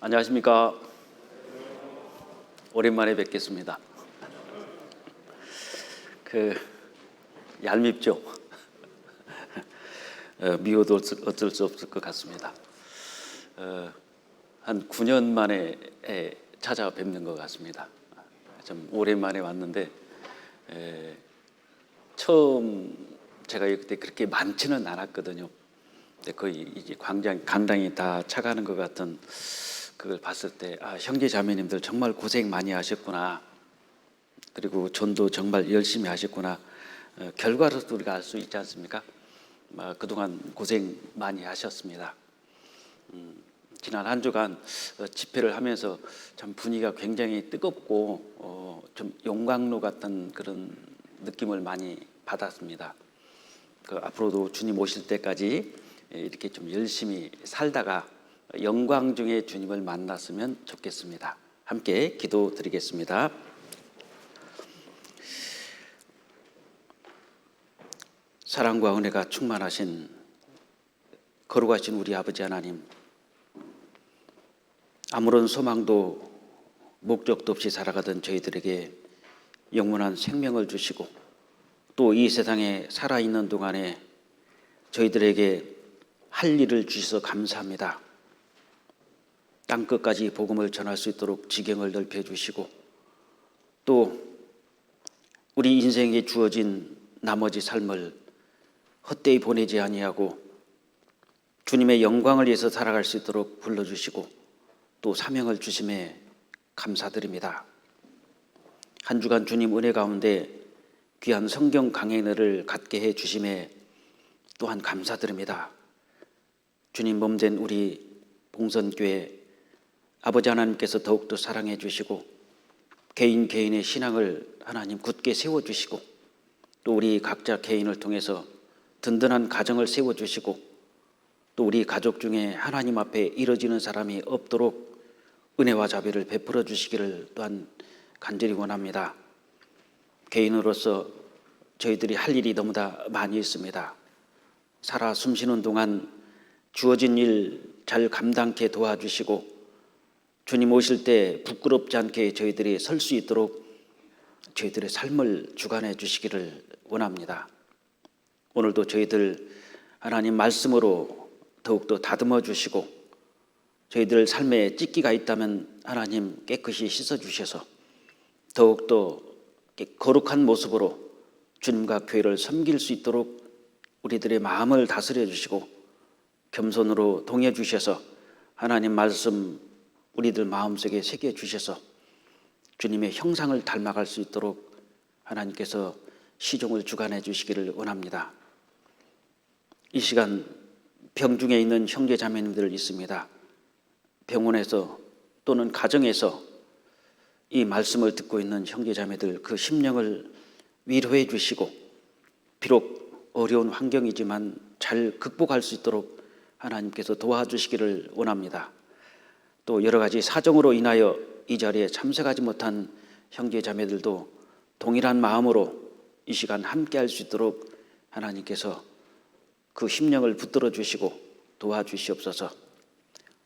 안녕하십니까. 오랜만에 뵙겠습니다. 얄밉죠. 미워도 어쩔 수 없을 것 같습니다. 한 9년 만에 찾아뵙는 것 같습니다. 좀 오랜만에 왔는데 처음 제가 그때 그렇게 많지는 않았거든요. 근데 거의 이제 강당이 다 차가는 것 같은 그걸 봤을 때 형제 자매님들 정말 고생 많이 하셨구나. 그리고 전도 정말 열심히 하셨구나. 결과로도 우리가 알 수 있지 않습니까? 그동안 고생 많이 하셨습니다. 지난 한 주간 집회를 하면서 참 분위기가 굉장히 뜨겁고 좀 용광로 같은 그런 느낌을 많이 받았습니다. 앞으로도 주님 오실 때까지 이렇게 좀 열심히 살다가 영광 중에 주님을 만났으면 좋겠습니다. 함께 기도드리겠습니다. 사랑과 은혜가 충만하신 거룩하신 우리 아버지 하나님, 아무런 소망도 목적도 없이 살아가던 저희들에게 영원한 생명을 주시고 또 이 세상에 살아있는 동안에 저희들에게 할 일을 주셔서 감사합니다. 땅끝까지 복음을 전할 수 있도록 지경을 넓혀주시고 또 우리 인생에 주어진 나머지 삶을 헛되이 보내지 아니하고 주님의 영광을 위해서 살아갈 수 있도록 불러주시고 또 사명을 주심에 감사드립니다. 한 주간 주님 은혜 가운데 귀한 성경 강해를 갖게 해 주심에 또한 감사드립니다. 주님 몸된 우리 봉선교회 아버지 하나님께서 더욱더 사랑해 주시고 개인의 신앙을 하나님 굳게 세워주시고 또 우리 각자 개인을 통해서 든든한 가정을 세워주시고 또 우리 가족 중에 하나님 앞에 이뤄지는 사람이 없도록 은혜와 자비를 베풀어 주시기를 또한 간절히 원합니다. 개인으로서 저희들이 할 일이 너무나 많이 있습니다. 살아 숨쉬는 동안 주어진 일 잘 감당케 도와주시고 주님 오실 때 부끄럽지 않게 저희들이 설 수 있도록 저희들의 삶을 주관해 주시기를 원합니다. 오늘도 저희들 하나님 말씀으로 더욱더 다듬어 주시고 저희들 삶에 찢기가 있다면 하나님 깨끗이 씻어 주셔서 더욱더 거룩한 모습으로 주님과 교회를 섬길 수 있도록 우리들의 마음을 다스려 주시고 겸손으로 동해 주셔서 하나님 말씀 우리들 마음속에 새겨 주셔서 주님의 형상을 닮아갈 수 있도록 하나님께서 시종을 주관해 주시기를 원합니다. 이 시간 병중에 있는 형제 자매님들 있습니다. 병원에서 또는 가정에서 이 말씀을 듣고 있는 형제 자매들 그 심령을 위로해 주시고 비록 어려운 환경이지만 잘 극복할 수 있도록 하나님께서 도와주시기를 원합니다. 또 여러 가지 사정으로 인하여 이 자리에 참석하지 못한 형제 자매들도 동일한 마음으로 이 시간 함께 할 수 있도록 하나님께서 그 심령을 붙들어 주시고 도와주시옵소서.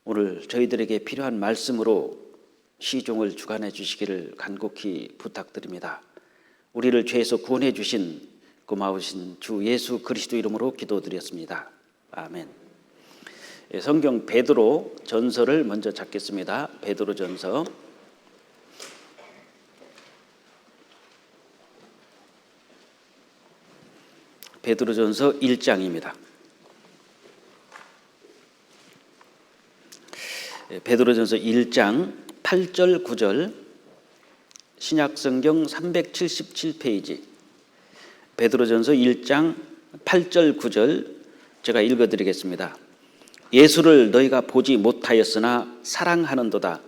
오늘 저희들에게 필요한 말씀으로 시종을 주관해 주시기를 간곡히 부탁드립니다. 우리를 죄에서 구원해 주신 고마우신 주 예수 그리스도 이름으로 기도드렸습니다. 아멘. 성경 베드로 전서를 먼저 찾겠습니다. 베드로 전서 베드로전서 1장입니다. 베드로전서 1장 8절 9절 신약성경 377페이지 베드로전서 1장 8절 9절 제가 읽어드리겠습니다. 예수를 너희가 보지 못하였으나 사랑하는도다.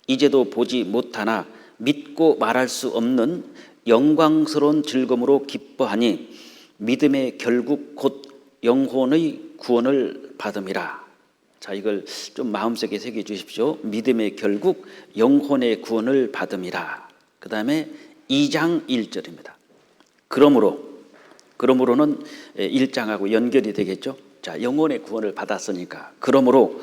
이제도 보지 못하나 믿고 말할 수 없는 영광스러운 즐거움으로 기뻐하니 믿음의 결국 곧 영혼의 구원을 받음이라. 자, 이걸 좀 마음속에 새겨 주십시오. 믿음의 결국 영혼의 구원을 받음이라. 그 다음에 2장 1절입니다. 그러므로는 1장하고 연결이 되겠죠. 자, 영혼의 구원을 받았으니까 그러므로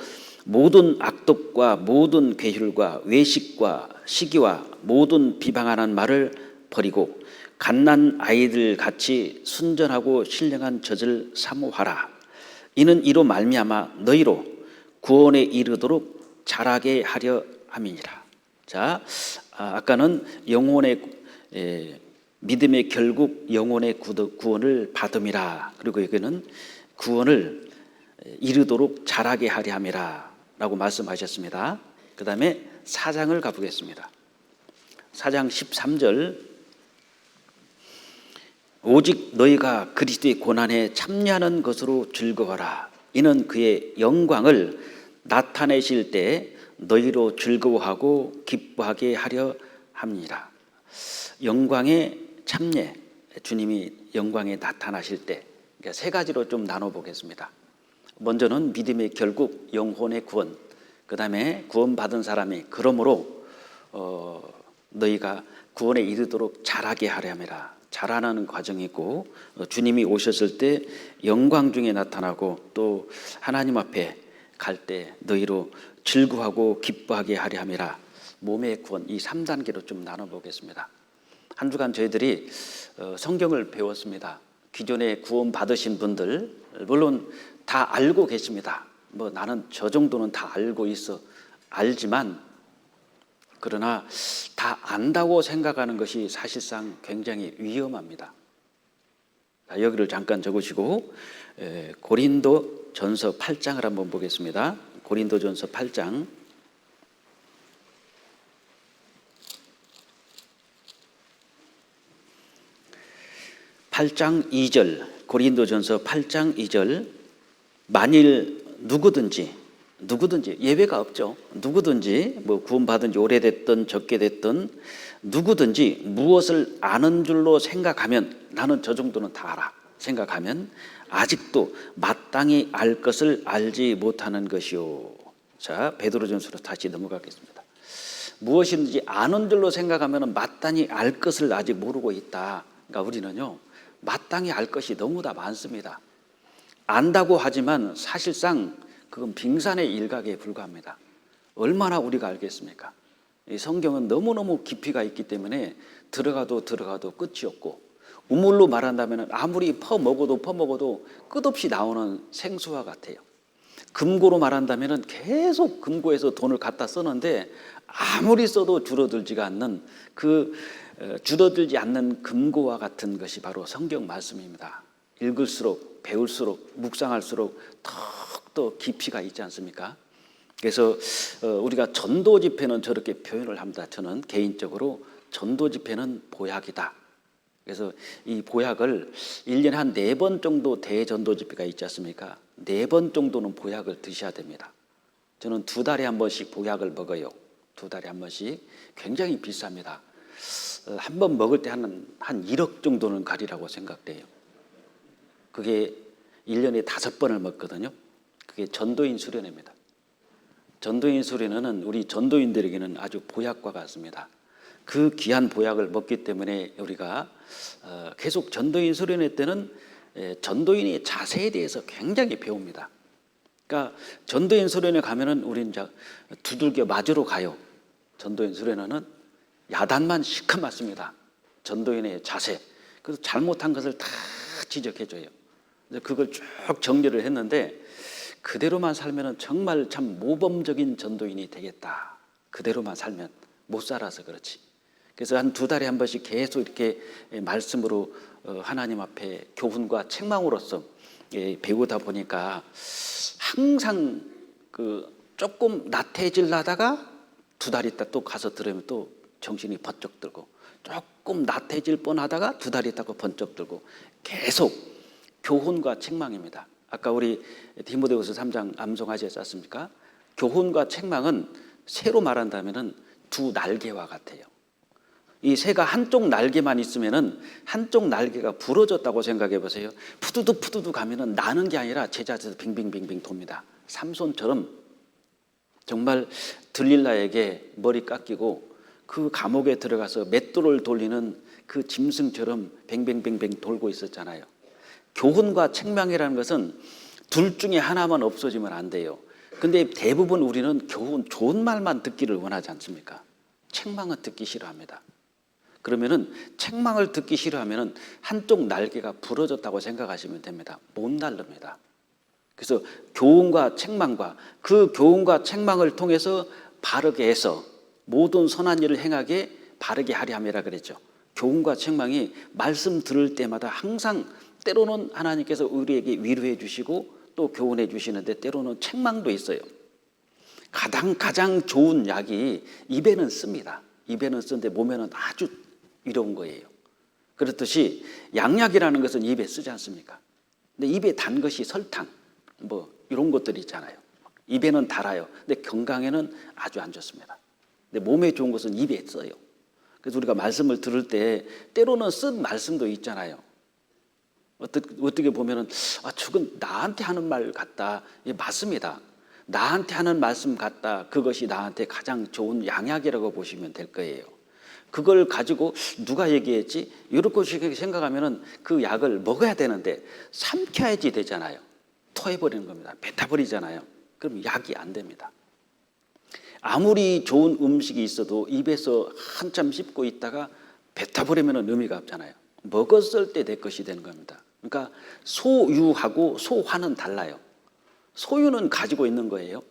모든 악독과 모든 괴휼과 외식과 시기와 모든 비방하는 말을 버리고 갓난 아이들 같이 순전하고 신령한 젖을 사모하라. 이는 이로 말미암아 너희로 구원에 이르도록 자라게 하려 함이니라. 자, 아까는 영혼의 믿음의 결국 영혼의 구원을 받음이라. 그리고 여기는 구원을 이르도록 자라게 하려 함이라 라고 말씀하셨습니다. 그 다음에 4장을 가보겠습니다. 4장 13절, 오직 너희가 그리스도의 고난에 참여하는 것으로 즐거워라. 이는 그의 영광을 나타내실 때 너희로 즐거워하고 기뻐하게 하려 합니다. 영광의 참여, 주님이 영광에 나타나실 때, 그러니까 세 가지로 좀 나눠보겠습니다. 먼저는 믿음의 결국 영혼의 구원, 그 다음에 구원받은 사람이 그러므로 너희가 구원에 이르도록 자라게 하려 함이라. 자라나는 과정이고, 주님이 오셨을 때 영광 중에 나타나고 또 하나님 앞에 갈 때 너희로 즐거워하고 기뻐하게 하려 함이라. 몸의 구원, 이 3단계로 좀 나눠보겠습니다. 한 주간 저희들이 성경을 배웠습니다. 기존에 구원 받으신 분들 물론 다 알고 계십니다. 뭐 나는 저 정도는 다 알고 있어. 알지만 그러나 다 안다고 생각하는 것이 사실상 굉장히 위험합니다. 여기를 잠깐 적으시고 고린도 전서 8장을 한번 보겠습니다. 고린도 전서 8장 8장 2절, 고린도전서 8장 2절, 만일 누구든지 예외가 없죠. 누구든지 뭐 구원받은 지 오래됐든 적게 됐든 누구든지 무엇을 아는 줄로 생각하면, 나는 저 정도는 다 알아 생각하면 아직도 마땅히 알 것을 알지 못하는 것이요. 자, 베드로전서로 다시 넘어가겠습니다. 무엇인지 아는 줄로 생각하면 마땅히 알 것을 아직 모르고 있다. 그러니까 우리는요, 마땅히 알 것이 너무나 많습니다. 안다고 하지만 사실상 그건 빙산의 일각에 불과합니다. 얼마나 우리가 알겠습니까? 이 성경은 너무너무 깊이가 있기 때문에 들어가도 끝이 없고, 우물로 말한다면 아무리 퍼먹어도 끝없이 나오는 생수와 같아요. 금고로 말한다면 계속 금고에서 돈을 갖다 쓰는데 아무리 써도 줄어들지 않는 금고와 같은 것이 바로 성경 말씀입니다. 읽을수록, 배울수록, 묵상할수록 더욱더 깊이가 있지 않습니까? 그래서 우리가 전도 집회는 저렇게 표현을 합니다. 저는 개인적으로 전도 집회는 보약이다. 그래서 이 보약을 1년에 한 4번 정도 대전도 집회가 있지 않습니까? 4번 정도는 보약을 드셔야 됩니다. 저는 2달에 한 번씩 보약을 먹어요. 2달에 한 번씩. 굉장히 비쌉니다. 한 번 먹을 때 한 1억 정도는 가리라고 생각돼요. 그게 1년에 5번을 먹거든요. 그게 전도인 수련회입니다. 전도인 수련회는 우리 전도인들에게는 아주 보약과 같습니다. 그 귀한 보약을 먹기 때문에 우리가 계속 전도인 수련회 때는 전도인의 자세에 대해서 굉장히 배웁니다. 그러니까 전도인 수련회 가면은 우리는 이제 두들겨 맞으러 가요. 전도인 수련회는 야단만 시커 맞습니다. 전도인의 자세. 그래서 잘못한 것을 다 지적해줘요. 그걸 쭉 정리를 했는데 그대로만 살면 정말 참 모범적인 전도인이 되겠다. 그대로만 살면 못 살아서 그렇지. 그래서 한 2달에 한 번씩 계속 이렇게 말씀으로 하나님 앞에 교훈과 책망으로서 배우다 보니까 항상 조금 나태해지려다가 2달 있다 또 가서 들으면 또 정신이 번쩍 들고, 조금 나태해질 뻔하다가 2달 있다가 번쩍 들고, 계속 교훈과 책망입니다. 아까 우리 디모데후서 3장 암송하지 않습니까? 교훈과 책망은 새로 말한다면은 2 날개와 같아요. 이 새가 한쪽 날개만 있으면은 한쪽 날개가 부러졌다고 생각해 보세요. 푸두둑 가면은 나는 게 아니라 제자들도 빙빙빙빙 돕니다. 삼손처럼 정말 들릴라에게 머리 깎이고 그 감옥에 들어가서 맷돌을 돌리는 그 짐승처럼 뱅뱅뱅뱅 돌고 있었잖아요. 교훈과 책망이라는 것은 둘 중에 하나만 없어지면 안 돼요. 근데 대부분 우리는 좋은 말만 듣기를 원하지 않습니까? 책망은 듣기 싫어합니다. 그러면은 책망을 듣기 싫어하면은 한쪽 날개가 부러졌다고 생각하시면 됩니다. 못 날릅니다. 그래서 교훈과 책망과 그 교훈과 책망을 통해서 바르게 해서 모든 선한 일을 행하게 바르게 하려 함이라 그랬죠. 교훈과 책망이 말씀 들을 때마다 항상 때로는 하나님께서 우리에게 위로해 주시고 또 교훈해 주시는데 때로는 책망도 있어요. 가장 좋은 약이 입에는 씁니다. 입에는 쓰는데 몸에는 아주 위로운 거예요. 그렇듯이 양약이라는 것은 입에 쓰지 않습니까? 근데 입에 단 것이 설탕 뭐 이런 것들이 있잖아요. 입에는 달아요. 근데 건강에는 아주 안 좋습니다. 근데 몸에 좋은 것은 입에 써요. 그래서 우리가 말씀을 들을 때 때로는 쓴 말씀도 있잖아요. 어떻게 보면은 저건 나한테 하는 말 같다. 예, 맞습니다. 나한테 하는 말씀 같다. 그것이 나한테 가장 좋은 양약이라고 보시면 될 거예요. 그걸 가지고 누가 얘기했지? 이렇게 생각하면은 그 약을 먹어야 되는데 삼켜야지 되잖아요. 토해버리는 겁니다. 뱉어버리잖아요. 그럼 약이 안 됩니다. 아무리 좋은 음식이 있어도 입에서 한참 씹고 있다가 뱉어버리면 의미가 없잖아요. 먹었을 때 내 것이 되는 겁니다. 그러니까 소유하고 소화는 달라요. 소유는 가지고 있는 거예요.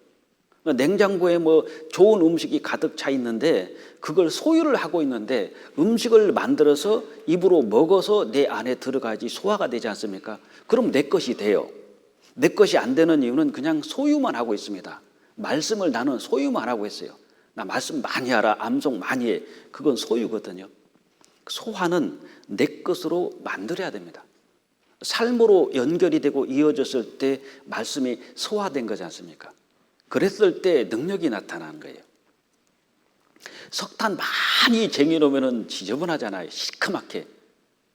냉장고에 뭐 좋은 음식이 가득 차 있는데 그걸 소유를 하고 있는데 음식을 만들어서 입으로 먹어서 내 안에 들어가야지 소화가 되지 않습니까? 그럼 내 것이 돼요. 내 것이 안 되는 이유는 그냥 소유만 하고 있습니다. 말씀을 나는 소유만 하고 있어요. 나 말씀 많이 하라, 암송 많이 해. 그건 소유거든요. 소화는 내 것으로 만들어야 됩니다. 삶으로 연결이 되고 이어졌을 때 말씀이 소화된 거지 않습니까? 그랬을 때 능력이 나타나는 거예요. 석탄 많이 쟁여놓으면 지저분하잖아요. 시커멓게.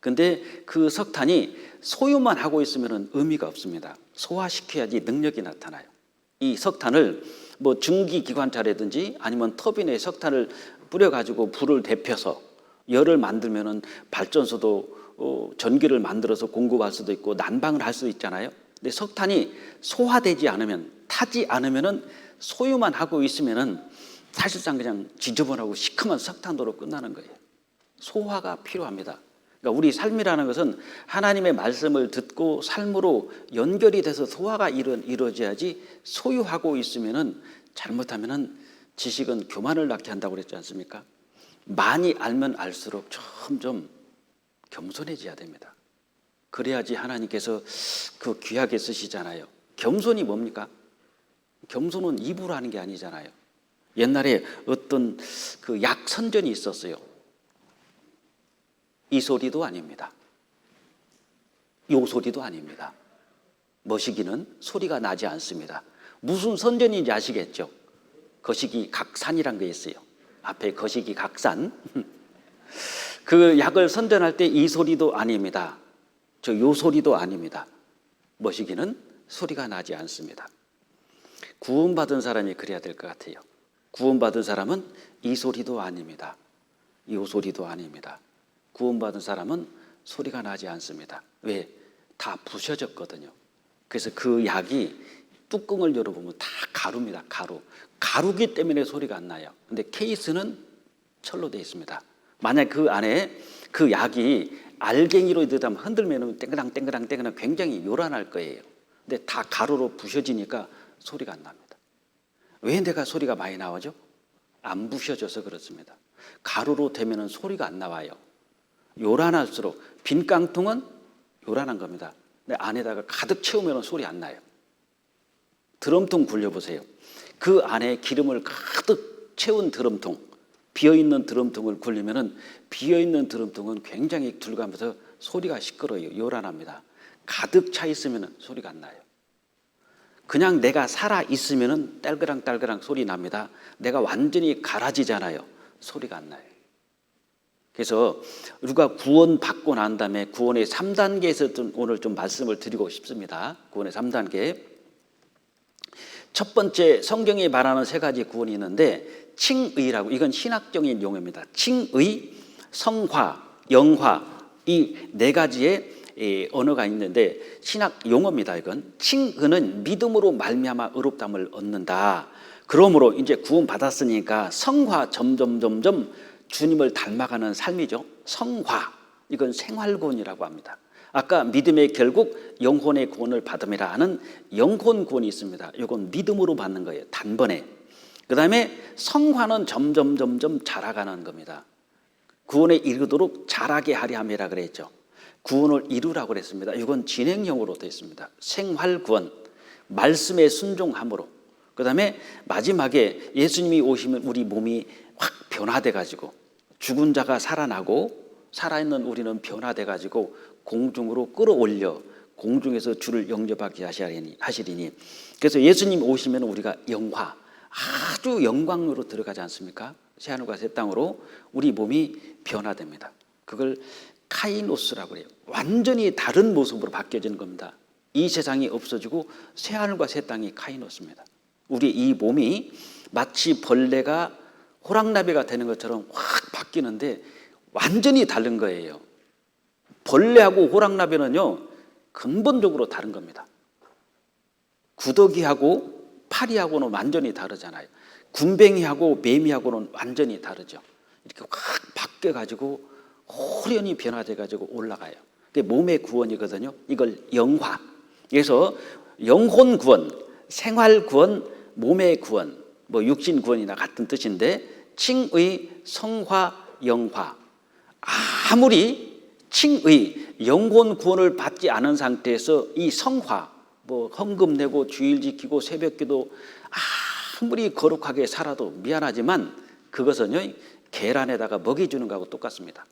근데 그 석탄이 소유만 하고 있으면 의미가 없습니다. 소화시켜야지 능력이 나타나요. 이 석탄을 뭐 증기기관차라든지 아니면 터빈에 석탄을 뿌려가지고 불을 데펴서 열을 만들면은 발전소도 전기를 만들어서 공급할 수도 있고 난방을 할 수도 있잖아요. 근데 석탄이 소화되지 않으면 타지 않으면은 소유만 하고 있으면은 사실상 그냥 지저분하고 시커먼 석탄으로 끝나는 거예요. 소화가 필요합니다. 그러니까 우리 삶이라는 것은 하나님의 말씀을 듣고 삶으로 연결이 돼서 소화가 이루어져야지 소유하고 있으면은 잘못하면은 지식은 교만을 낳게 한다고 그랬지 않습니까? 많이 알면 알수록 점점 겸손해져야 됩니다. 그래야지 하나님께서 그 귀하게 쓰시잖아요. 겸손이 뭡니까? 겸손은 입으로 하는 게 아니잖아요. 옛날에 어떤 그 약 선전이 있었어요. 이 소리도 아닙니다. 요 소리도 아닙니다. 머시기는 소리가 나지 않습니다. 무슨 선전인지 아시겠죠? 거시기 각산이란 게 있어요. 앞에 거시기 각산. 그 약을 선전할 때 이 소리도 아닙니다. 요 소리도 아닙니다. 머시기는 소리가 나지 않습니다. 구원받은 사람이 그래야 될 것 같아요. 구원받은 사람은 이 소리도 아닙니다. 요 소리도 아닙니다. 구원받은 사람은 소리가 나지 않습니다. 왜? 다 부셔졌거든요. 그래서 그 약이 뚜껑을 열어보면 다 가루입니다. 가루기 때문에 소리가 안 나요. 근데 케이스는 철로 되어 있습니다. 만약 그 안에 그 약이 알갱이로 들어가면 흔들면 땡그랑 굉장히 요란할 거예요. 근데 다 가루로 부셔지니까 소리가 안 납니다. 왜 내가 소리가 많이 나오죠? 안 부셔져서 그렇습니다. 가루로 되면 소리가 안 나와요. 요란할수록 빈 깡통은 요란한 겁니다. 근데 안에다가 가득 채우면 소리 안 나요. 드럼통 굴려보세요. 그 안에 기름을 가득 채운 드럼통, 비어있는 드럼통을 굴리면 비어있는 드럼통은 굉장히 들어가면서 소리가 시끄러워요. 요란합니다. 가득 차 있으면 소리가 안 나요. 그냥 내가 살아있으면 딸그랑 소리 납니다. 내가 완전히 갈아지잖아요. 소리가 안 나요. 그래서 우리가 구원받고 난 다음에 구원의 3단계에서 오늘 좀 말씀을 드리고 싶습니다. 구원의 3단계. 첫 번째 성경이 말하는 세 가지 구원이 있는데 칭의라고, 이건 신학적인 용어입니다. 칭의, 성화, 영화, 이 네 가지의 언어가 있는데 신학 용어입니다. 이건 칭의는 믿음으로 말미암아 의롭다함을 얻는다. 그러므로 이제 구원 받았으니까 성화 점점 주님을 닮아가는 삶이죠. 성화, 이건 생활구원이라고 합니다. 아까 믿음의 결국 영혼의 구원을 받음이라 하는 영혼 구원이 있습니다. 이건 믿음으로 받는 거예요. 단번에. 그 다음에 성화는 점점 자라가는 겁니다. 구원에 이르도록 자라게 하려 함이라 그랬죠. 구원을 이루라고 그랬습니다. 이건 진행형으로 되어 있습니다. 생활구원, 말씀에 순종함으로. 그 다음에 마지막에 예수님이 오시면 우리 몸이 확 변화돼 가지고 죽은 자가 살아나고 살아있는 우리는 변화돼 가지고 공중으로 끌어올려 공중에서 주를 영접하게 하시리니. 그래서 예수님 오시면 우리가 영화, 아주 영광으로 들어가지 않습니까? 새하늘과 새 땅으로 우리 몸이 변화됩니다. 그걸 카이노스라고 해요. 완전히 다른 모습으로 바뀌어지는 겁니다. 이 세상이 없어지고 새하늘과 새 땅이 카이노스입니다. 우리 이 몸이 마치 벌레가 호랑나비가 되는 것처럼 확 바뀌는데 완전히 다른 거예요. 벌레하고 호랑나비는요, 근본적으로 다른 겁니다. 구더기하고 파리하고는 완전히 다르잖아요. 군뱅이하고 매미하고는 완전히 다르죠. 이렇게 확 바뀌어가지고 호련히 변화돼가지고 올라가요. 그게 몸의 구원이거든요. 이걸 영화. 그래서 영혼 구원, 생활 구원, 몸의 구원, 뭐 육신 구원이나 같은 뜻인데 칭의, 성화, 영화. 아무리 칭의, 영혼 구원을 받지 않은 상태에서 이 성화, 뭐 헌금 내고 주일 지키고 새벽기도 아무리 거룩하게 살아도 미안하지만 그것은요 계란에다가 먹이 주는 거하고 똑같습니다.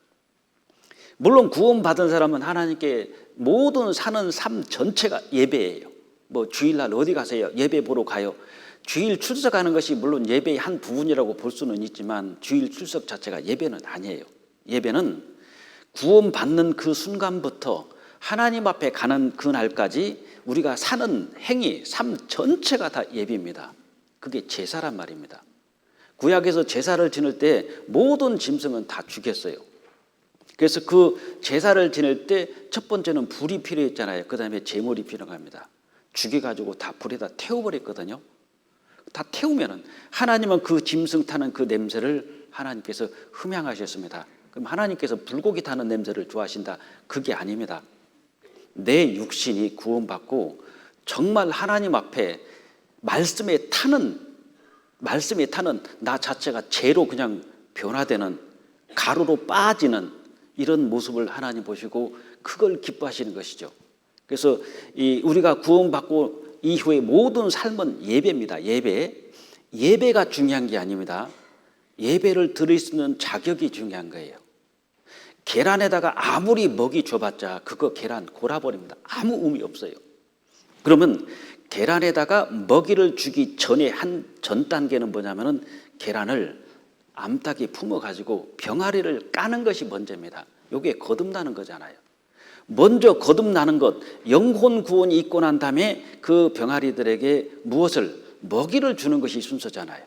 물론 구원받은 사람은 하나님께 모든 사는 삶 전체가 예배예요. 뭐 주일날 어디 가세요? 예배 보러 가요. 주일 출석하는 것이 물론 예배의 한 부분이라고 볼 수는 있지만 주일 출석 자체가 예배는 아니에요. 예배는 구원받는 그 순간부터 하나님 앞에 가는 그날까지 우리가 사는 행위, 삶 전체가 다 예배입니다. 그게 제사란 말입니다. 구약에서 제사를 지낼 때 모든 짐승은 다 죽였어요. 그래서 그 제사를 지낼 때 첫 번째는 불이 필요했잖아요. 그 다음에 제물이 필요합니다. 죽여가지고 다 불에다 태워버렸거든요. 다 태우면은 하나님은 그 짐승 타는 그 냄새를 하나님께서 흠양하셨습니다. 그럼 하나님께서 불고기 타는 냄새를 좋아하신다? 그게 아닙니다. 내 육신이 구원받고 정말 하나님 앞에 말씀에 타는 나 자체가 죄로 그냥 변화되는, 가루로 빠지는 이런 모습을 하나님 보시고 그걸 기뻐하시는 것이죠. 그래서 우리가 구원받고 이후의 모든 삶은 예배입니다. 예배가 중요한 게 아닙니다. 예배를 드릴 수 있는 자격이 중요한 거예요. 계란에다가 아무리 먹이 줘봤자 그거 계란 골아버립니다. 아무 의미 없어요. 그러면 계란에다가 먹이를 주기 전에 전 단계는 뭐냐면은 계란을 암탉이 품어가지고 병아리를 까는 것이 먼저입니다. 이게 거듭나는 거잖아요. 먼저 거듭나는 것, 영혼 구원이 있고 난 다음에 그 병아리들에게 무엇을 먹이를 주는 것이 순서잖아요.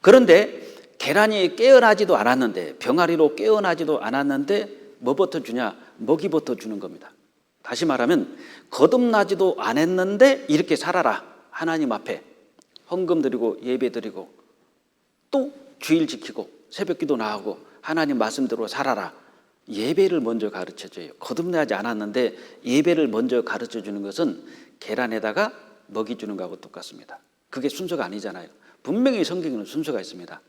그런데 계란이 깨어나지도 않았는데, 병아리로 깨어나지도 않았는데 뭐부터 주냐? 먹이부터 주는 겁니다. 다시 말하면 거듭나지도 않았는데 이렇게 살아라. 하나님 앞에 헌금 드리고 예배 드리고 또 주일 지키고 새벽기도 나가고 하나님 말씀대로 살아라. 예배를 먼저 가르쳐줘요. 거듭나지 않았는데 예배를 먼저 가르쳐주는 것은 계란에다가 먹이 주는 거하고 똑같습니다. 그게 순서가 아니잖아요. 분명히 성경에는 순서가 있습니다.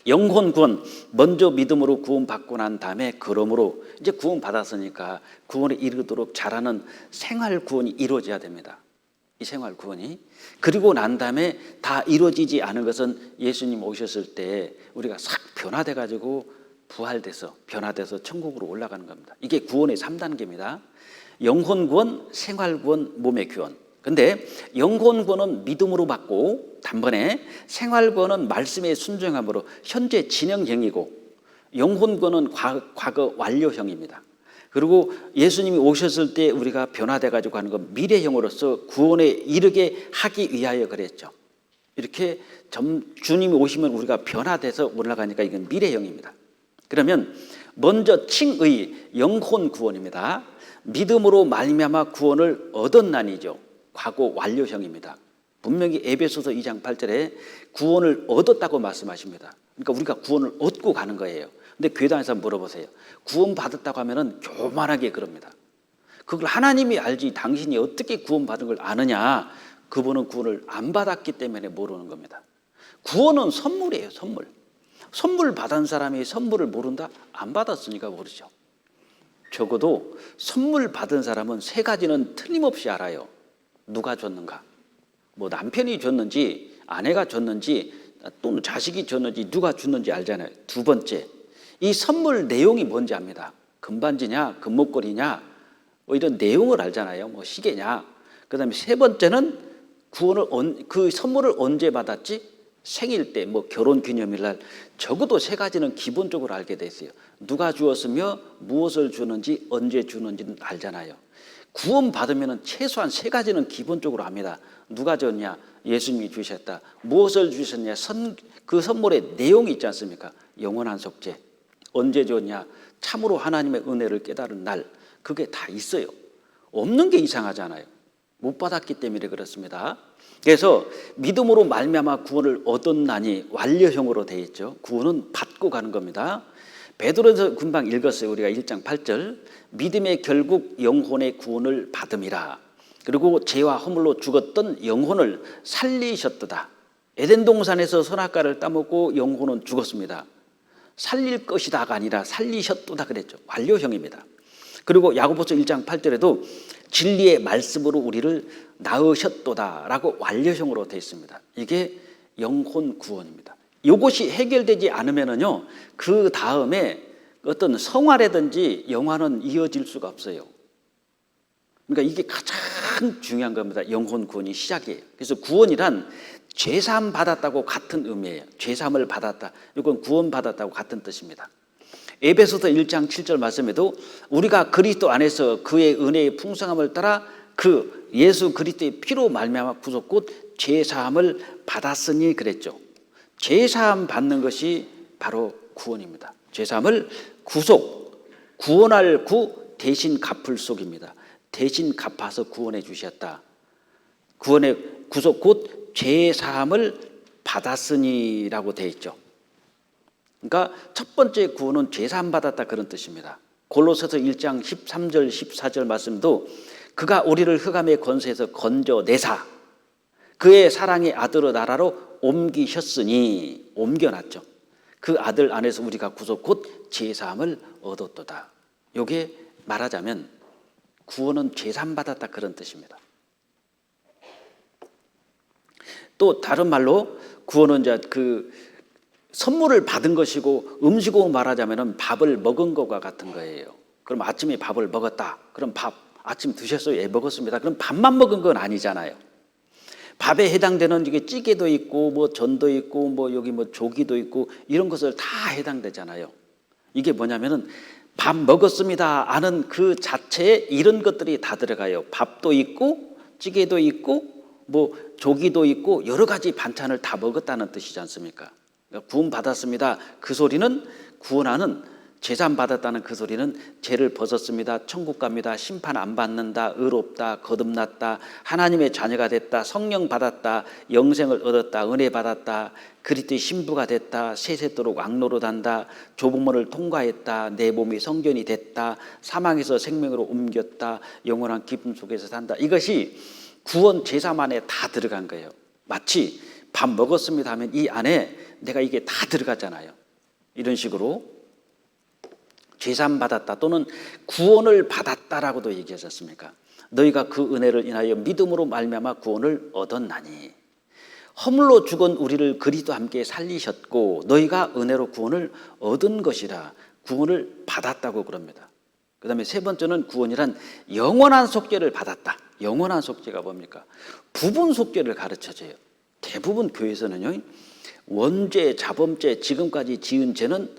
영혼 구원, 먼저 믿음으로 구원받고 난 다음에 그러므로 이제 구원받았으니까 구원에 이르도록 자라는 생활 구원이 이루어져야 됩니다. 이 생활 구원이. 그리고 난 다음에 다 이루어지지 않은 것은 예수님 오셨을 때 우리가 싹 변화돼 가지고 부활돼서 변화돼서 천국으로 올라가는 겁니다. 이게 구원의 3단계입니다. 영혼 구원, 생활 구원, 몸의 구원. 근데 영혼 구원은 믿음으로 받고 단번에, 생활 구원은 말씀에 순종함으로 현재 진행형이고, 영혼 구원은 과거 완료형입니다. 그리고 예수님이 오셨을 때 우리가 변화돼 가지고 하는 건 미래형으로서 구원에 이르게 하기 위하여 그랬죠. 이렇게 주님이 오시면 우리가 변화돼서 올라가니까 이건 미래형입니다. 그러면 먼저 칭의 영혼 구원입니다. 믿음으로 말미암아 구원을 얻었나니죠. 과거 완료형입니다. 분명히 에베소서 2장 8절에 구원을 얻었다고 말씀하십니다. 그러니까 우리가 구원을 얻고 가는 거예요. 근데 교회당에서 물어보세요. 구원 받았다고 하면은 교만하게 그럽니다. 그걸 하나님이 알지 당신이 어떻게 구원 받은 걸 아느냐? 그분은 구원을 안 받았기 때문에 모르는 겁니다. 구원은 선물이에요, 선물. 선물 받은 사람이 선물을 모른다? 안 받았으니까 모르죠. 적어도 선물 받은 사람은 세 가지는 틀림없이 알아요. 누가 줬는가? 뭐 남편이 줬는지 아내가 줬는지 또는 자식이 줬는지 누가 줬는지 알잖아요. 두 번째, 이 선물 내용이 뭔지 압니다. 금반지냐 금목걸이냐 뭐 이런 내용을 알잖아요. 뭐 시계냐. 그다음에 세 번째는 그 선물을 언제 받았지? 생일 때, 뭐 결혼 기념일 날. 적어도 세 가지는 기본적으로 알게 돼 있어요. 누가 주었으며 무엇을 주는지 언제 주는지는 알잖아요. 구원 받으면 최소한 세 가지는 기본적으로 압니다. 누가 줬냐? 예수님이 주셨다. 무엇을 주셨냐? 그 선물의 내용이 있지 않습니까? 영원한 속죄. 언제 줬냐? 참으로 하나님의 은혜를 깨달은 날. 그게 다 있어요. 없는 게 이상하잖아요. 못 받았기 때문에 그렇습니다. 그래서 믿음으로 말미암아 구원을 얻었나니 완료형으로 되어 있죠. 구원은 받고 가는 겁니다. 베드로서 금방 읽었어요. 우리가 1장 8절. 믿음의 결국 영혼의 구원을 받음이라. 그리고 죄와 허물로 죽었던 영혼을 살리셨도다. 에덴 동산에서 선악과를 따먹고 영혼은 죽었습니다. 살릴 것이다가 아니라 살리셨도다 그랬죠. 완료형입니다. 그리고 야고보서 1장 8절에도 진리의 말씀으로 우리를 낳으셨도다라고 완료형으로 되어 있습니다. 이게 영혼 구원입니다. 이것이 해결되지 않으면은요, 그 다음에 어떤 성화라든지 영화는 이어질 수가 없어요. 그러니까 이게 가장 중요한 겁니다. 영혼 구원이 시작이에요. 그래서 구원이란 죄사함 받았다고 같은 의미예요. 죄사함을 받았다. 이건 구원 받았다고 같은 뜻입니다. 에베소서 1장 7절 말씀에도 우리가 그리스도 안에서 그의 은혜의 풍성함을 따라 그 예수 그리스도의 피로 말미암아 구속 곧 죄사함을 받았으니 그랬죠. 죄사함 받는 것이 바로 구원입니다. 죄사함을 구원할 구 대신 갚을 속입니다. 대신 갚아서 구원해 주셨다. 구원의 구속 곧 죄사함을 받았으니라고 되어 있죠. 그러니까 첫 번째 구원은 죄사함 받았다 그런 뜻입니다. 골로새서 1장 13절 14절 말씀도 그가 우리를 흑암의 권세에서 건져내사 그의 사랑의 아들의 나라로 옮기셨으니 옮겨놨죠. 그 아들 안에서 우리가 구속 곧 죄사함을 얻었도다. 이게 말하자면 구원은 죄사함 받았다 그런 뜻입니다. 또 다른 말로 구원은 이제 그 선물을 받은 것이고 음식으로 말하자면 밥을 먹은 것과 같은 거예요. 그럼 아침에 밥을 먹었다. 그럼 밥 아침 드셨어요? 예, 먹었습니다. 그럼 밥만 먹은 건 아니잖아요. 밥에 해당되는 이게 찌개도 있고 뭐 전도 있고 뭐 여기 뭐 조기도 있고 이런 것을 다 해당되잖아요. 이게 뭐냐면은 밥 먹었습니다 하는 그 자체에 이런 것들이 다 들어가요. 밥도 있고 찌개도 있고 뭐 조기도 있고 여러 가지 반찬을 다 먹었다는 뜻이지 않습니까? 구원 받았습니다. 그 소리는 구원하는 제산 받았다는 그 소리는 죄를 벗었습니다. 천국 갑니다. 심판 안 받는다. 의롭다. 거듭났다. 하나님의 자녀가 됐다. 성령 받았다. 영생을 얻었다. 은혜 받았다. 그리스도의 신부가 됐다. 세세토록 왕노릇한다. 좁은 문을 통과했다. 내 몸이 성전이 됐다. 사망에서 생명으로 옮겼다. 영원한 기쁨 속에서 산다. 이것이 구원 제삼 안에 다 들어간 거예요. 마치 밥 먹었습니다 하면 이 안에 내가 이게 다 들어가잖아요. 이런 식으로 죄사함 받았다 또는 구원을 받았다라고도 얘기하지 않습니까? 너희가 그 은혜를 인하여 믿음으로 말미암아 구원을 얻었나니 허물로 죽은 우리를 그리스도와 함께 살리셨고 너희가 은혜로 구원을 얻은 것이라. 구원을 받았다고 그럽니다. 그 다음에 세 번째는 구원이란 영원한 속죄를 받았다. 영원한 속죄가 뭡니까? 부분 속죄를 가르쳐줘요. 대부분 교회에서는요, 원죄, 자범죄, 지금까지 지은 죄는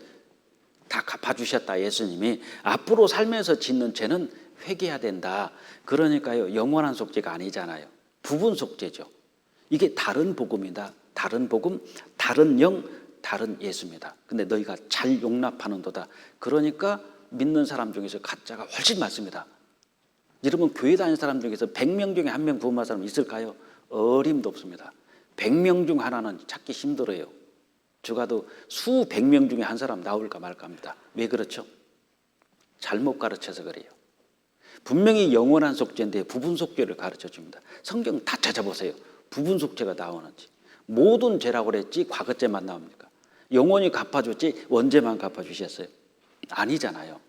다 갚아주셨다. 예수님이 앞으로 살면서 짓는 죄는 회개해야 된다. 그러니까요, 영원한 속죄가 아니잖아요. 부분 속죄죠. 이게 다른 복음이다. 다른 복음, 다른 영, 다른 예수입니다. 근데 너희가 잘 용납하는도다. 그러니까 믿는 사람 중에서 가짜가 훨씬 많습니다. 여러분 교회 다니는 사람 중에서 100명 중에 1명 구원받은 사람 있을까요? 어림도 없습니다. 100명 중 하나는 찾기 힘들어요. 죽어도 수백 명 중에 한 사람 나올까 말까 합니다. 왜 그렇죠? 잘못 가르쳐서 그래요. 분명히 영원한 속죄인데 부분 속죄를 가르쳐 줍니다. 성경 다 찾아보세요. 부분 속죄가 나오는지. 모든 죄라고 그랬지 과거죄만 나옵니까? 영원히 갚아줬지 언제만 갚아주셨어요? 아니잖아요.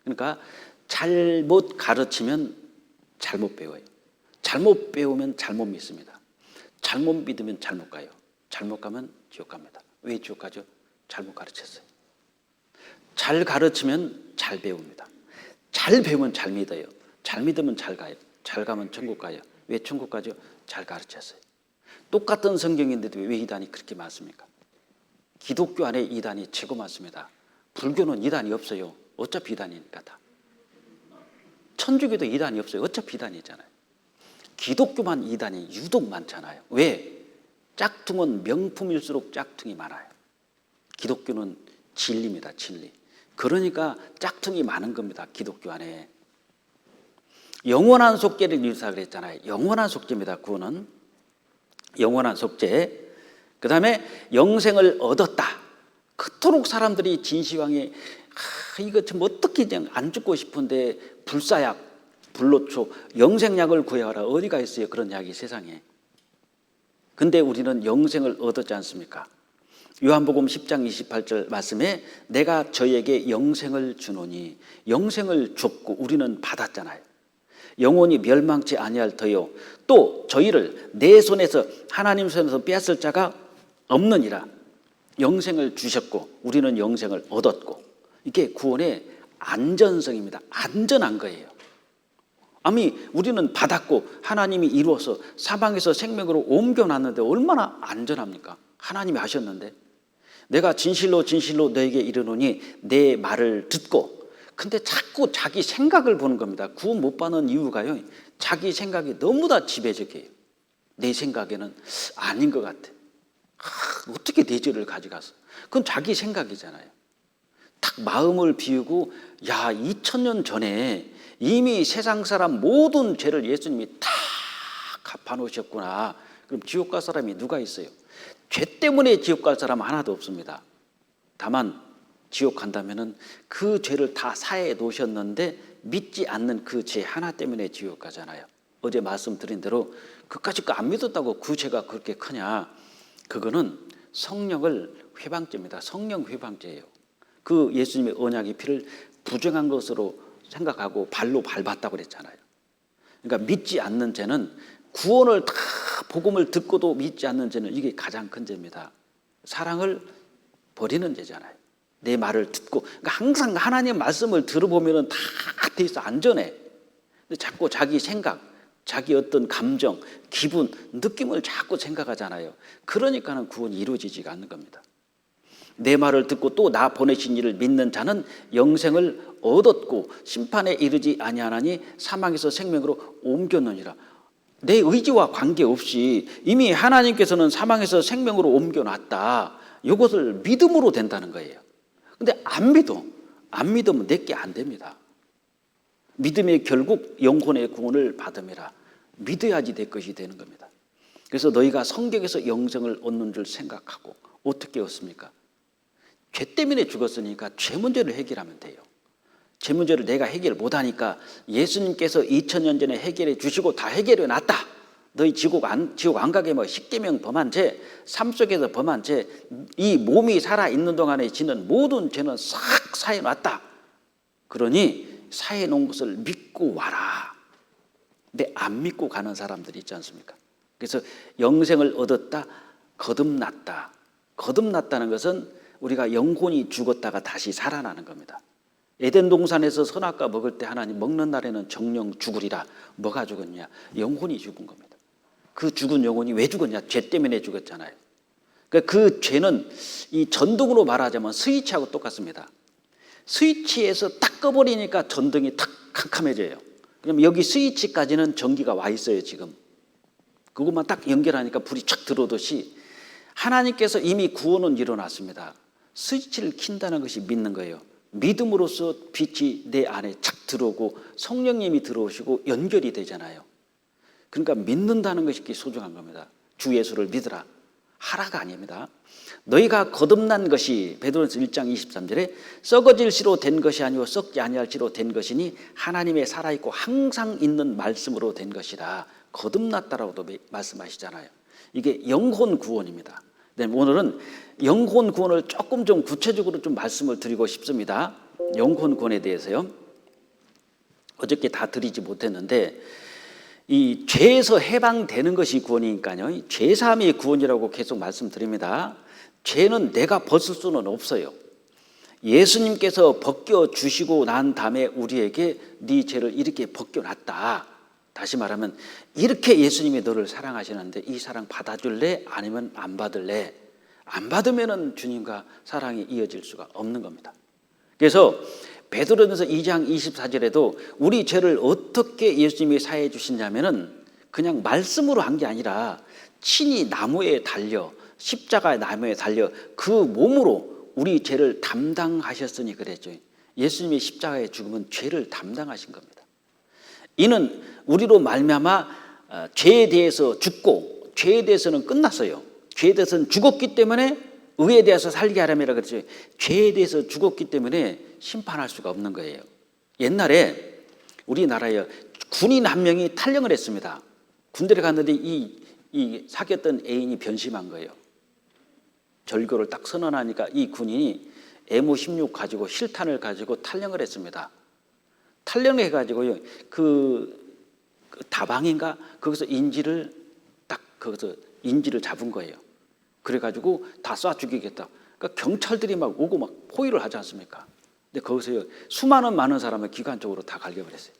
그러니까 잘못 가르치면 잘못 배워요. 잘못 배우면 잘못 믿습니다. 잘못 믿으면 잘못 가요. 잘못 가면 지옥 갑니다. 왜 지옥 가죠? 잘못 가르쳤어요. 잘 가르치면 잘 배웁니다. 잘 배우면 잘 믿어요. 잘 믿으면 잘 가요. 잘 가면 천국 가요. 왜 천국 가죠? 잘 가르쳤어요. 똑같은 성경인데도 왜 이단이 그렇게 많습니까? 기독교 안에 이단이 최고 많습니다. 불교는 이단이 없어요. 어차피 이단이니까 다. 천주교도 이단이 없어요. 어차피 이단이잖아요. 기독교만 이단이 유독 많잖아요. 왜? 짝퉁은 명품일수록 짝퉁이 많아요. 기독교는 진리입니다. 진리. 그러니까 짝퉁이 많은 겁니다. 기독교 안에. 영원한 속죄를 이루사 그랬잖아요. 영원한 속죄입니다. 구원은. 영원한 속죄. 그 다음에 영생을 얻었다. 그토록 사람들이 진시황에 이거 참 어떻게 그냥 안 죽고 싶은데 불사약, 불로초, 영생약을 구해와라. 어디가 있어요? 그런 약이 세상에. 근데 우리는 영생을 얻었지 않습니까? 요한복음 10장 28절 말씀에 내가 저에게 영생을 주노니 영생을 줬고 우리는 받았잖아요. 영원히 멸망치 아니할 터요. 또 저희를 내 손에서 하나님 손에서 빼앗을 자가 없느니라. 영생을 주셨고 우리는 영생을 얻었고 이게 구원의 안전성입니다. 안전한 거예요. 아니 우리는 받았고 하나님이 이루어서 사방에서 생명으로 옮겨놨는데 얼마나 안전합니까? 하나님이 하셨는데 내가 진실로 진실로 너에게 이르노니 내 말을 듣고 근데 자꾸 자기 생각을 보는 겁니다. 구원 못 받는 이유가요. 자기 생각이 너무나 지배적이에요. 내 생각에는 아닌 것 같아. 어떻게 내 죄를 가져가서. 그건 자기 생각이잖아요. 딱 마음을 비우고 야 2000년 전에 이미 세상 사람 모든 죄를 예수님이 다 갚아놓으셨구나. 그럼 지옥 갈 사람이 누가 있어요? 죄 때문에 지옥 갈 사람 하나도 없습니다. 다만 지옥 간다면은 그 죄를 다 사해 놓으셨는데 믿지 않는 그 죄 하나 때문에 지옥 가잖아요. 어제 말씀드린 대로 그까짓 거 안 믿었다고 그 죄가 그렇게 크냐? 그거는 성령을 회방죄입니다. 성령 회방죄예요. 그 예수님의 언약의 피를 부정한 것으로 생각하고 발로 밟았다고 그랬잖아요. 그러니까 믿지 않는 죄는 구원을 다 복음을 듣고도 믿지 않는 죄는 이게 가장 큰 죄입니다. 사랑을 버리는 죄잖아요. 내 말을 듣고 그러니까 항상 하나님 말씀을 들어보면 다 돼 있어 안전해. 근데 자꾸 자기 생각, 자기 어떤 감정, 기분, 느낌을 자꾸 생각하잖아요. 그러니까는 구원이 이루어지지가 않는 겁니다. 내 말을 듣고 또 나 보내신 이를 믿는 자는 영생을 얻었고 심판에 이르지 아니하나니 사망에서 생명으로 옮겼느니라. 내 의지와 관계없이 이미 하나님께서는 사망에서 생명으로 옮겨놨다. 이것을 믿음으로 된다는 거예요. 근데 안 믿으면 내게 안 됩니다. 믿음이 결국 영혼의 구원을 받음이라. 믿어야지 내 것이 되는 겁니다. 그래서 너희가 성경에서 영생을 얻는 줄 생각하고 어떻게 얻습니까? 죄 때문에 죽었으니까 죄 문제를 해결하면 돼요. 죄 문제를 내가 해결 못하니까 예수님께서 2000년 전에 해결해 주시고 다 해결해 놨다. 너희 지옥 안 가게 뭐 십계명 범한 죄, 삶 속에서 범한 죄, 이 몸이 살아있는 동안에 지는 모든 죄는 싹 사해 놨다. 그러니 사해 놓은 것을 믿고 와라. 근데 안 믿고 가는 사람들이 있지 않습니까? 그래서 영생을 얻었다, 거듭났다. 거듭났다는 것은 우리가 영혼이 죽었다가 다시 살아나는 겁니다. 에덴 동산에서 선악과 먹을 때 하나님 먹는 날에는 정령 죽으리라. 뭐가 죽었냐? 영혼이 죽은 겁니다. 그 죽은 영혼이 왜 죽었냐? 죄 때문에 죽었잖아요. 그러니까 그 죄는 이 전등으로 말하자면 스위치하고 똑같습니다. 스위치에서 딱 꺼버리니까 전등이 탁 캄캄해져요. 그럼 여기 스위치까지는 전기가 와 있어요 지금. 그것만 딱 연결하니까 불이 촥 들어오듯이 하나님께서 이미 구원은 일어났습니다. 스위치를 킨다는 것이 믿는 거예요. 믿음으로써 빛이 내 안에 착 들어오고 성령님이 들어오시고 연결이 되잖아요. 그러니까 믿는다는 것이 소중한 겁니다. 주 예수를 믿으라. 하라가 아닙니다. 너희가 거듭난 것이 베드로전서 1장 23절에 썩어질 씨로 된 것이 아니고 썩지 아니할 씨로 된 것이니 하나님의 살아있고 항상 있는 말씀으로 된 것이라. 거듭났다라고도 말씀하시잖아요. 이게 영혼 구원입니다. 오늘은 영혼 구원을 조금 좀 구체적으로 좀 말씀을 드리고 싶습니다. 영혼 구원에 대해서요. 어저께 다 드리지 못했는데 이 죄에서 해방되는 것이 구원이니까요. 죄사함이 구원이라고 계속 말씀드립니다. 죄는 내가 벗을 수는 없어요. 예수님께서 벗겨주시고 난 다음에 우리에게 네 죄를 이렇게 벗겨놨다. 다시 말하면 이렇게 예수님이 너를 사랑하시는데 이 사랑 받아줄래? 아니면 안 받을래? 안 받으면 주님과 사랑이 이어질 수가 없는 겁니다. 그래서 베드로전서 2장 24절에도 우리 죄를 어떻게 예수님이 사해 주시냐면은 그냥 말씀으로 한 게 아니라 친히 나무에 달려 십자가의 나무에 달려 그 몸으로 우리 죄를 담당하셨으니 그랬죠. 예수님이 십자가에 죽으면 죄를 담당하신 겁니다. 이는 우리로 말미암아 죄에 대해서 죽고 죄에 대해서는 끝났어요. 죄에 대해서는 죽었기 때문에 의에 대해서 살게 하려면 그랬죠. 죄에 대해서 죽었기 때문에 심판할 수가 없는 거예요. 옛날에 우리나라에 군인 한 명이 탈영을 했습니다. 군대를 갔는데 이 사귀었던 애인이 변심한 거예요. 절교를 딱 선언하니까 이 군인이 M16 가지고 실탄을 가지고 탈영을 했습니다. 탈영을 해가지고요, 그 다방인가 거기서 인지를 잡은 거예요. 그래가지고 다 쏴 죽이겠다. 그러니까 경찰들이 막 오고 막 포위를 하지 않습니까? 근데 거기서 수많은 많은 사람을 기관적으로 다 갈겨버렸어요.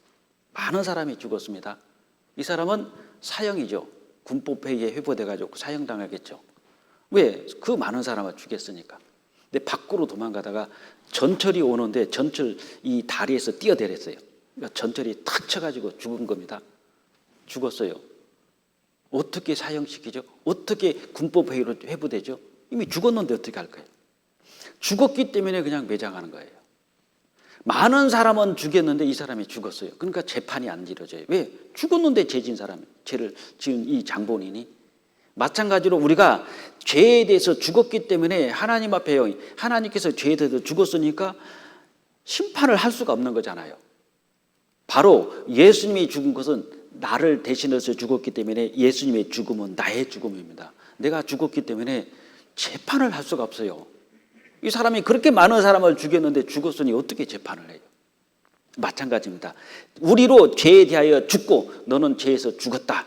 많은 사람이 죽었습니다. 이 사람은 사형이죠. 군법회의에 회부돼가지고 사형당하겠죠. 왜? 그 많은 사람을 죽였으니까. 근데 밖으로 도망가다가 전철이 오는데 전철 이 다리에서 뛰어내렸어요. 그러니까 전철이 탁 쳐가지고 죽은 겁니다. 죽었어요. 어떻게 사형시키죠? 어떻게 군법회의로 회부되죠? 이미 죽었는데 어떻게 할까요? 죽었기 때문에 그냥 매장하는 거예요. 많은 사람은 죽였는데 이 사람이 죽었어요. 그러니까 재판이 안 이루어져요. 왜? 죽었는데 죄진 사람, 죄를 지은 이 장본인이. 마찬가지로 우리가 죄에 대해서 죽었기 때문에 하나님 앞에요. 하나님께서 죄에 대해서 죽었으니까 심판을 할 수가 없는 거잖아요. 바로 예수님이 죽은 것은 나를 대신해서 죽었기 때문에 예수님의 죽음은 나의 죽음입니다. 내가 죽었기 때문에 재판을 할 수가 없어요. 이 사람이 그렇게 많은 사람을 죽였는데 죽었으니 어떻게 재판을 해요? 마찬가지입니다. 우리로 죄에 대하여 죽고 너는 죄에서 죽었다.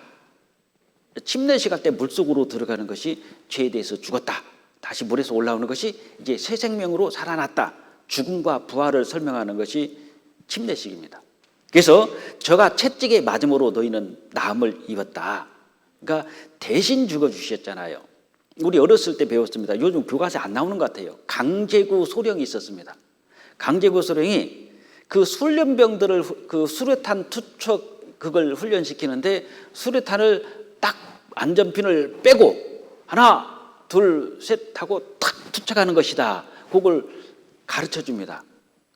침례식 할 때 물속으로 들어가는 것이 죄에 대해서 죽었다. 다시 물에서 올라오는 것이 이제 새 생명으로 살아났다. 죽음과 부활을 설명하는 것이 침례식입니다. 그래서 저가 채찍에 맞음으로 너희는 나음을 입었다. 그러니까 대신 죽어주셨잖아요. 우리 어렸을 때 배웠습니다. 요즘 교과서에 안 나오는 것 같아요. 강제구 소령이 있었습니다. 강제구 소령이 그 훈련병들을 그 수류탄 투척 그걸 훈련시키는데 수류탄을 딱 안전핀을 빼고 하나 둘 셋 하고 탁 투척하는 것이다. 그걸 가르쳐 줍니다.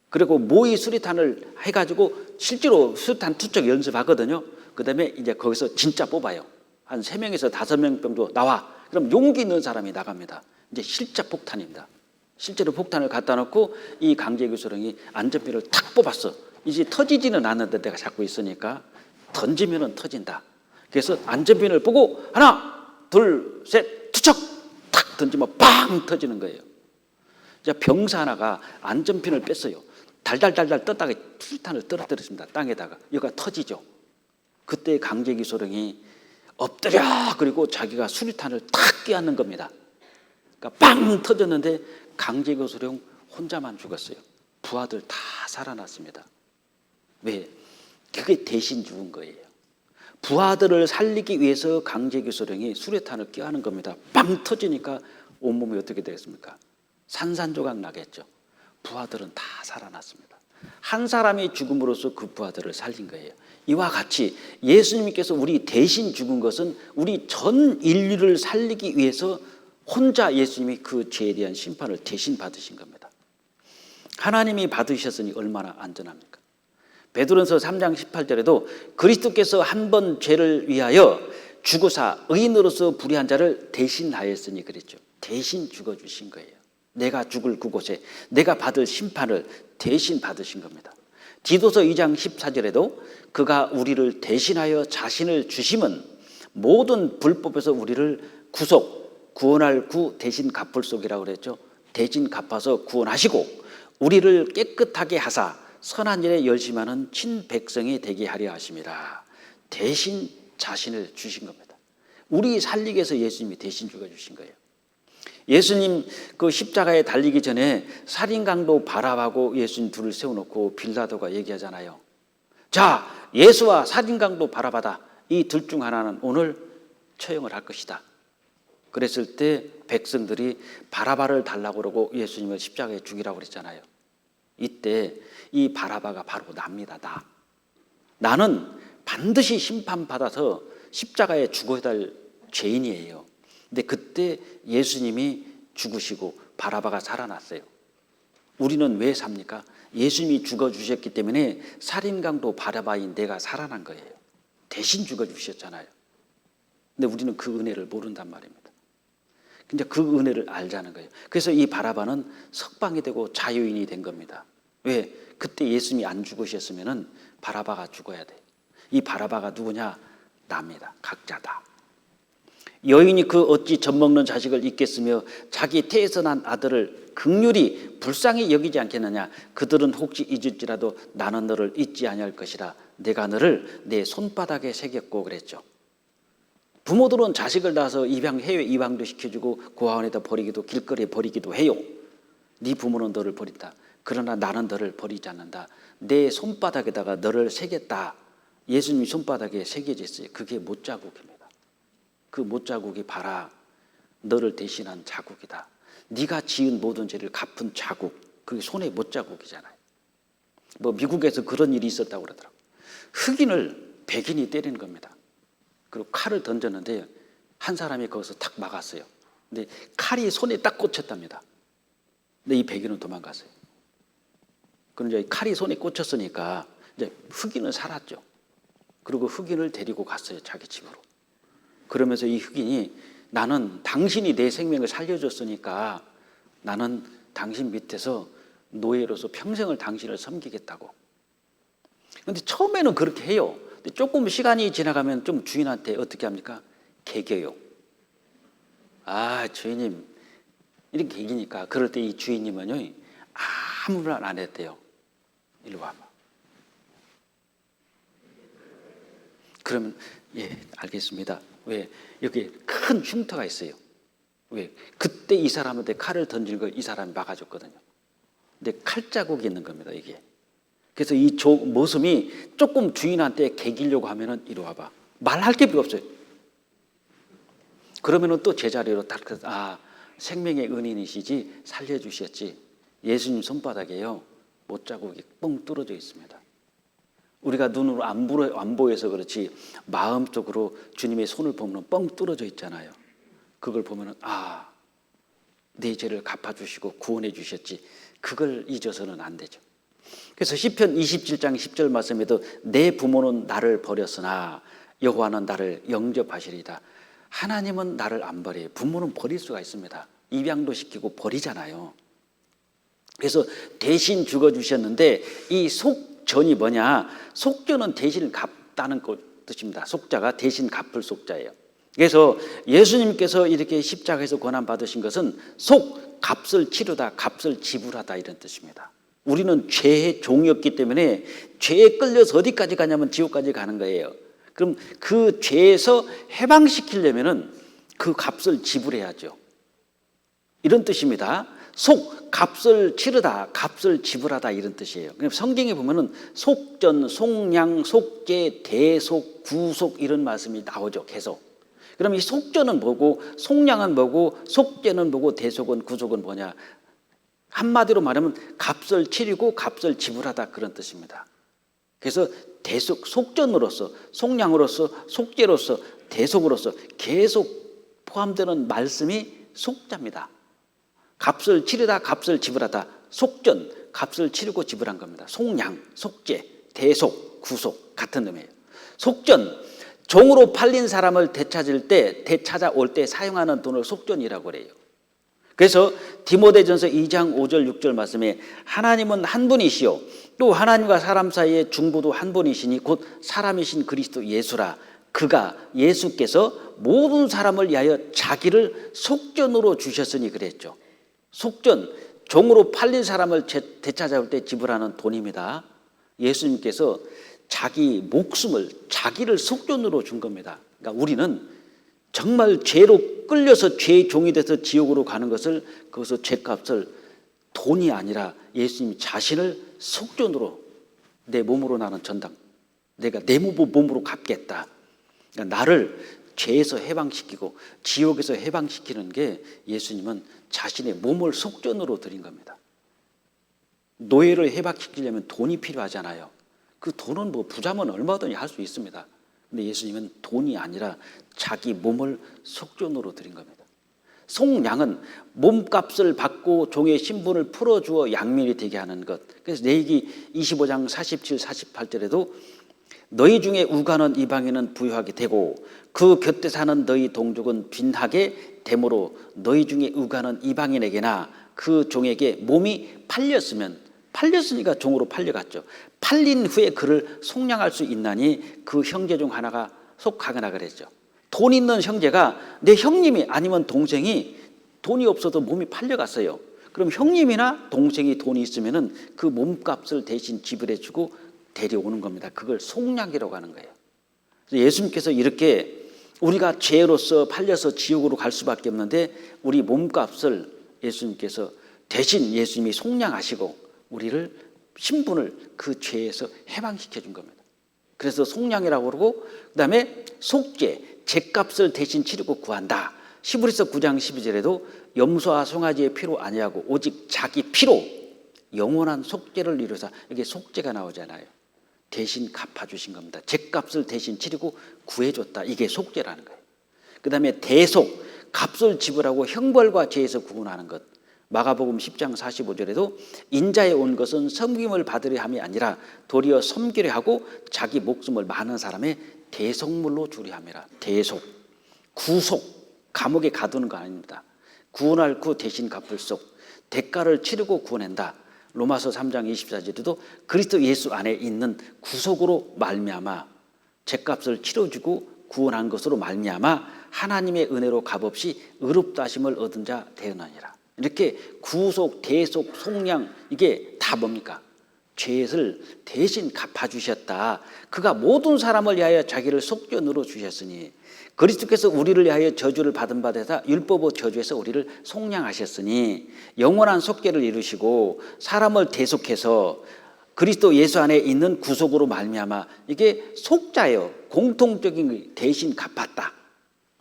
그리고 모의 수류탄을 해가지고 실제로 수류탄 투척 연습하거든요. 그 다음에 이제 거기서 진짜 뽑아요. 한 3명에서 5명 정도 나와. 그럼 용기 있는 사람이 나갑니다. 이제 실제 폭탄입니다. 실제로 폭탄을 갖다 놓고 이 강제구 소령이 안전핀을 탁 뽑았어. 이제 터지지는 않는데 내가 잡고 있으니까 던지면은 터진다. 그래서 안전핀을 보고 하나 둘 셋 투척 탁 던지면 빵 터지는 거예요. 이제 병사 하나가 안전핀을 뺐어요. 달달달달 떴다가 수류탄을 떨어뜨렸습니다. 땅에다가. 여기가 터지죠. 그때 강제구 소령이 엎드려 그리고 자기가 수류탄을 탁 끼얹는 겁니다. 그러니까 빵 터졌는데 강제구 소령 혼자만 죽었어요. 부하들 다 살아났습니다. 왜? 그게 대신 죽은 거예요. 부하들을 살리기 위해서 강제구 소령이 수류탄을 끼얹는 겁니다. 빵 터지니까 온몸이 어떻게 되겠습니까? 산산조각 나겠죠. 부하들은 다 살아났습니다. 한 사람이 죽음으로써 그 부하들을 살린 거예요. 이와 같이 예수님께서 우리 대신 죽은 것은 우리 전 인류를 살리기 위해서 혼자 예수님이 그 죄에 대한 심판을 대신 받으신 겁니다. 하나님이 받으셨으니 얼마나 안전합니까? 베드로전서 3장 18절에도 그리스도께서 한 번 죄를 위하여 죽으사 의인으로서 불의한 자를 대신하였으니 그랬죠. 대신 죽어주신 거예요. 내가 죽을 그곳에 내가 받을 심판을 대신 받으신 겁니다. 디도서 2장 14절에도 그가 우리를 대신하여 자신을 주심은 모든 불법에서 우리를 구원할 구 대신 갚을 속이라고 그랬죠. 대신 갚아서 구원하시고 우리를 깨끗하게 하사 선한 일에 열심하는 친백성이 되게 하려 하심이라. 대신 자신을 주신 겁니다. 우리 살리기 위해서 예수님이 대신 죽어주신 거예요. 예수님 그 십자가에 달리기 전에 살인강도 바라바고 예수님 둘을 세워놓고 빌라도가 얘기하잖아요. 자, 예수와 살인강도 바라바다. 이 둘 중 하나는 오늘 처형을 할 것이다. 그랬을 때 백성들이 바라바를 달라고 그러고 예수님을 십자가에 죽이라고 그랬잖아요. 이때 이 바라바가 바로 납니다. 나는 반드시 심판받아서 십자가에 죽어야 할 죄인이에요. 근데 그때 예수님이 죽으시고 바라바가 살아났어요. 우리는 왜 삽니까? 예수님이 죽어주셨기 때문에 살인강도 바라바인 내가 살아난 거예요. 대신 죽어주셨잖아요. 근데 우리는 그 은혜를 모른단 말입니다. 근데 그 은혜를 알자는 거예요. 그래서 이 바라바는 석방이 되고 자유인이 된 겁니다. 왜? 그때 예수님이 안 죽으셨으면 바라바가 죽어야 돼. 이 바라바가 누구냐? 납니다. 각자다. 여인이 그 어찌 젖먹는 자식을 잊겠으며 자기 태에서 난 아들을 긍휼히 불쌍히 여기지 않겠느냐. 그들은 혹시 잊을지라도 나는 너를 잊지 아니할 것이라. 내가 너를 내 손바닥에 새겼고 그랬죠. 부모들은 자식을 낳아서 해외 이방도 시켜주고 고아원에다 버리기도 길거리에 버리기도 해요. 네 부모는 너를 버린다. 그러나 나는 너를 버리지 않는다. 내 손바닥에다가 너를 새겼다. 예수님이 손바닥에 새겨졌어요. 그게 못자국입니다. 그 못자국이 봐라. 너를 대신한 자국이다. 네가 지은 모든 죄를 갚은 자국. 그게 손에 못자국이잖아요. 뭐 미국에서 그런 일이 있었다고 그러더라고요. 흑인을 백인이 때리는 겁니다. 그리고 칼을 던졌는데 한 사람이 거기서 탁 막았어요. 근데 칼이 손에 딱 꽂혔답니다. 근데 이 백인은 도망갔어요. 그럼 이제 칼이 손에 꽂혔으니까 이제 흑인은 살았죠. 그리고 흑인을 데리고 갔어요. 자기 집으로. 그러면서 이 흑인이 나는 당신이 내 생명을 살려줬으니까 나는 당신 밑에서 노예로서 평생을 당신을 섬기겠다고. 그런데 처음에는 그렇게 해요. 근데 조금 시간이 지나가면 좀 주인한테 어떻게 합니까? 개겨요. 아, 주인님 이렇게 개기니까 그럴 때 이 주인님은요 아무 말 안 했대요. 이리 와봐. 그러면 예, 알겠습니다. 왜? 여기 큰 흉터가 있어요. 왜? 그때 이 사람한테 칼을 던진 걸 이 사람이 막아줬거든요. 근데 칼자국이 있는 겁니다, 이게. 그래서 이 모습이 조금 주인한테 개기려고 하면은 이리 와봐. 말할 게 필요 없어요. 그러면은 또 제자리로 딱, 생명의 은인이시지, 살려주셨지. 예수님 손바닥에요, 못자국이 뻥 뚫어져 있습니다. 우리가 눈으로 안 보여서 그렇지 마음속으로 주님의 손을 보면 뻥 뚫어져 있잖아요. 그걸 보면은 내 죄를 갚아주시고 구원해 주셨지. 그걸 잊어서는 안 되죠. 그래서 시편 27장 10절 말씀에도 내 부모는 나를 버렸으나 여호와는 나를 영접하시리다. 하나님은 나를 안 버려요. 부모는 버릴 수가 있습니다. 입양도 시키고 버리잖아요. 그래서 대신 죽어주셨는데 이 속전이 뭐냐? 속전은 대신 갚다는 뜻입니다. 속자가 대신 갚을 속자예요. 그래서 예수님께서 이렇게 십자가에서 고난받으신 것은 값을 치르다, 값을 지불하다 이런 뜻입니다. 우리는 죄의 종이었기 때문에 죄에 끌려서 어디까지 가냐면 지옥까지 가는 거예요. 그럼 그 죄에서 해방시키려면은 그 값을 지불해야죠. 이런 뜻입니다. 값을 치르다, 값을 지불하다 이런 뜻이에요. 성경에 보면은 속전, 속량, 속죄, 대속, 구속 이런 말씀이 나오죠. 계속. 그럼 이 속전은 뭐고, 속량은 뭐고, 속죄는 뭐고, 대속은 구속은 뭐냐? 한마디로 말하면 값을 치르고 값을 지불하다 그런 뜻입니다. 그래서 속전으로서, 속량으로서, 속죄로서, 대속으로서 계속 포함되는 말씀이 속자입니다. 값을 치르다, 값을 지불하다. 속전, 값을 치르고 지불한 겁니다. 속량, 속죄, 대속, 구속 같은 의미예요. 속전, 종으로 팔린 사람을 되찾아올 때 사용하는 돈을 속전이라고 그래요. 그래서 디모데전서 2장 5절 6절 말씀에 하나님은 한 분이시요 또 하나님과 사람 사이의 중보도 한 분이시니 곧 사람이신 그리스도 예수라. 그가 예수께서 모든 사람을 위하여 자기를 속전으로 주셨으니 그랬죠. 속전, 종으로 팔린 사람을 되찾아올 때 지불하는 돈입니다. 예수님께서 자기 목숨을, 자기를 속전으로 준 겁니다. 그러니까 우리는 정말 죄로 끌려서 죄의 종이 돼서 지옥으로 가는 것을, 그것을 죄값을 돈이 아니라 예수님이 자신을 속전으로 내 몸으로 나는 전당, 내가 내 몸으로 갚겠다. 그러니까 나를 죄에서 해방시키고 지옥에서 해방시키는 게 예수님은 자신의 몸을 속전으로 드린 겁니다. 노예를 해방시키려면 돈이 필요하잖아요. 그 돈은 뭐 부자면 얼마든지 할 수 있습니다. 근데 예수님은 돈이 아니라 자기 몸을 속전으로 드린 겁니다. 속량은 몸값을 받고 종의 신분을 풀어주어 양면이 되게 하는 것. 그래서 레위기 25장 47, 48절에도 너희 중에 우가는 이방인은 부유하게 되고 그 곁에 사는 너희 동족은 빈하게 되므로 너희 중에 우가는 이방인에게나 그 종에게 몸이 팔렸으니까 종으로 팔려갔죠. 팔린 후에 그를 속량할 수 있나니 그 형제 중 하나가 속하거나 그랬죠. 돈 있는 형제가 내 형님이 아니면 동생이 돈이 없어도 몸이 팔려갔어요. 그럼 형님이나 동생이 돈이 있으면은 그 몸값을 대신 지불해주고 데려오는 겁니다. 그걸 속량이라고 하는 거예요. 그래서 예수님께서 이렇게 우리가 죄로서 팔려서 지옥으로 갈 수밖에 없는데 우리 몸값을 예수님께서 대신 예수님이 속량하시고 우리를 신분을 그 죄에서 해방시켜 준 겁니다. 그래서 속량이라고 그러고 그다음에 속죄, 죄값을 대신 치르고 구한다. 히브리서 9장 12절에도 염소와 송아지의 피로 아니하고 오직 자기 피로 영원한 속죄를 이루사, 이게 속죄가 나오잖아요. 대신 갚아주신 겁니다. 죄값을 대신 치르고 구해줬다. 이게 속죄라는 거예요. 그 다음에 대속, 값을 지불하고 형벌과 죄에서 구원하는 것. 마가복음 10장 45절에도 인자에 온 것은 섬김을 받으려 함이 아니라 도리어 섬기려 하고 자기 목숨을 많은 사람의 대속물로 주려 함이라. 대속, 구속, 감옥에 가두는 거 아닙니다. 구원할 구 대신 갚을 속, 대가를 치르고 구원한다. 로마서 3장 24절에도 그리스도 예수 안에 있는 구속으로 말미암아 죄값을 치러주고 구원한 것으로 말미암아 하나님의 은혜로 값없이 의롭다 하심을 얻은 자 되었느니라. 이렇게 구속, 대속, 속량, 이게 다 뭡니까? 죄를 대신 갚아주셨다. 그가 모든 사람을 위하여 자기를 속전으로 주셨으니 그리스도께서 우리를 위하여 저주를 받은 바 되사 율법의 저주에서 우리를 속량하셨으니 영원한 속죄를 이루시고 사람을 대속해서 그리스도 예수 안에 있는 구속으로 말미암아, 이게 속자예요. 공통적인 대신 갚았다.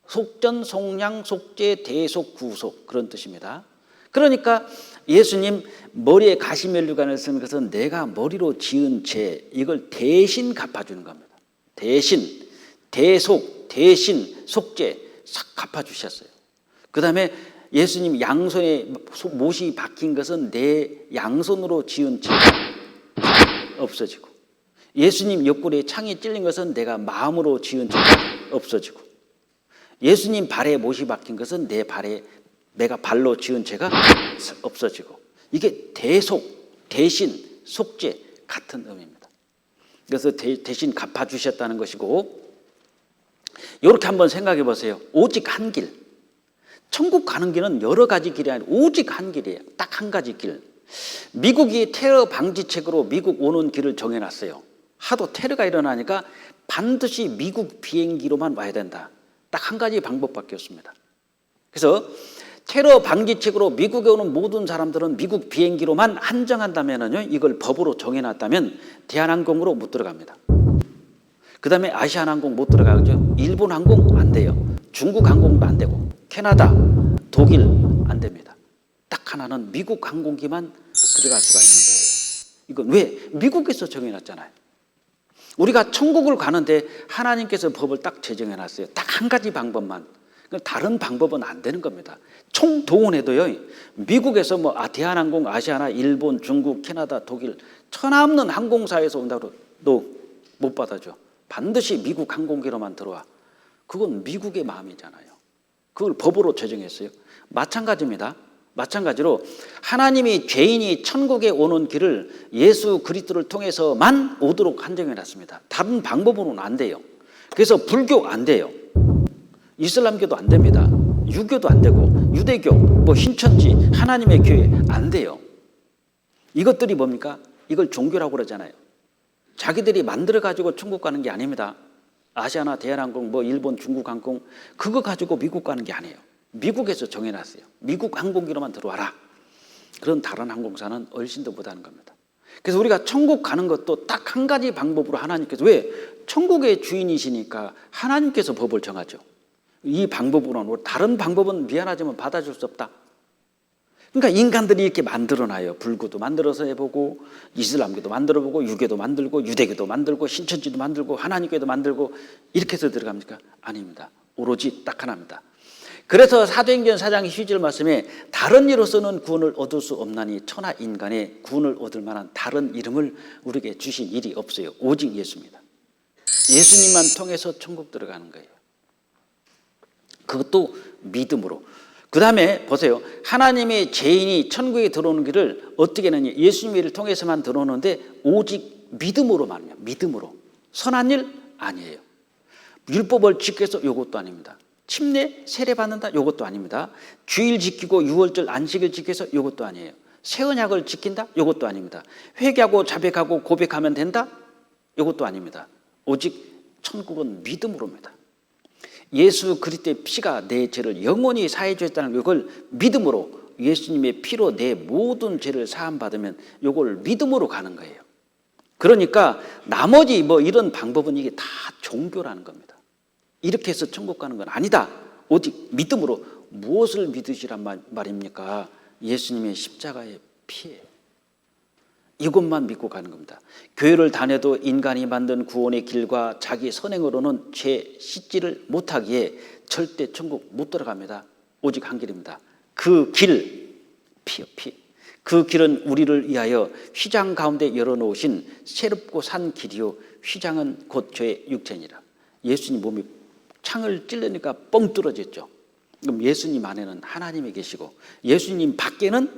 속전, 속량, 속죄, 대속, 구속, 그런 뜻입니다. 그러니까 예수님 머리에 가시면류관을 쓰는 것은 내가 머리로 지은 죄, 이걸 대신 갚아주는 겁니다. 대신, 대속, 대신, 속죄 싹 갚아주셨어요. 그 다음에 예수님 양손에 못이 박힌 것은 내 양손으로 지은 죄가 없어지고, 예수님 옆구리에 창이 찔린 것은 내가 마음으로 지은 죄가 없어지고, 예수님 발에 못이 박힌 것은 내 발에 내가 발로 지은 죄가 없어지고, 이게 대속, 대신, 속죄 같은 의미입니다. 그래서 대신 갚아주셨다는 것이고, 이렇게 한번 생각해 보세요. 오직 한 길. 천국 가는 길은 여러 가지 길이 아니라 오직 한 길이에요. 딱 한 가지 길. 미국이 테러 방지책으로 미국 오는 길을 정해놨어요. 하도 테러가 일어나니까 반드시 미국 비행기로만 와야 된다. 딱 한 가지 방법밖에 없습니다. 그래서 테러 방지책으로 미국에 오는 모든 사람들은 미국 비행기로만 한정한다면요, 이걸 법으로 정해놨다면 대한항공으로 못 들어갑니다. 그 다음에 아시아나항공 못 들어가죠. 일본 항공 안 돼요. 중국 항공도 안 되고, 캐나다, 독일 안 됩니다. 딱 하나는 미국 항공기만 들어갈 수가 있는 거예요. 이건 왜? 미국에서 정해놨잖아요. 우리가 천국을 가는데 하나님께서 법을 딱 제정해놨어요. 딱 한 가지 방법만. 다른 방법은 안 되는 겁니다. 총동원해도요, 미국에서 뭐 대한항공, 아시아나, 일본, 중국, 캐나다, 독일 천하없는 항공사에서 온다고 너 못 받아줘. 반드시 미국 항공기로만 들어와. 그건 미국의 마음이잖아요. 그걸 법으로 제정했어요. 마찬가지입니다. 마찬가지로 하나님이 죄인이 천국에 오는 길을 예수 그리스도를 통해서만 오도록 한정해놨습니다. 다른 방법으로는 안 돼요. 그래서 불교 안 돼요. 이슬람교도 안 됩니다. 유교도 안 되고 유대교, 뭐 신천지, 하나님의 교회 안 돼요. 이것들이 뭡니까? 이걸 종교라고 그러잖아요. 자기들이 만들어가지고 천국 가는 게 아닙니다. 아시아나, 대한항공, 뭐 일본, 중국 항공 그거 가지고 미국 가는 게 아니에요. 미국에서 정해놨어요. 미국 항공기로만 들어와라. 그런 다른 항공사는 얼씬도 못하는 겁니다. 그래서 우리가 천국 가는 것도 딱 한 가지 방법으로 하나님께서, 왜? 천국의 주인이시니까 하나님께서 법을 정하죠. 이 방법으로는, 다른 방법은 미안하지만 받아줄 수 없다. 그러니까 인간들이 이렇게 만들어놔요. 불교도 만들어서 해보고, 이슬람교도 만들어보고, 유교도 만들고, 유대교도 만들고, 신천지도 만들고, 하나님교도 만들고, 이렇게 해서 들어갑니까? 아닙니다. 오로지 딱 하나입니다. 그래서 사도행전 4장 12절 말씀에 다른 이로서는 구원을 얻을 수 없나니 천하 인간의 구원을 얻을 만한 다른 이름을 우리에게 주신 일이 없어요. 오직 예수입니다. 예수님만 통해서 천국 들어가는 거예요. 그것도 믿음으로. 그 다음에 보세요. 하나님의 죄인이 천국에 들어오는 길을 어떻게 하느냐. 예수님을 통해서만 들어오는데 오직 믿음으로만요. 믿음으로. 선한 일 아니에요. 율법을 지켜서 이것도 아닙니다. 침례, 세례 받는다? 이것도 아닙니다. 주일 지키고 유월절 안식일 지켜서 이것도 아니에요. 새 언약을 지킨다? 이것도 아닙니다. 회개하고 자백하고 고백하면 된다? 이것도 아닙니다. 오직 천국은 믿음으로입니다. 예수 그리스도의 피가 내 죄를 영원히 사해 주셨다는 이걸 믿음으로, 예수님의 피로 내 모든 죄를 사함받으면 이걸 믿음으로 가는 거예요. 그러니까 나머지 뭐 이런 방법은 이게 다 종교라는 겁니다. 이렇게 해서 천국 가는 건 아니다. 오직 믿음으로. 무엇을 믿으시란 말입니까? 예수님의 십자가의 피예요. 이것만 믿고 가는 겁니다. 교회를 다녀도 인간이 만든 구원의 길과 자기 선행으로는 죄 씻지를 못하기에 절대 천국 못 들어갑니다. 오직 한 길입니다. 그 길, 피요, 피. 그 길은 우리를 위하여 휘장 가운데 열어놓으신 새롭고 산 길이요, 휘장은 곧 저의 육체니라. 예수님 몸이 창을 찔르니까 뻥 뚫어졌죠. 그럼 예수님 안에는 하나님이 계시고 예수님 밖에는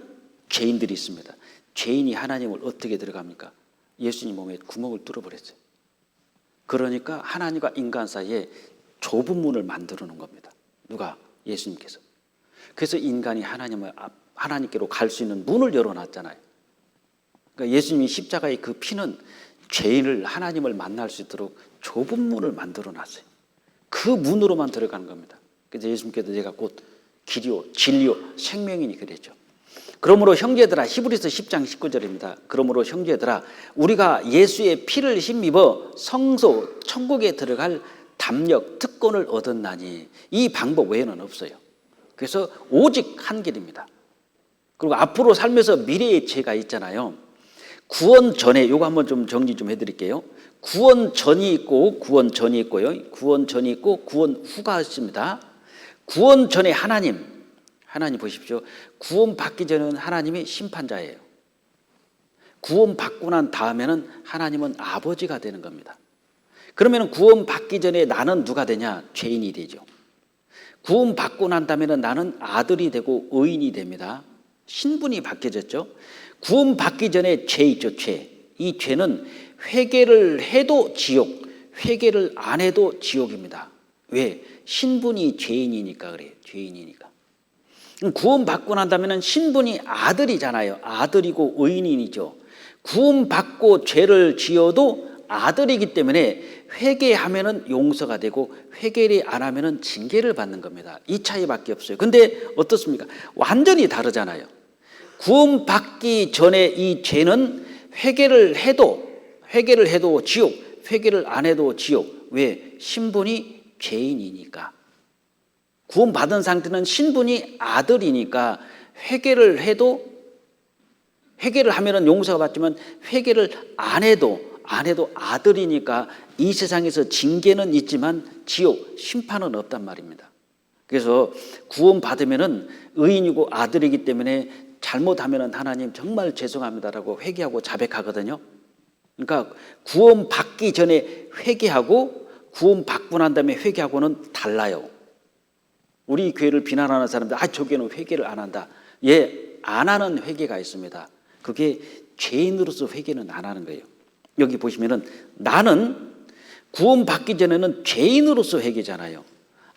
죄인들이 있습니다. 죄인이 하나님을 어떻게 들어갑니까? 예수님 몸에 구멍을 뚫어버렸어요. 그러니까 하나님과 인간 사이에 좁은 문을 만들어 놓은 겁니다. 누가? 예수님께서. 그래서 인간이 하나님께로 갈 수 있는 문을 열어놨잖아요. 그러니까 예수님이 십자가의 그 피는 죄인을, 하나님을 만날 수 있도록 좁은 문을 만들어 놨어요. 그 문으로만 들어가는 겁니다. 그래서 예수님께서 내가 곧 길이요 진리요 생명이니 그랬죠. 그러므로 형제들아, 히브리서 10장 19절입니다. 그러므로 형제들아, 우리가 예수의 피를 힘입어 성소 천국에 들어갈 담력 특권을 얻었나니. 이 방법 외에는 없어요. 그래서 오직 한 길입니다. 그리고 앞으로 살면서 미래의 죄가 있잖아요. 구원 전에, 요거 한번 좀 정리 좀 해드릴게요. 구원 전이 있고 구원 전이 있고요. 구원 전이 있고 구원 후가 있습니다. 구원 전에 하나님 보십시오. 구원 받기 전에는 하나님이 심판자예요. 구원 받고 난 다음에는 하나님은 아버지가 되는 겁니다. 그러면 구원 받기 전에 나는 누가 되냐? 죄인이 되죠. 구원 받고 난 다음에는 나는 아들이 되고 의인이 됩니다. 신분이 바뀌어졌죠. 구원 받기 전에 죄 있죠, 죄. 이 죄는 회개를 해도 지옥, 회개를 안 해도 지옥입니다. 왜? 신분이 죄인이니까 그래요. 죄인이니까. 구원 받고 난다면 신분이 아들이잖아요. 아들이고 의인이죠. 구원 받고 죄를 지어도 아들이기 때문에 회개하면은 용서가 되고 회개를 안 하면은 징계를 받는 겁니다. 이 차이밖에 없어요. 근데 어떻습니까? 완전히 다르잖아요. 구원 받기 전에 이 죄는 회개를 해도 지옥, 회개를 안 해도 지옥. 왜? 신분이 죄인이니까. 구원 받은 상태는 신분이 아들이니까 회개를 하면은 용서가 받지만 회개를 안 해도 아들이니까 이 세상에서 징계는 있지만 지옥, 심판은 없단 말입니다. 그래서 구원받으면은 의인이고 아들이기 때문에 잘못하면은 하나님 정말 죄송합니다라고 회개하고 자백하거든요. 그러니까 구원받기 전에 회개하고 구원받고 난 다음에 회개하고는 달라요. 우리 교회를 비난하는 사람들, 저 교회는 회개를 안 한다. 예, 안 하는 회개가 있습니다. 그게 죄인으로서 회개는 안 하는 거예요. 여기 보시면은 나는 구원받기 전에는 죄인으로서 회개잖아요.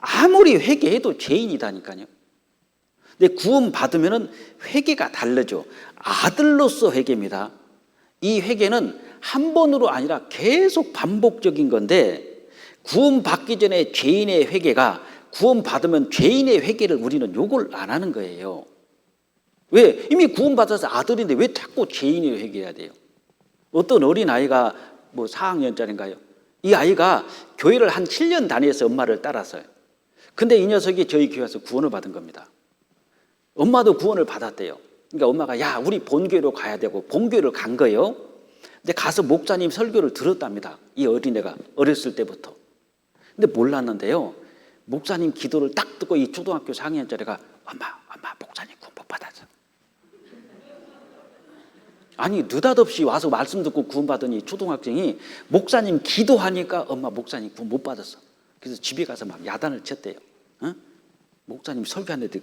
아무리 회개해도 죄인이다니까요. 근데 구원받으면은 회개가 다르죠. 아들로서 회개입니다. 이 회개는 한 번으로 아니라 계속 반복적인 건데, 구원받기 전에 죄인의 회개가 구원받으면 죄인의 회개를 우리는 요걸 안 하는 거예요. 왜? 이미 구원받아서 아들인데 왜 자꾸 죄인의 회개해야 돼요? 어떤 어린아이가 4학년짜리인가요? 이 아이가 교회를 한 7년 다녀서 엄마를 따라서요. 근데 이 녀석이 저희 교회 와서 구원을 받은 겁니다. 엄마도 구원을 받았대요. 그러니까 엄마가 야, 우리 본교회로 가야 되고 본교회를 간 거예요. 근데 가서 목사님 설교를 들었답니다. 이 어린애가 어렸을 때부터. 근데 몰랐는데요. 목사님 기도를 딱 듣고 이 초등학교 4학년짜리가 엄마 목사님 구원 못 받았어. 아니 느닷없이 와서 말씀 듣고 구원 받으니 초등학생이 목사님 기도하니까 엄마 목사님 구원 못 받았어. 그래서 집에 가서 막 야단을 쳤대요. 목사님 설교하는데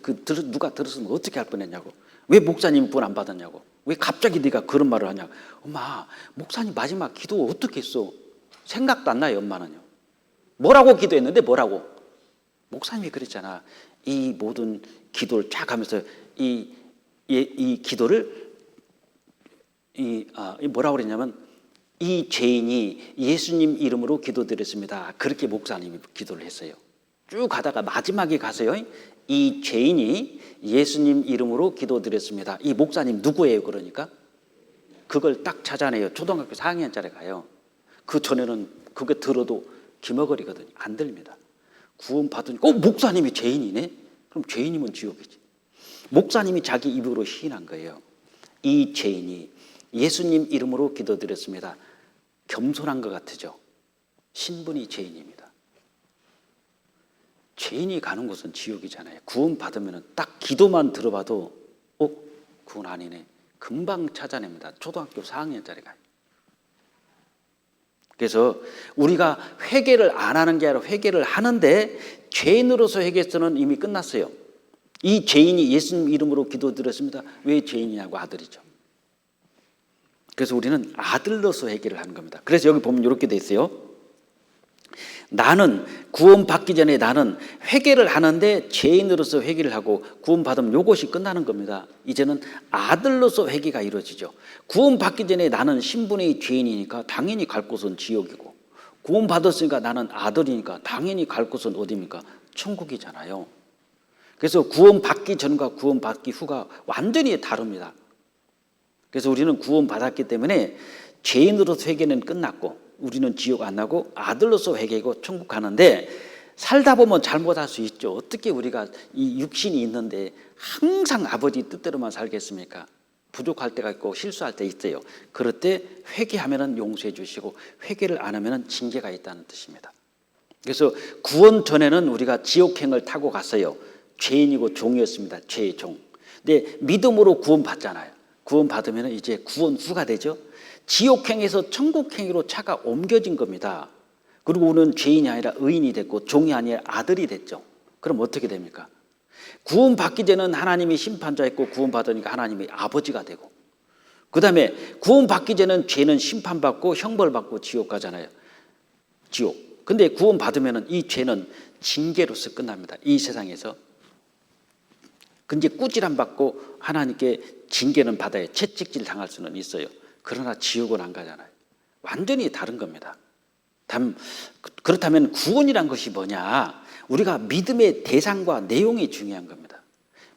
누가 들었으면 어떻게 할 뻔했냐고. 왜 목사님 구원 안 받았냐고. 왜 갑자기 네가 그런 말을 하냐고. 엄마 목사님 마지막 기도 어떻게 했어? 생각도 안 나요. 엄마는요. 뭐라고 기도했는데 뭐라고? 목사님이 그랬잖아. 이 모든 기도를 쫙 하면서 이 기도를 뭐라고 그랬냐면 이 죄인이 예수님 이름으로 기도드렸습니다. 그렇게 목사님이 기도를 했어요. 쭉 가다가 마지막에 가서요. 이 죄인이 예수님 이름으로 기도드렸습니다. 이 목사님 누구예요? 그러니까 그걸 딱 찾아내요. 초등학교 4학년짜리 가요. 그 전에는 그게 들어도 기머거리거든요. 안 들립니다. 구원 받으니까 목사님이 죄인이네? 그럼 죄인이면 지옥이지. 목사님이 자기 입으로 시인한 거예요. 이 죄인이 예수님 이름으로 기도드렸습니다. 겸손한 것 같으죠? 신분이 죄인입니다. 죄인이 가는 곳은 지옥이잖아요. 구원 받으면 딱 기도만 들어봐도 구원 아니네. 금방 찾아냅니다. 초등학교 4학년짜리가. 그래서 우리가 회개를 안 하는 게 아니라 회개를 하는데 죄인으로서 회개서는 이미 끝났어요. 이 죄인이 예수님 이름으로 기도드렸습니다. 왜 죄인이냐고 아들이죠. 그래서 우리는 아들로서 회개를 하는 겁니다. 그래서 여기 보면 이렇게 돼 있어요. 나는 구원받기 전에 나는 회개를 하는데 죄인으로서 회개를 하고 구원받으면 이것이 끝나는 겁니다. 이제는 아들로서 회개가 이루어지죠. 구원받기 전에 나는 신분의 죄인이니까 당연히 갈 곳은 지옥이고, 구원받았으니까 나는 아들이니까 당연히 갈 곳은 어디입니까? 천국이잖아요. 그래서 구원받기 전과 구원받기 후가 완전히 다릅니다. 그래서 우리는 구원받았기 때문에 죄인으로서 회개는 끝났고 우리는 지옥 안 나고 아들로서 회개하고 천국 가는데, 살다 보면 잘못할 수 있죠. 어떻게 우리가 이 육신이 있는데 항상 아버지 뜻대로만 살겠습니까? 부족할 때가 있고 실수할 때 있어요. 그럴 때 회개하면 용서해 주시고 회개를 안 하면 징계가 있다는 뜻입니다. 그래서 구원 전에는 우리가 지옥행을 타고 갔어요. 죄인이고 종이었습니다. 죄의 종. 근데 믿음으로 구원받잖아요. 구원받으면 이제 구원 후가 되죠. 지옥행에서 천국행으로 차가 옮겨진 겁니다. 그리고 우리는 죄인이 아니라 의인이 됐고 종이 아니라 아들이 됐죠. 그럼 어떻게 됩니까? 구원받기 전에는 하나님이 심판자였고 구원받으니까 하나님이 아버지가 되고, 그 다음에 구원받기 전에는 죄는 심판받고 형벌받고 지옥 가잖아요. 지옥. 근데 구원받으면 이 죄는 징계로서 끝납니다. 이 세상에서. 근데 꾸지람 받고 하나님께 징계는 받아야 채찍질 당할 수는 있어요. 그러나 지옥은 안 가잖아요. 완전히 다른 겁니다. 그렇다면 구원이란 것이 뭐냐? 우리가 믿음의 대상과 내용이 중요한 겁니다.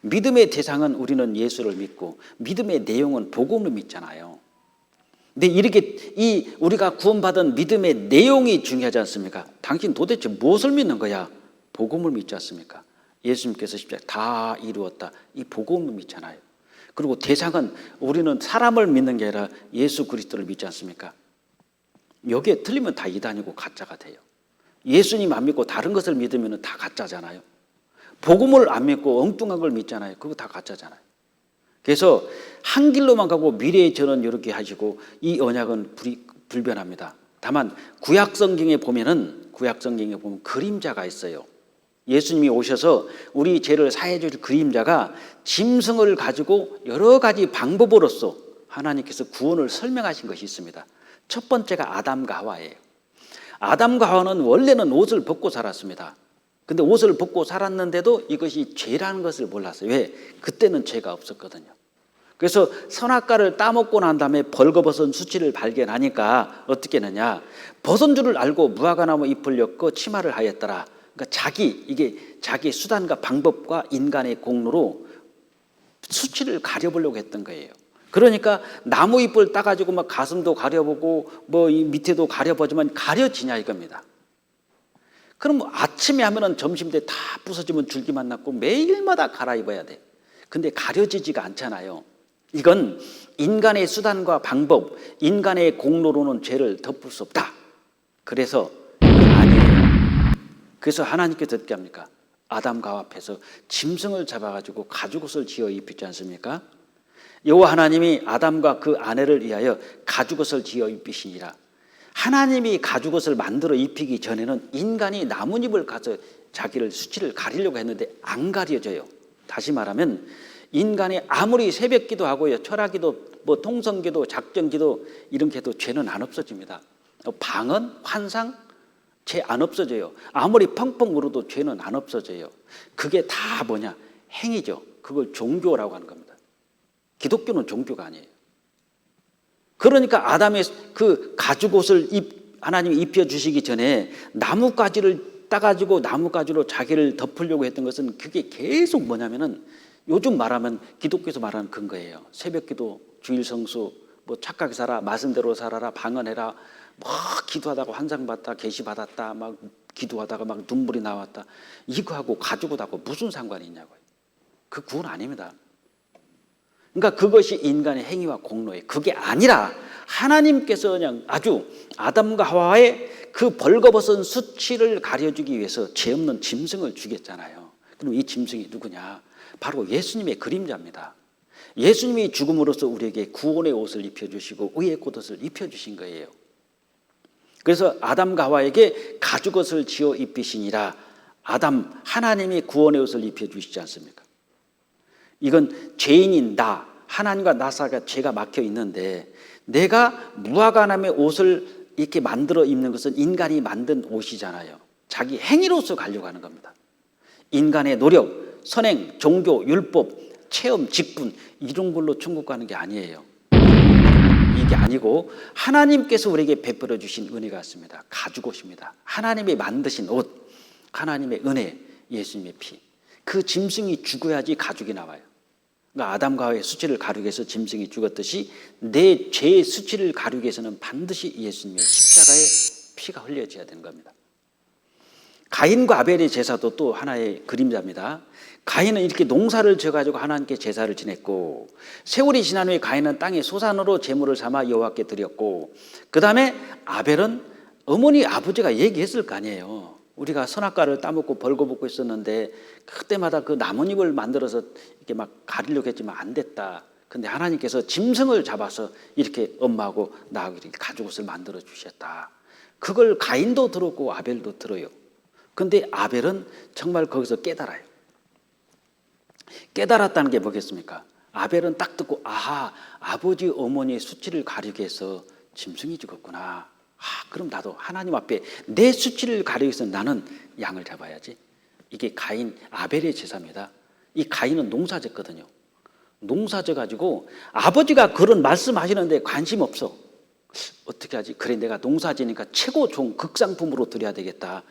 믿음의 대상은 우리는 예수를 믿고 믿음의 내용은 복음을 믿잖아요. 근데 이렇게 우리가 구원받은 믿음의 내용이 중요하지 않습니까? 당신 도대체 무엇을 믿는 거야? 복음을 믿지 않습니까? 예수님께서 십자가 다 이루었다. 이 복음을 믿잖아요. 그리고 대상은 우리는 사람을 믿는 게 아니라 예수 그리스도를 믿지 않습니까? 여기에 틀리면 다 이단이고 가짜가 돼요. 예수님 안 믿고 다른 것을 믿으면 다 가짜잖아요. 복음을 안 믿고 엉뚱한 걸 믿잖아요. 그거 다 가짜잖아요. 그래서 한 길로만 가고 미래의 전은 이렇게 하시고 이 언약은 불변합니다. 다만 구약 성경에 보면 그림자가 있어요. 예수님이 오셔서 우리 죄를 사해 줄 그림자가 짐승을 가지고 여러 가지 방법으로서 하나님께서 구원을 설명하신 것이 있습니다. 첫 번째가 아담과 하와예요. 아담과 하와는 원래는 옷을 벗고 살았습니다. 근데 옷을 벗고 살았는데도 이것이 죄라는 것을 몰랐어요. 왜? 그때는 죄가 없었거든요. 그래서 선악과를 따먹고 난 다음에 벌거벗은 수치를 발견하니까 어떻게 했느냐, 벗은 줄을 알고 무화과나무 잎을 엮어 치마를 하였더라. 그러니까 자기 수단과 방법과 인간의 공로로 수치를 가려보려고 했던 거예요. 그러니까 나무 잎을 따가지고 막 가슴도 가려보고 뭐 이 밑에도 가려보지만 가려지냐 이겁니다. 그럼 아침에 하면은 점심 때 다 부서지면 줄기만 났고 매일마다 갈아입어야 돼. 근데 가려지지가 않잖아요. 이건 인간의 수단과 방법, 인간의 공로로는 죄를 덮을 수 없다. 그래서 아니에요. 그래서 하나님께서 어떻게 합니까? 아담과 하와 앞에서 짐승을 잡아가지고 가죽옷을 지어 입히지 않습니까? 여호와 하나님이 아담과 그 아내를 위하여 가죽옷을 지어 입히시니라. 하나님이 가죽옷을 만들어 입히기 전에는 인간이 나뭇잎을 가서 자기를 수치를 가리려고 했는데 안 가려져요. 다시 말하면 인간이 아무리 새벽기도 하고요, 철학기도, 뭐 통성기도, 작전기도 이렇게 해도 죄는 안 없어집니다. 방언, 환상, 죄 안 없어져요. 아무리 펑펑 울어도 죄는 안 없어져요. 그게 다 뭐냐? 행위죠. 그걸 종교라고 하는 겁니다. 기독교는 종교가 아니에요. 그러니까 아담의 그 가죽옷을 하나님이 입혀주시기 전에 나뭇가지를 따가지고 나뭇가지로 자기를 덮으려고 했던 것은 그게 계속 뭐냐면은 요즘 말하면 기독교에서 말하는 근거예요. 새벽기도, 주일성수, 뭐 착하게 살아, 말씀대로 살아라, 방언해라, 막 기도하다가 환상 받다, 계시 받았다, 막 기도하다가 막 눈물이 나왔다. 이거하고 가죽옷하고 무슨 상관이 있냐고요. 그 구원 아닙니다. 그러니까 그것이 인간의 행위와 공로예요. 그게 아니라 하나님께서 그냥 아주 아담과 하와의 그 벌거벗은 수치를 가려주기 위해서 죄 없는 짐승을 죽였잖아요. 그럼 이 짐승이 누구냐? 바로 예수님의 그림자입니다. 예수님이 죽음으로써 우리에게 구원의 옷을 입혀주시고 의의 겉옷을 입혀주신 거예요. 그래서 아담과 하와에게 가죽옷을 지어 입히시니라. 하나님이 구원의 옷을 입혀주시지 않습니까? 이건 죄인인 나, 하나님과 나 사이가 죄가 막혀 있는데 내가 무화과나무의 옷을 이렇게 만들어 입는 것은 인간이 만든 옷이잖아요. 자기 행위로서 가려고 하는 겁니다. 인간의 노력, 선행, 종교, 율법, 체험, 직분 이런 걸로 천국 가는 게 아니에요. 이게 아니고 하나님께서 우리에게 베풀어 주신 은혜가 있습니다. 가죽옷입니다. 하나님이 만드신 옷, 하나님의 은혜, 예수님의 피. 그 짐승이 죽어야지 가죽이 나와요. 그러니까 아담과 하와의 수치를 가리기 위해서 짐승이 죽었듯이 내 죄의 수치를 가리기 위해서는 반드시 예수님의 십자가의 피가 흘려져야 되는 겁니다. 가인과 아벨의 제사도 또 하나의 그림자입니다. 가인은 이렇게 농사를 지어가지고 하나님께 제사를 지냈고, 세월이 지난 후에 가인은 땅의 소산으로 제물을 삼아 여호와께 드렸고, 그 다음에 아벨은 어머니 아버지가 얘기했을 거 아니에요. 우리가 선악과를 따먹고 벌거벗고 있었는데 그때마다 그 나뭇잎을 만들어서 이렇게 막 가리려고 했지만 안 됐다. 근데 하나님께서 짐승을 잡아서 이렇게 엄마하고 나하고 이렇게 가죽옷을 만들어 주셨다. 그걸 가인도 들었고 아벨도 들어요. 근데 아벨은 정말 거기서 깨달아요. 깨달았다는 게 뭐겠습니까? 아벨은 딱 듣고 아하, 아버지 어머니의 수치를 가리기 위해서 짐승이 죽었구나. 그럼 나도 하나님 앞에 내 수치를 가리기 위해서 나는 양을 잡아야지. 이게 아벨의 제사입니다. 이 가인은 농사졌거든요. 농사져가지고 아버지가 그런 말씀하시는데 관심 없어. 어떻게 하지? 그래, 내가 농사지니까 최고 좋은 극상품으로 드려야 되겠다.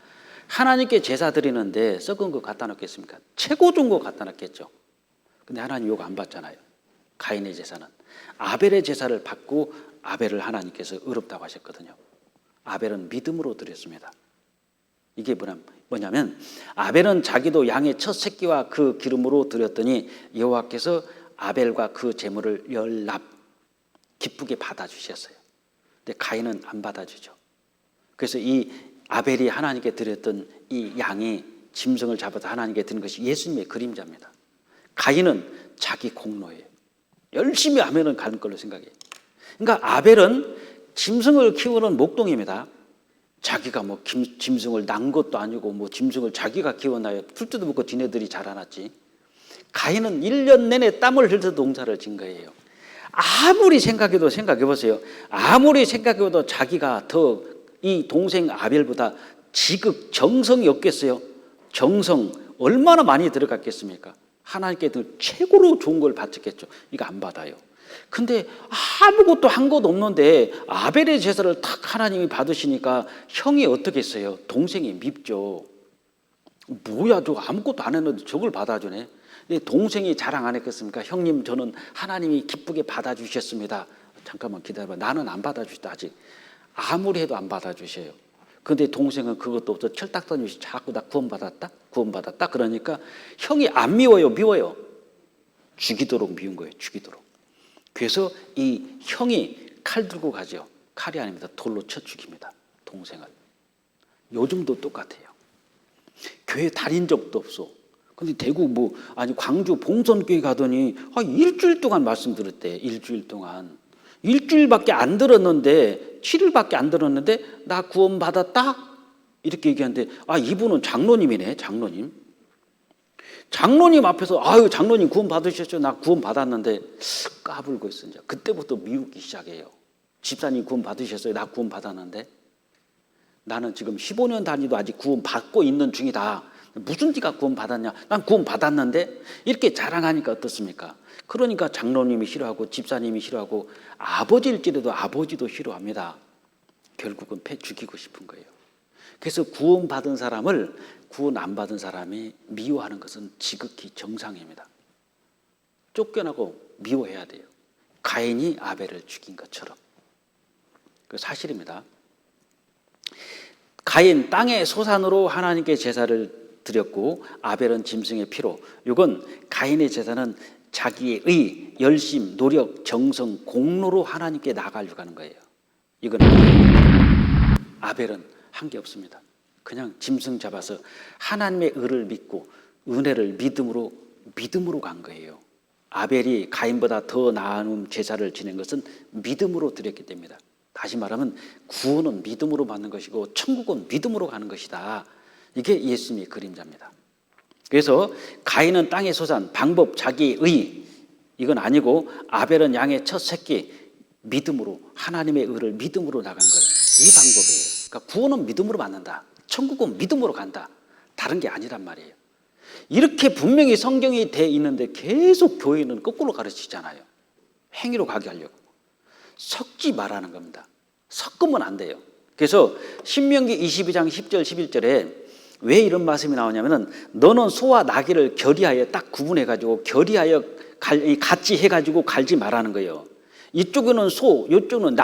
하나님께 제사 드리는데 썩은 거 갖다 놓겠습니까? 최고 좋은 거 갖다 놨겠죠. 근데 하나님 요거 안 받잖아요. 가인의 제사는. 아벨의 제사를 받고 아벨을 하나님께서 의롭다고 하셨거든요. 아벨은 믿음으로 드렸습니다. 이게 뭐냐면 아벨은 자기도 양의 첫 새끼와 그 기름으로 드렸더니 여호와께서 아벨과 그 제물을 열납 기쁘게 받아주셨어요. 근데 가인은 안 받아주죠. 그래서 이 아벨이 하나님께 드렸던 이 양이 짐승을 잡아서 하나님께 드린 것이 예수님의 그림자입니다. 가인은 자기 공로예요. 열심히 하면은 가는 걸로 생각해요. 그러니까 아벨은 짐승을 키우는 목동입니다. 자기가 뭐 짐승을 난 것도 아니고 뭐 짐승을 자기가 키워놔야 풀뜯어 먹고 지네들이 자라났지. 가인은 1년 내내 땀을 흘려서 농사를 진 거예요. 아무리 생각해도 생각해보세요. 아무리 생각해도 자기가 더 이 동생 아벨보다 지극 정성이 없겠어요. 정성 얼마나 많이 들어갔겠습니까? 하나님께 더 최고로 좋은 걸 바쳤겠죠. 이거 안 받아요. 근데 아무것도 한 것 없는데 아벨의 제사를 탁 하나님이 받으시니까 형이 어떻게 했어요? 동생이 밉죠. 뭐야, 저 아무것도 안 했는데 저걸 받아주네. 근데 동생이 자랑 안 했겠습니까? 형님, 저는 하나님이 기쁘게 받아주셨습니다. 잠깐만 기다려봐. 나는 안 받아주시다 아직. 아무리 해도 안 받아주셔요. 근데 동생은 그것도 없어 철딱 던지시 자꾸 나 구원받았다 그러니까 형이 안 미워요, 미워요. 죽이도록 미운 거예요, 죽이도록. 그래서 이 형이 칼 들고 가죠. 칼이 아닙니다. 돌로 쳐 죽입니다, 동생을. 요즘도 똑같아요. 교회 다닌 적도 없어. 근데 대구 광주 봉선교회 가더니 일주일 동안 말씀 들었대. 일주일 동안. 일주일밖에 안 들었는데 7일밖에 안 들었는데 나 구원받았다? 이렇게 얘기하는데 이분은 장로님이네. 장로님 앞에서 장로님 구원받으셨죠? 나 구원받았는데 까불고 있어. 이제 그때부터 미우기 시작해요. 집사님 구원받으셨어요? 나 구원받았는데 나는 지금 15년 단위도 아직 구원받고 있는 중이다. 무슨 네가 구원받았냐? 난 구원받았는데 이렇게 자랑하니까 어떻습니까? 그러니까 장로님이 싫어하고 집사님이 싫어하고 아버지일지라도 아버지도 싫어합니다. 결국은 패 죽이고 싶은 거예요. 그래서 구원받은 사람을 구원 안 받은 사람이 미워하는 것은 지극히 정상입니다. 쫓겨나고 미워해야 돼요. 가인이 아벨을 죽인 것처럼. 그 사실입니다. 가인 땅의 소산으로 하나님께 제사를 드렸고 아벨은 짐승의 피로. 이건 가인의 제사는 자기의 의, 열심, 노력, 정성, 공로로 하나님께 나가려고 하는 거예요. 이건 아벨은 한 게 없습니다. 그냥 짐승 잡아서 하나님의 의를 믿고 은혜를 믿음으로 간 거예요. 아벨이 가인보다 더 나은 제사를 지낸 것은 믿음으로 드렸기 때문이다. 다시 말하면 구원은 믿음으로 받는 것이고 천국은 믿음으로 가는 것이다. 이게 예수님의 그림자입니다. 그래서 가인은 땅의 소산, 방법, 자기의 의 이건 아니고 아벨은 양의 첫 새끼 믿음으로 하나님의 의를 믿음으로 나간 거예요. 이 방법이에요. 그러니까 구원은 믿음으로 받는다. 천국은 믿음으로 간다. 다른 게 아니란 말이에요. 이렇게 분명히 성경이 돼 있는데 계속 교회는 거꾸로 가르치잖아요. 행위로 가게 하려고. 섞지 말라는 겁니다. 섞으면 안 돼요. 그래서 신명기 22장 10절 11절에 왜 이런 말씀이 나오냐면은 너는 소와 나귀를 결의하여 딱 구분해가지고 결의하여 같이 해가지고 갈지 말라는 거예요. 이쪽에는 소, 이쪽은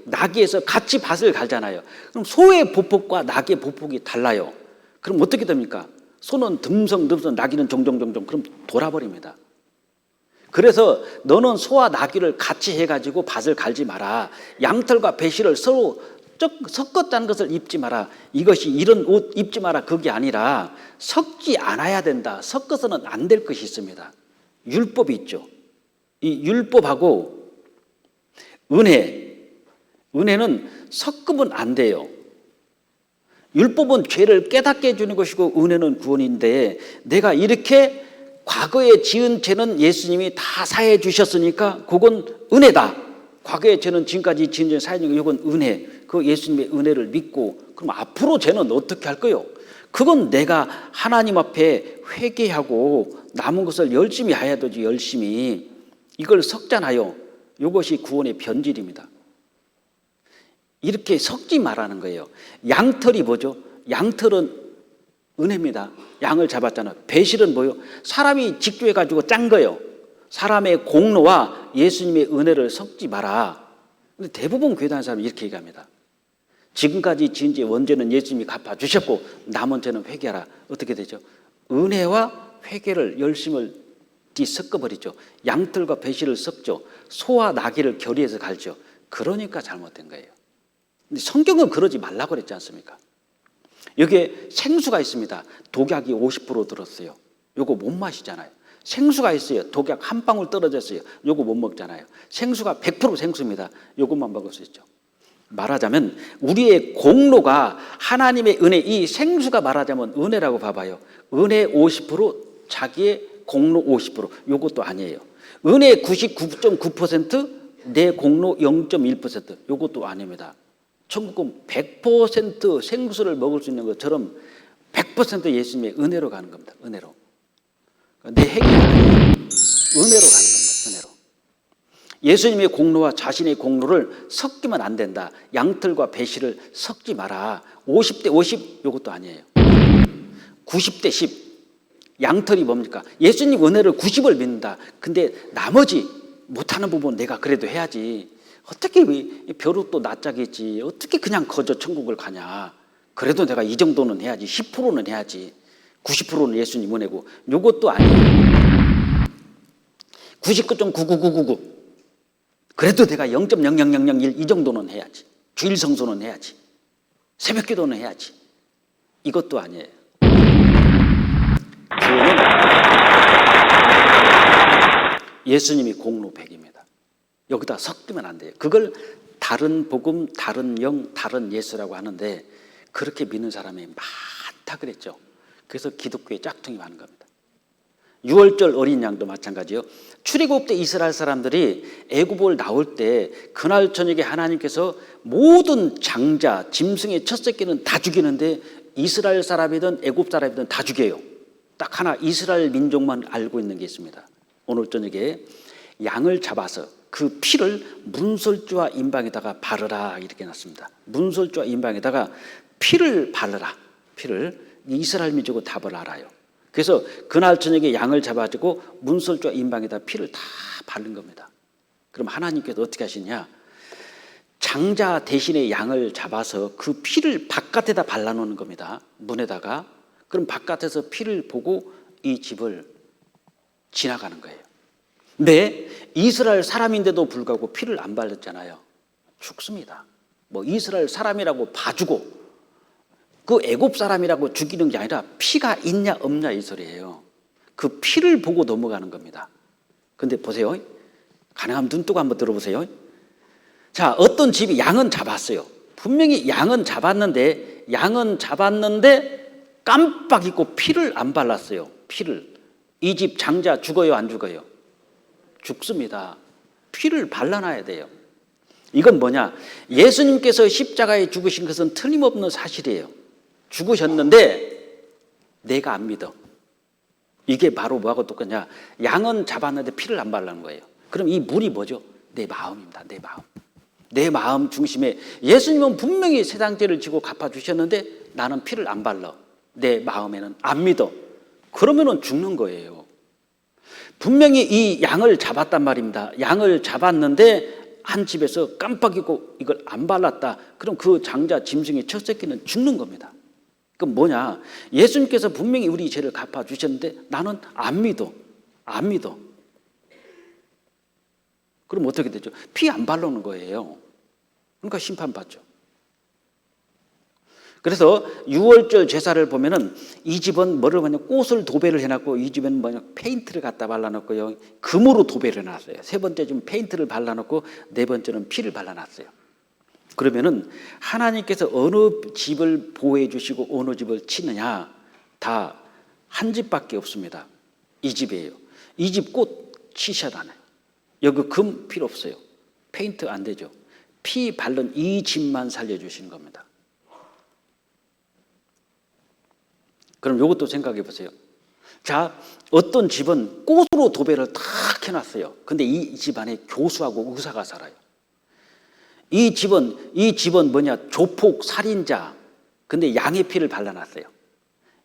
나귀에서 같이 밭을 갈잖아요. 그럼 소의 보폭과 나귀의 보폭이 달라요. 그럼 어떻게 됩니까? 소는 듬성듬성, 나귀는 종종종종 그럼 돌아버립니다. 그래서 너는 소와 나귀를 같이 해가지고 밭을 갈지 마라. 양털과 배실을 서로 섞었다는 것을 입지 마라. 이것이 이런 옷 입지 마라. 그게 아니라 섞지 않아야 된다. 섞어서는 안 될 것이 있습니다. 율법이 있죠. 이 율법하고 은혜는 섞으면 안 돼요. 율법은 죄를 깨닫게 해주는 것이고 은혜는 구원인데 내가 이렇게 과거에 지은 죄는 예수님이 다 사해 주셨으니까 그건 은혜다. 과거의 죄는 지금까지 지은 죄는 사해 주니까 이건 은혜. 그 예수님의 은혜를 믿고 그럼 앞으로 죄는 어떻게 할 거요? 그건 내가 하나님 앞에 회개하고 남은 것을 열심히 해야 되지. 열심히. 이걸 섞잖아요. 이것이 구원의 변질입니다. 이렇게 섞지 말라는 거예요. 양털이 뭐죠? 양털은 은혜입니다. 양을 잡았잖아요. 배실은 뭐요? 사람이 직조해가지고 짠 거예요. 사람의 공로와 예수님의 은혜를 섞지 마라. 근데 대부분 교회 다니는 사람이 이렇게 얘기합니다. 지금까지 지은 죄 원죄는 예수님이 갚아주셨고 남은 죄는 회개하라. 어떻게 되죠? 은혜와 회개를 열심을 섞어버리죠. 양털과 배실을 섞죠. 소와 나귀를 결의해서 갈죠. 그러니까 잘못된 거예요. 근데 성경은 그러지 말라고 그랬지 않습니까? 여기에 생수가 있습니다. 독약이 50% 들었어요. 요거 못 마시잖아요. 생수가 있어요. 독약 한 방울 떨어졌어요. 요거 못 먹잖아요. 생수가 100% 생수입니다. 요것만 먹을 수 있죠. 말하자면 우리의 공로가 하나님의 은혜, 이 생수가 말하자면 은혜라고 봐봐요. 은혜 50%, 자기의 공로 50%. 요것도 아니에요. 은혜 99.9%, 내 공로 0.1%. 요것도 아닙니다. 천국은 100% 생수를 먹을 수 있는 것처럼 100% 예수님의 은혜로 가는 겁니다. 은혜로. 내 행위 은혜로 가는 겁니다. 은혜로. 예수님의 공로와 자신의 공로를 섞이면 안 된다. 양털과 배실을 섞지 마라. 50대 50 이것도 아니에요. 90대 10. 양털이 뭡니까? 예수님 은혜를 90을 믿는다. 근데 나머지 못하는 부분 내가 그래도 해야지. 어떻게 벼룩도 낯짝이지. 어떻게 그냥 거저 천국을 가냐. 그래도 내가 이 정도는 해야지. 10%는 해야지. 90%는 예수님 은혜고. 이것도 아니에요. 99.99999. 그래도 내가 0.00001 이 정도는 해야지. 주일 성소는 해야지. 새벽 기도는 해야지. 이것도 아니에요. 구원은 예수님이 공로 100입니다. 여기다 섞이면 안 돼요. 그걸 다른 복음, 다른 영, 다른 예수라고 하는데 그렇게 믿는 사람이 많다 그랬죠. 그래서 기독교에 짝퉁이 많은 겁니다. 6월절 어린 양도 마찬가지요. 출애굽 때 이스라엘 사람들이 애굽을 나올 때 그날 저녁에 하나님께서 모든 장자, 짐승의 첫 새끼는 다 죽이는데 이스라엘 사람이든 애굽 사람이든 다 죽여요. 딱 하나 이스라엘 민족만 알고 있는 게 있습니다. 오늘 저녁에 양을 잡아서 그 피를 문설주와 인방에다가 바르라 이렇게 놨습니다. 문설주와 인방에다가 피를 바르라. 피를 이스라엘 민족은 답을 알아요. 그래서 그날 저녁에 양을 잡아주고 문설주와 인방에다 피를 다 바른 겁니다. 그럼 하나님께서 어떻게 하시냐? 장자 대신에 양을 잡아서 그 피를 바깥에다 발라놓는 겁니다. 문에다가. 그럼 바깥에서 피를 보고 이 집을 지나가는 거예요. 근데 이스라엘 사람인데도 불구하고 피를 안 발랐잖아요. 죽습니다. 뭐 이스라엘 사람이라고 봐주고 그 애굽 사람이라고 죽이는 게 아니라 피가 있냐 없냐 이 소리예요. 그 피를 보고 넘어가는 겁니다. 근데 보세요. 가능하면 눈 뜨고 한번 들어보세요. 자, 어떤 집이 양은 잡았어요. 분명히 양은 잡았는데 깜빡 잊고 피를 안 발랐어요. 피를. 이 집 장자 죽어요 안 죽어요? 죽습니다. 피를 발라놔야 돼요. 이건 뭐냐? 예수님께서 십자가에 죽으신 것은 틀림없는 사실이에요. 죽으셨는데 내가 안 믿어. 이게 바로 뭐하고 똑같냐? 양은 잡았는데 피를 안 발라는 거예요. 그럼 이 물이 뭐죠? 내 마음입니다. 내 마음. 내 마음 중심에 예수님은 분명히 세상 죄를 지고 갚아주셨는데 나는 피를 안 발라. 내 마음에는 안 믿어. 그러면은 죽는 거예요. 분명히 이 양을 잡았단 말입니다. 양을 잡았는데 한 집에서 깜빡 잊고 이걸 안 발랐다. 그럼 그 장자 짐승의 첫 새끼는 죽는 겁니다. 그럼 뭐냐? 예수님께서 분명히 우리 죄를 갚아주셨는데 나는 안 믿어. 안 믿어. 그럼 어떻게 되죠? 피 안 바르는 거예요. 그러니까 심판받죠. 그래서 6월절 제사를 보면은 이 집은 뭐를 하냐? 꽃을 도배를 해놨고 이 집에는 뭐냐? 페인트를 갖다 발라놓고요. 금으로 도배를 해놨어요. 세 번째 좀 페인트를 발라놓고 네 번째는 피를 발라놨어요. 그러면은 하나님께서 어느 집을 보호해 주시고 어느 집을 치느냐? 다 한 집밖에 없습니다. 이 집이에요. 이 집 꽃 치셔다네. 여기 금 필요 없어요. 페인트 안 되죠. 피 바른 이 집만 살려주시는 겁니다. 그럼 이것도 생각해 보세요. 자, 어떤 집은 꽃으로 도배를 탁 해놨어요. 근데 이 집안에 교수하고 의사가 살아요. 이 집은 뭐냐? 조폭, 살인자. 근데 양의 피를 발라놨어요.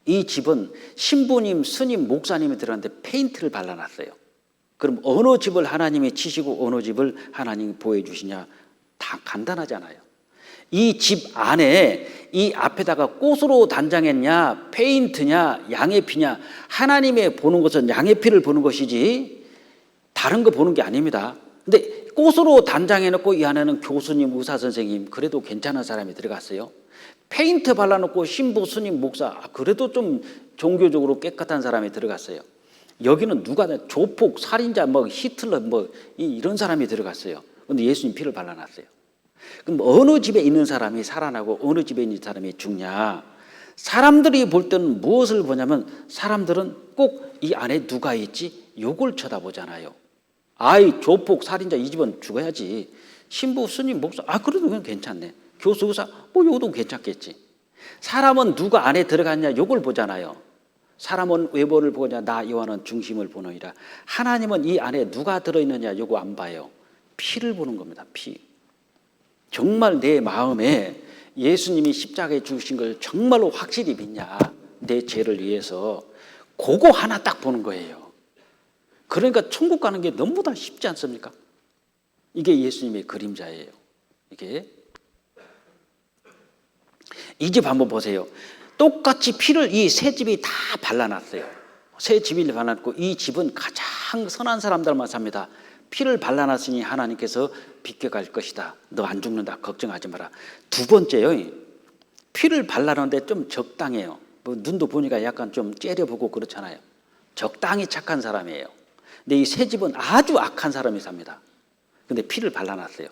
이 집은 신부님, 스님, 목사님이 들어갔는데 페인트를 발라놨어요. 그럼 어느 집을 하나님이 치시고 어느 집을 하나님이 보호해 주시냐? 다 간단하잖아요. 이 집 안에 이 앞에다가 꽃으로 단장했냐, 페인트냐, 양의 피냐, 하나님의 보는 것은 양의 피를 보는 것이지 다른 거 보는 게 아닙니다. 근데 꽃으로 단장해놓고 이 안에는 교수님, 의사 선생님 그래도 괜찮은 사람이 들어갔어요. 페인트 발라놓고 신부, 스님, 목사, 그래도 좀 종교적으로 깨끗한 사람이 들어갔어요. 여기는 누가 조폭, 살인자, 히틀러 이런 사람이 들어갔어요. 근데 예수님 피를 발라놨어요. 그럼 어느 집에 있는 사람이 살아나고 어느 집에 있는 사람이 죽냐? 사람들이 볼 때는 무엇을 보냐면 사람들은 꼭 이 안에 누가 있지? 요걸 쳐다보잖아요. 아이, 조폭, 살인자 이 집은 죽어야지. 신부, 스님, 목사, 그래도 그건 괜찮네. 교수, 의사, 요것도 괜찮겠지. 사람은 누가 안에 들어갔냐 요걸 보잖아요. 사람은 외모를 보냐, 나 요한은 중심을 보느니라. 하나님은 이 안에 누가 들어있느냐 요거 안 봐요. 피를 보는 겁니다. 피. 정말 내 마음에 예수님이 십자가에 죽으신 걸 정말로 확실히 믿냐, 내 죄를 위해서. 그거 하나 딱 보는 거예요. 그러니까 천국 가는 게 너무나 쉽지 않습니까? 이게 예수님의 그림자예요. 이게 이 집 한번 보세요. 똑같이 피를 이 세 집이 다 발라놨어요. 세 집이 발라놨고 이 집은 가장 선한 사람들만 삽니다. 피를 발라놨으니 하나님께서 비켜갈 것이다. 너 안 죽는다. 걱정하지 마라. 두 번째요. 피를 발라놓는데 좀 적당해요. 눈도 보니까 약간 좀 째려보고 그렇잖아요. 적당히 착한 사람이에요. 근데 이 세 집은 아주 악한 사람이 삽니다. 근데 피를 발라놨어요.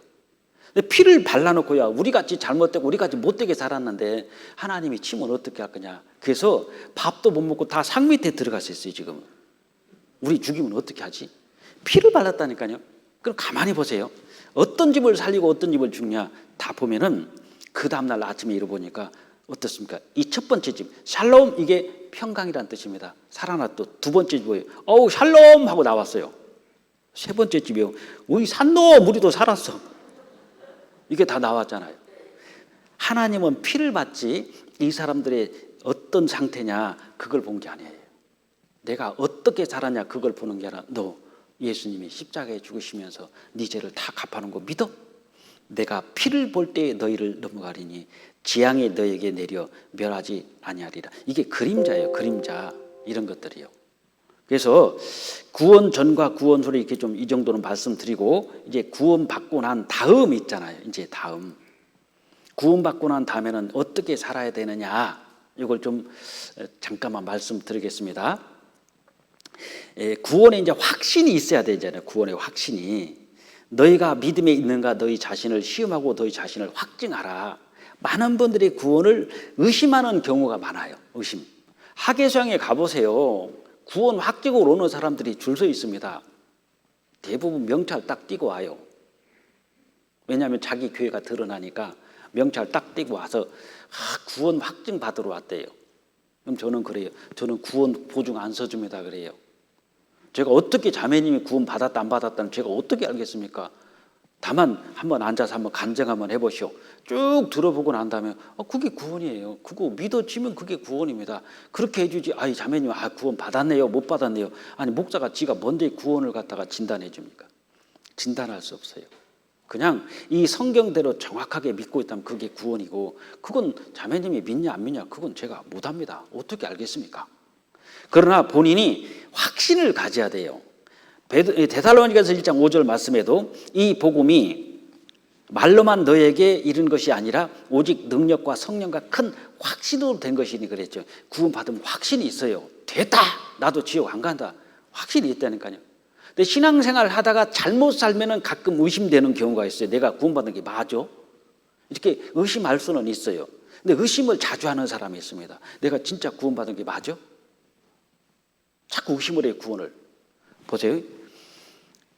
근데 피를 발라놓고야 우리같이 잘못되고 우리같이 못되게 살았는데 하나님이 치면 어떻게 할 거냐. 그래서 밥도 못 먹고 다 상 밑에 들어갔어요 지금. 우리 죽이면 어떻게 하지? 피를 발랐다니까요. 그럼 가만히 보세요. 어떤 집을 살리고 어떤 집을 죽냐 다 보면은 그 다음날 아침에 일어보니까 어떻습니까? 이 첫 번째 집 샬롬, 이게 평강이란 뜻입니다. 살아났또 두 번째 집이에요. 샬롬 하고 나왔어요. 세 번째 집이요. 우리 산놈, 우리도 살았어. 이게 다 나왔잖아요. 하나님은 피를 봤지 이 사람들의 어떤 상태냐 그걸 본 게 아니에요. 내가 어떻게 살았냐 그걸 보는 게 아니라 너 예수님이 십자가에 죽으시면서 네 죄를 다 갚아놓은 거 믿어? 내가 피를 볼 때 너희를 넘어가리니 지향에 너에게 내려 멸하지 아니하리라. 이게 그림자예요. 그림자. 이런 것들이요. 그래서 구원 전과 구원 후를 이렇게 좀 이 정도는 말씀드리고 이제 구원 받고 난 다음 있잖아요. 이제 다음 구원 받고 난 다음에는 어떻게 살아야 되느냐 이걸 좀 잠깐만 말씀드리겠습니다. 구원에 이제 확신이 있어야 되잖아요. 구원의 확신이. 너희가 믿음에 있는가 너희 자신을 시험하고 너희 자신을 확증하라. 많은 분들이 구원을 의심하는 경우가 많아요. 의심. 하계수양에 가보세요. 구원 확증으로 오는 사람들이 줄 서 있습니다. 대부분 명찰 딱 띄고 와요. 왜냐하면 자기 교회가 드러나니까 명찰 딱 띄고 와서 구원 확증 받으러 왔대요. 그럼 저는 그래요. 저는 구원 보증 안 써줍니다. 그래요. 제가 어떻게 자매님이 구원 받았다 안 받았다는 제가 어떻게 알겠습니까? 다만 한번 앉아서 한번 간증 한번 해보시오. 쭉 들어보고 난 다음에 그게 구원이에요. 그거 믿어지면 그게 구원입니다. 그렇게 해주지. 자매님 구원 받았네요 못 받았네요. 아니 목사가 지가 뭔데 구원을 갖다가 진단해 줍니까? 진단할 수 없어요. 그냥 이 성경대로 정확하게 믿고 있다면 그게 구원이고 그건 자매님이 믿냐 안 믿냐 그건 제가 못합니다. 어떻게 알겠습니까? 그러나 본인이 확신을 가져야 돼요. 데살로니가서 1장 5절 말씀에도 이 복음이 말로만 너에게 이른 것이 아니라 오직 능력과 성령과 큰 확신으로 된 것이니 그랬죠. 구원 받으면 확신이 있어요. 됐다. 나도 지옥 안 간다. 확신이 있다니까요. 근데 신앙생활 하다가 잘못 살면은 가끔 의심되는 경우가 있어요. 내가 구원받은 게 맞아? 이렇게 의심할 수는 있어요. 근데 의심을 자주 하는 사람이 있습니다. 내가 진짜 구원받은 게 맞아? 자꾸 의심을 해요. 구원을. 보세요.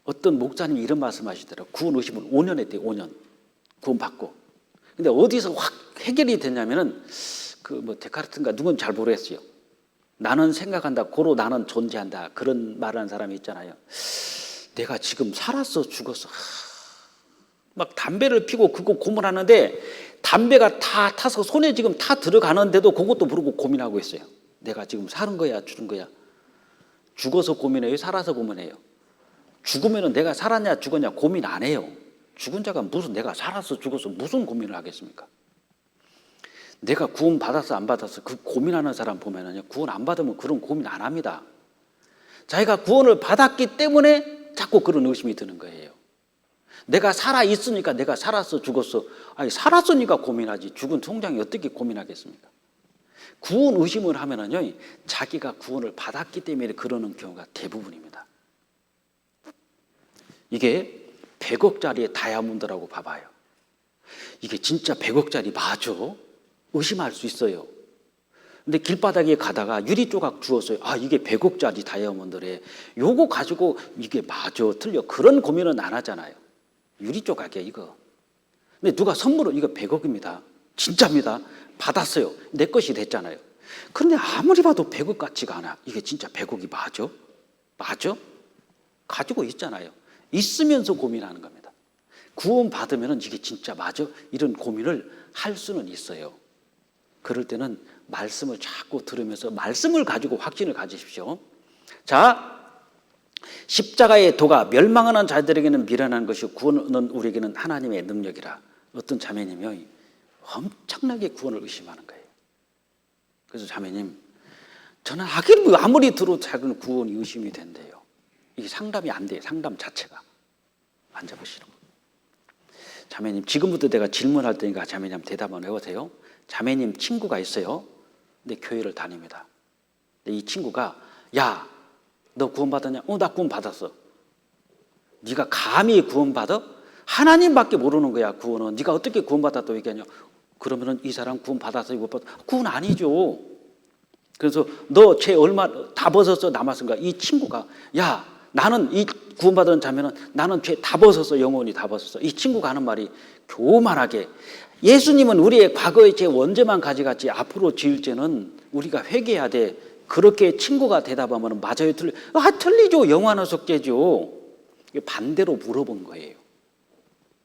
어떤 목사님이 이런 말씀하시더라고요. 구원 의심을 5년 했대요. 5년. 구원 받고. 근데 어디서 확 해결이 됐냐면은 데카르트인가 누군 잘 모르겠어요. 나는 생각한다. 고로 나는 존재한다. 그런 말하는 사람이 있잖아요. 내가 지금 살았어 죽었어. 막 담배를 피고 그거 고민하는데 담배가 다 타서 손에 지금 다 들어가는데도 그것도 모르고 고민하고 있어요. 내가 지금 사는 거야 죽은 거야. 죽어서 고민해요? 살아서 고민해요? 죽으면 내가 살았냐 죽었냐 고민 안 해요. 죽은 자가 무슨 내가 살았어 죽었어 무슨 고민을 하겠습니까? 내가 구원 받았어 안 받았어 그 고민하는 사람 보면은요 구원 안 받으면 그런 고민 안 합니다. 자기가 구원을 받았기 때문에 자꾸 그런 의심이 드는 거예요. 내가 살아있으니까 내가 살았어 죽었어. 아니 살았으니까 고민하지 죽은 통장이 어떻게 고민하겠습니까? 구원 의심을 하면은요 자기가 구원을 받았기 때문에 그러는 경우가 대부분입니다. 이게 100억짜리 다이아몬드라고 봐봐요. 이게 진짜 100억짜리 맞아? 의심할 수 있어요. 근데 길바닥에 가다가 유리 조각 주웠어요. 아 이게 100억짜리 다이아몬드래. 요거 가지고 이게 맞아 틀려 그런 고민은 안 하잖아요. 유리 조각이야 이거. 근데 누가 선물을 이거 100억입니다. 진짜입니다. 받았어요. 내 것이 됐잖아요. 그런데 아무리 봐도 100억 같지가 않아. 이게 진짜 100억이 맞아? 맞아? 가지고 있잖아요. 있으면서 고민하는 겁니다. 구원 받으면 이게 진짜 맞아? 이런 고민을 할 수는 있어요. 그럴 때는 말씀을 자꾸 들으면서 말씀을 가지고 확신을 가지십시오. 자, 십자가의 도가 멸망하는 자들에게는 미련한 것이 구원은 우리에게는 하나님의 능력이라. 어떤 자매님이 엄청나게 구원을 의심하는 거예요. 그래서 자매님, 저는 하긴 아무리 들어도 작은 구원이 의심이 된대요. 이게 상담이 안 돼요. 상담 자체가. 앉아보시는 거. 자매님, 지금부터 내가 질문할 테니까 자매님 대답 한번 해보세요. 자매님 친구가 있어요. 근데 교회를 다닙니다. 근데 이 친구가 야, 너 구원 받았냐? 나 구원 받았어. 네가 감히 구원 받아? 하나님밖에 모르는 거야 구원은. 네가 어떻게 구원 받았다고 얘기하냐? 그러면은 이 사람 구원 받았어 이거 받았어? 구원 아니죠. 그래서 너 죄 얼마 다 벗었어 남았은가? 이 친구가 야 나는 이 구원받은 자면은 나는 죄 다 벗었어 영원히 다 벗었어. 이 친구가 하는 말이 교만하게 예수님은 우리의 과거의 죄 원죄만 가져갔지 앞으로 지을 죄는 우리가 회개해야 돼. 그렇게 친구가 대답하면 맞아요 틀려? 틀리죠. 영원한 속죄죠. 반대로 물어본 거예요.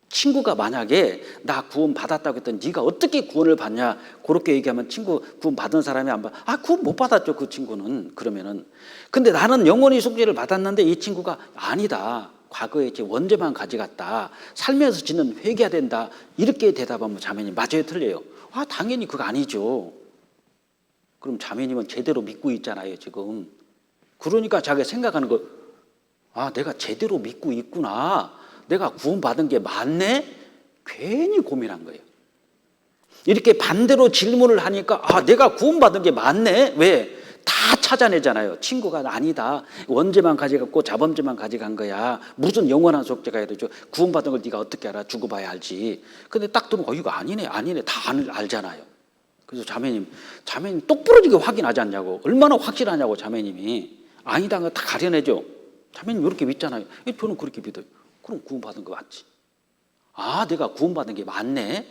친구가 만약에 나 구원 받았다고 했더니 네가 어떻게 구원을 받냐 그렇게 얘기하면 친구 구원 받은 사람이 안 받아. 구원 못 받았죠 그 친구는. 그러면은 근데 나는 영원히 속죄를 받았는데 이 친구가 아니다. 과거에 제 원죄만 가져갔다. 살면서 지는 회개해야 된다. 이렇게 대답하면 자매님 맞아요 틀려요? 당연히 그거 아니죠. 그럼 자매님은 제대로 믿고 있잖아요 지금. 그러니까 자기가 생각하는 거 내가 제대로 믿고 있구나. 내가 구원받은 게 맞네? 괜히 고민한 거예요. 이렇게 반대로 질문을 하니까 내가 구원받은 게 맞네? 왜? 다 찾아내잖아요. 친구가 아니다. 원죄만 가져갔고 자범죄만 가져간 거야. 무슨 영원한 속죄가 해야 되죠. 구원받은 걸 네가 어떻게 알아? 두고 봐야 알지. 근데 딱 들으면 이거 아니네. 다 알잖아요. 그래서 자매님 똑부러지게 확인하지 않냐고. 얼마나 확실하냐고 자매님이. 아니다. 다 가려내죠. 자매님 이렇게 믿잖아요. 저는 그렇게 믿어요. 그럼 구원받은 거 맞지? 내가 구원받은 게 맞네?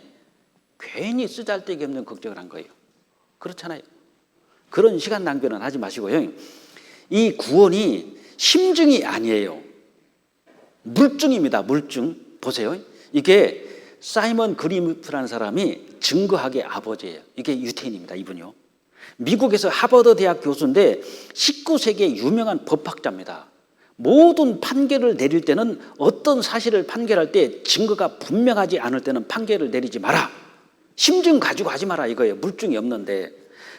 괜히 쓰잘데기 없는 걱정을 한 거예요. 그렇잖아요. 그런 시간 낭비는 하지 마시고요. 이 구원이 심증이 아니에요. 물증입니다. 물증. 보세요. 이게 사이먼 그린우드라는 사람이 증거학의 아버지예요. 이게 유태인입니다. 이분이요. 미국에서 하버드 대학 교수인데 19세기의 유명한 법학자입니다. 모든 판결을 내릴 때는 어떤 사실을 판결할 때 증거가 분명하지 않을 때는 판결을 내리지 마라. 심증 가지고 하지 마라 이거예요. 물증이 없는데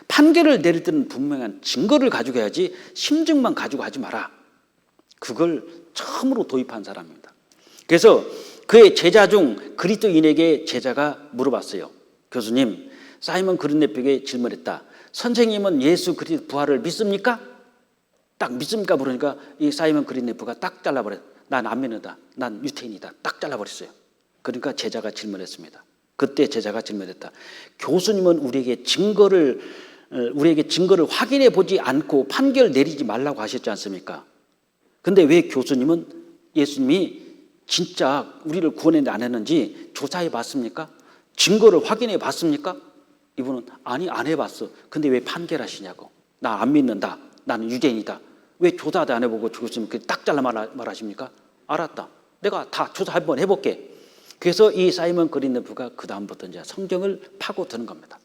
판결을 내릴 때는 분명한 증거를 가지고 해야지 심증만 가지고 하지 마라. 그걸 처음으로 도입한 사람입니다. 그래서 그의 제자 중 그리스도인에게 제자가 물어봤어요. 교수님, 사이먼 그린네프에게 질문했다. 선생님은 예수 그리스도 부활을 믿습니까? 딱 믿습니까? 물으니까 이 사이먼 그린네프가 딱 잘라버렸어요. 난 안 믿는다. 난 유태인이다. 딱 잘라버렸어요. 그러니까 제자가 질문했습니다. 그때 제자가 질문했다. 교수님은 우리에게 증거를 확인해 보지 않고 판결 내리지 말라고 하셨지 않습니까? 근데 왜 교수님은 예수님이 진짜 우리를 구원했는지 안 했는지 조사해 봤습니까? 증거를 확인해 봤습니까? 이분은 아니 안 해봤어. 근데 왜 판결하시냐고. 나 안 믿는다. 나는 유대인이다. 왜 조사도 안 해보고 교수님 딱 잘라 말하십니까? 알았다. 내가 다 조사 한번 해볼게. 그래서 이 사이먼 그린네프가 그 다음부터 이제 성경을 파고드는 겁니다.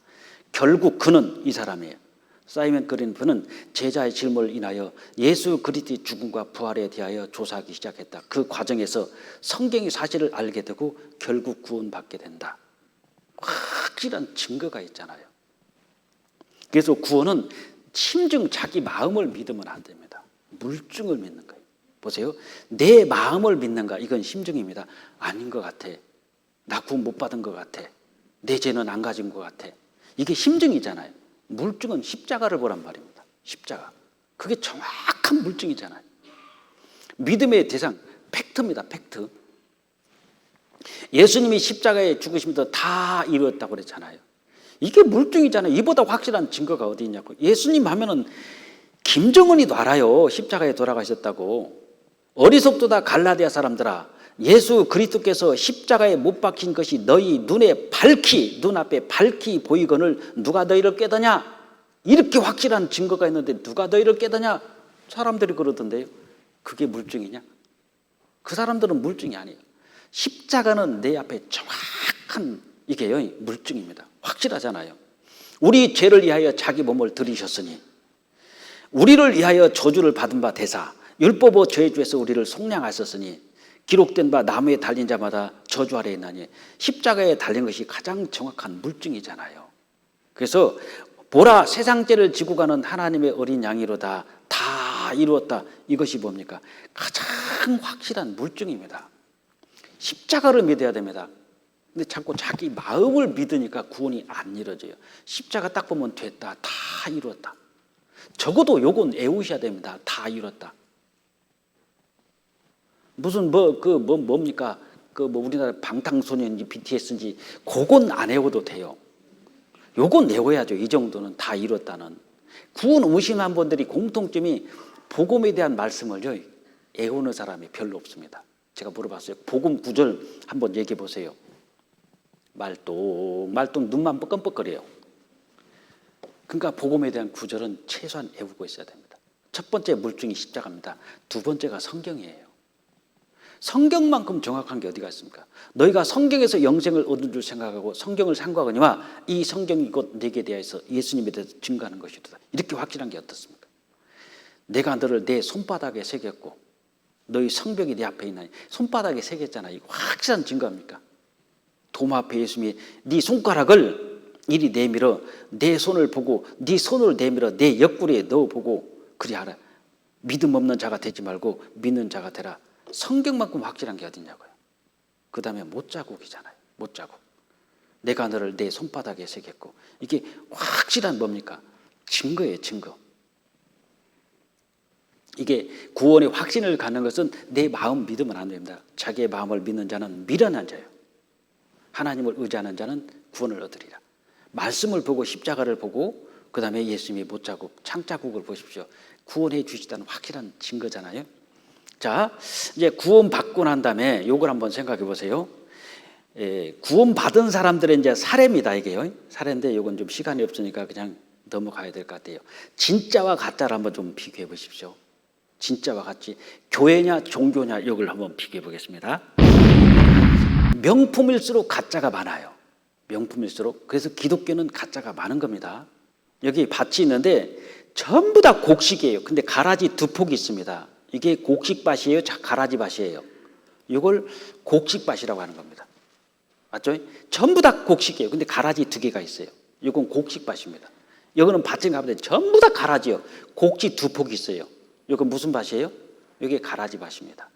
결국 그는 이 사람이에요. 사이먼 그린네프는 제자의 질문을 인하여 예수 그리스도의 죽음과 부활에 대하여 조사하기 시작했다. 그 과정에서 성경의 사실을 알게 되고 결국 구원받게 된다. 확실한 증거가 있잖아요. 그래서 구원은 심증 자기 마음을 믿으면 안 됩니다. 물증을 믿는 거예요. 보세요. 내 마음을 믿는가? 이건 심증입니다. 아닌 것 같아. 나 구원 못 받은 것 같아. 내 죄는 안 가진 것 같아. 이게 심증이잖아요. 물증은 십자가를 보란 말입니다. 십자가. 그게 정확한 물증이잖아요. 믿음의 대상, 팩트입니다. 팩트. 예수님이 십자가에 죽으시면서 다 이루었다고 그랬잖아요. 이게 물증이잖아요. 이보다 확실한 증거가 어디 있냐고. 예수님 하면은 김정은이도 알아요. 십자가에 돌아가셨다고. 어리석도다 갈라디아 사람들아, 예수 그리스도께서 십자가에 못 박힌 것이 너희 눈앞에 밝히 보이거늘 누가 너희를 깨더냐? 이렇게 확실한 증거가 있는데 누가 너희를 깨더냐? 사람들이 그러던데요. 그게 물증이냐? 그 사람들은 물증이 아니에요. 십자가는 내 앞에 정확한 이게요, 물증입니다. 확실하잖아요. 우리 죄를 위하여 자기 몸을 들이셨으니, 우리를 위하여 저주를 받은 바 되사 율법의 저주에서 우리를 속량하셨으니, 기록된 바 나무에 달린 자마다 저주 아래에 있나니, 십자가에 달린 것이 가장 정확한 물증이잖아요. 그래서 보라, 세상 죄를 지고 가는 하나님의 어린 양이로다. 다 이루었다. 이것이 뭡니까? 가장 확실한 물증입니다. 십자가를 믿어야 됩니다. 근데 자꾸 자기 마음을 믿으니까 구원이 안 이루어져요. 십자가 딱 보면 됐다. 다 이루었다. 적어도 요건 외우셔야 됩니다. 다 이뤘다. 무슨 뭡니까? 우리나라 방탄소년인지 BTS인지 그건 안 외워도 돼요. 요건 외워야죠. 이 정도는 다 이뤘다는. 구원 의심한 분들이 공통점이 복음에 대한 말씀을요, 외우는 사람이 별로 없습니다. 제가 물어봤어요. 복음 9절 한번 얘기해 보세요. 말똥 눈만 뻑뻑거려요. 그러니까 복음에 대한 구절은 최소한 외우고 있어야 됩니다. 첫 번째 물증이 십자가입니다. 두 번째가 성경이에요. 성경만큼 정확한 게 어디가 있습니까? 너희가 성경에서 영생을 얻은 줄 생각하고 성경을 상고하거니와 이 성경이 곧 내게 대하여서 예수님에 대해서 증거하는 것이다. 이렇게 확실한 게 어떻습니까? 내가 너를 내 손바닥에 새겼고 너희 성벽이 내 앞에 있나니. 손바닥에 새겼잖아요. 이거 확실한 증거입니까? 도마 앞에 예수님이 네 손가락을 이리 내밀어 내 손을 보고 네 손을 내밀어 내 옆구리에 넣어보고 그리 하라. 믿음 없는 자가 되지 말고 믿는 자가 되라. 성경만큼 확실한 게 어딨냐고요. 그 다음에 못자국이잖아요. 못자국. 내가 너를 내 손바닥에 새겼고. 이게 확실한 뭡니까? 증거예요. 증거. 이게 구원의 확신을 갖는 것은 내 마음 믿으면 안 됩니다. 자기의 마음을 믿는 자는 미련한 자예요. 하나님을 의지하는 자는 구원을 얻으리라. 말씀을 보고 십자가를 보고 그 다음에 예수님의 못자국, 창자국을 보십시오. 구원해 주시다는 확실한 증거잖아요. 자, 이제 구원 받고 난 다음에 요걸 한번 생각해 보세요. 구원 받은 사람들의 이제 사례입니다. 이게요. 사례인데 요건 좀 시간이 없으니까 그냥 넘어가야 될 것 같아요. 진짜와 가짜를 한번 좀 비교해 보십시오. 진짜와 가짜. 교회냐 종교냐 이걸 한번 비교해 보겠습니다. 명품일수록 가짜가 많아요. 명품일수록. 그래서 기독교는 가짜가 많은 겁니다. 여기 밭이 있는데 전부 다 곡식이에요. 근데 가라지 두 폭이 있습니다. 이게 곡식밭이에요? 가라지밭이에요? 이걸 곡식밭이라고 하는 겁니다. 맞죠? 전부 다 곡식이에요. 근데 가라지 두 개가 있어요. 이건 곡식밭입니다. 이거는 밭에 가보면 전부 다 가라지요. 곡지 두 폭이 있어요. 이건 무슨 밭이에요? 이게 가라지밭입니다.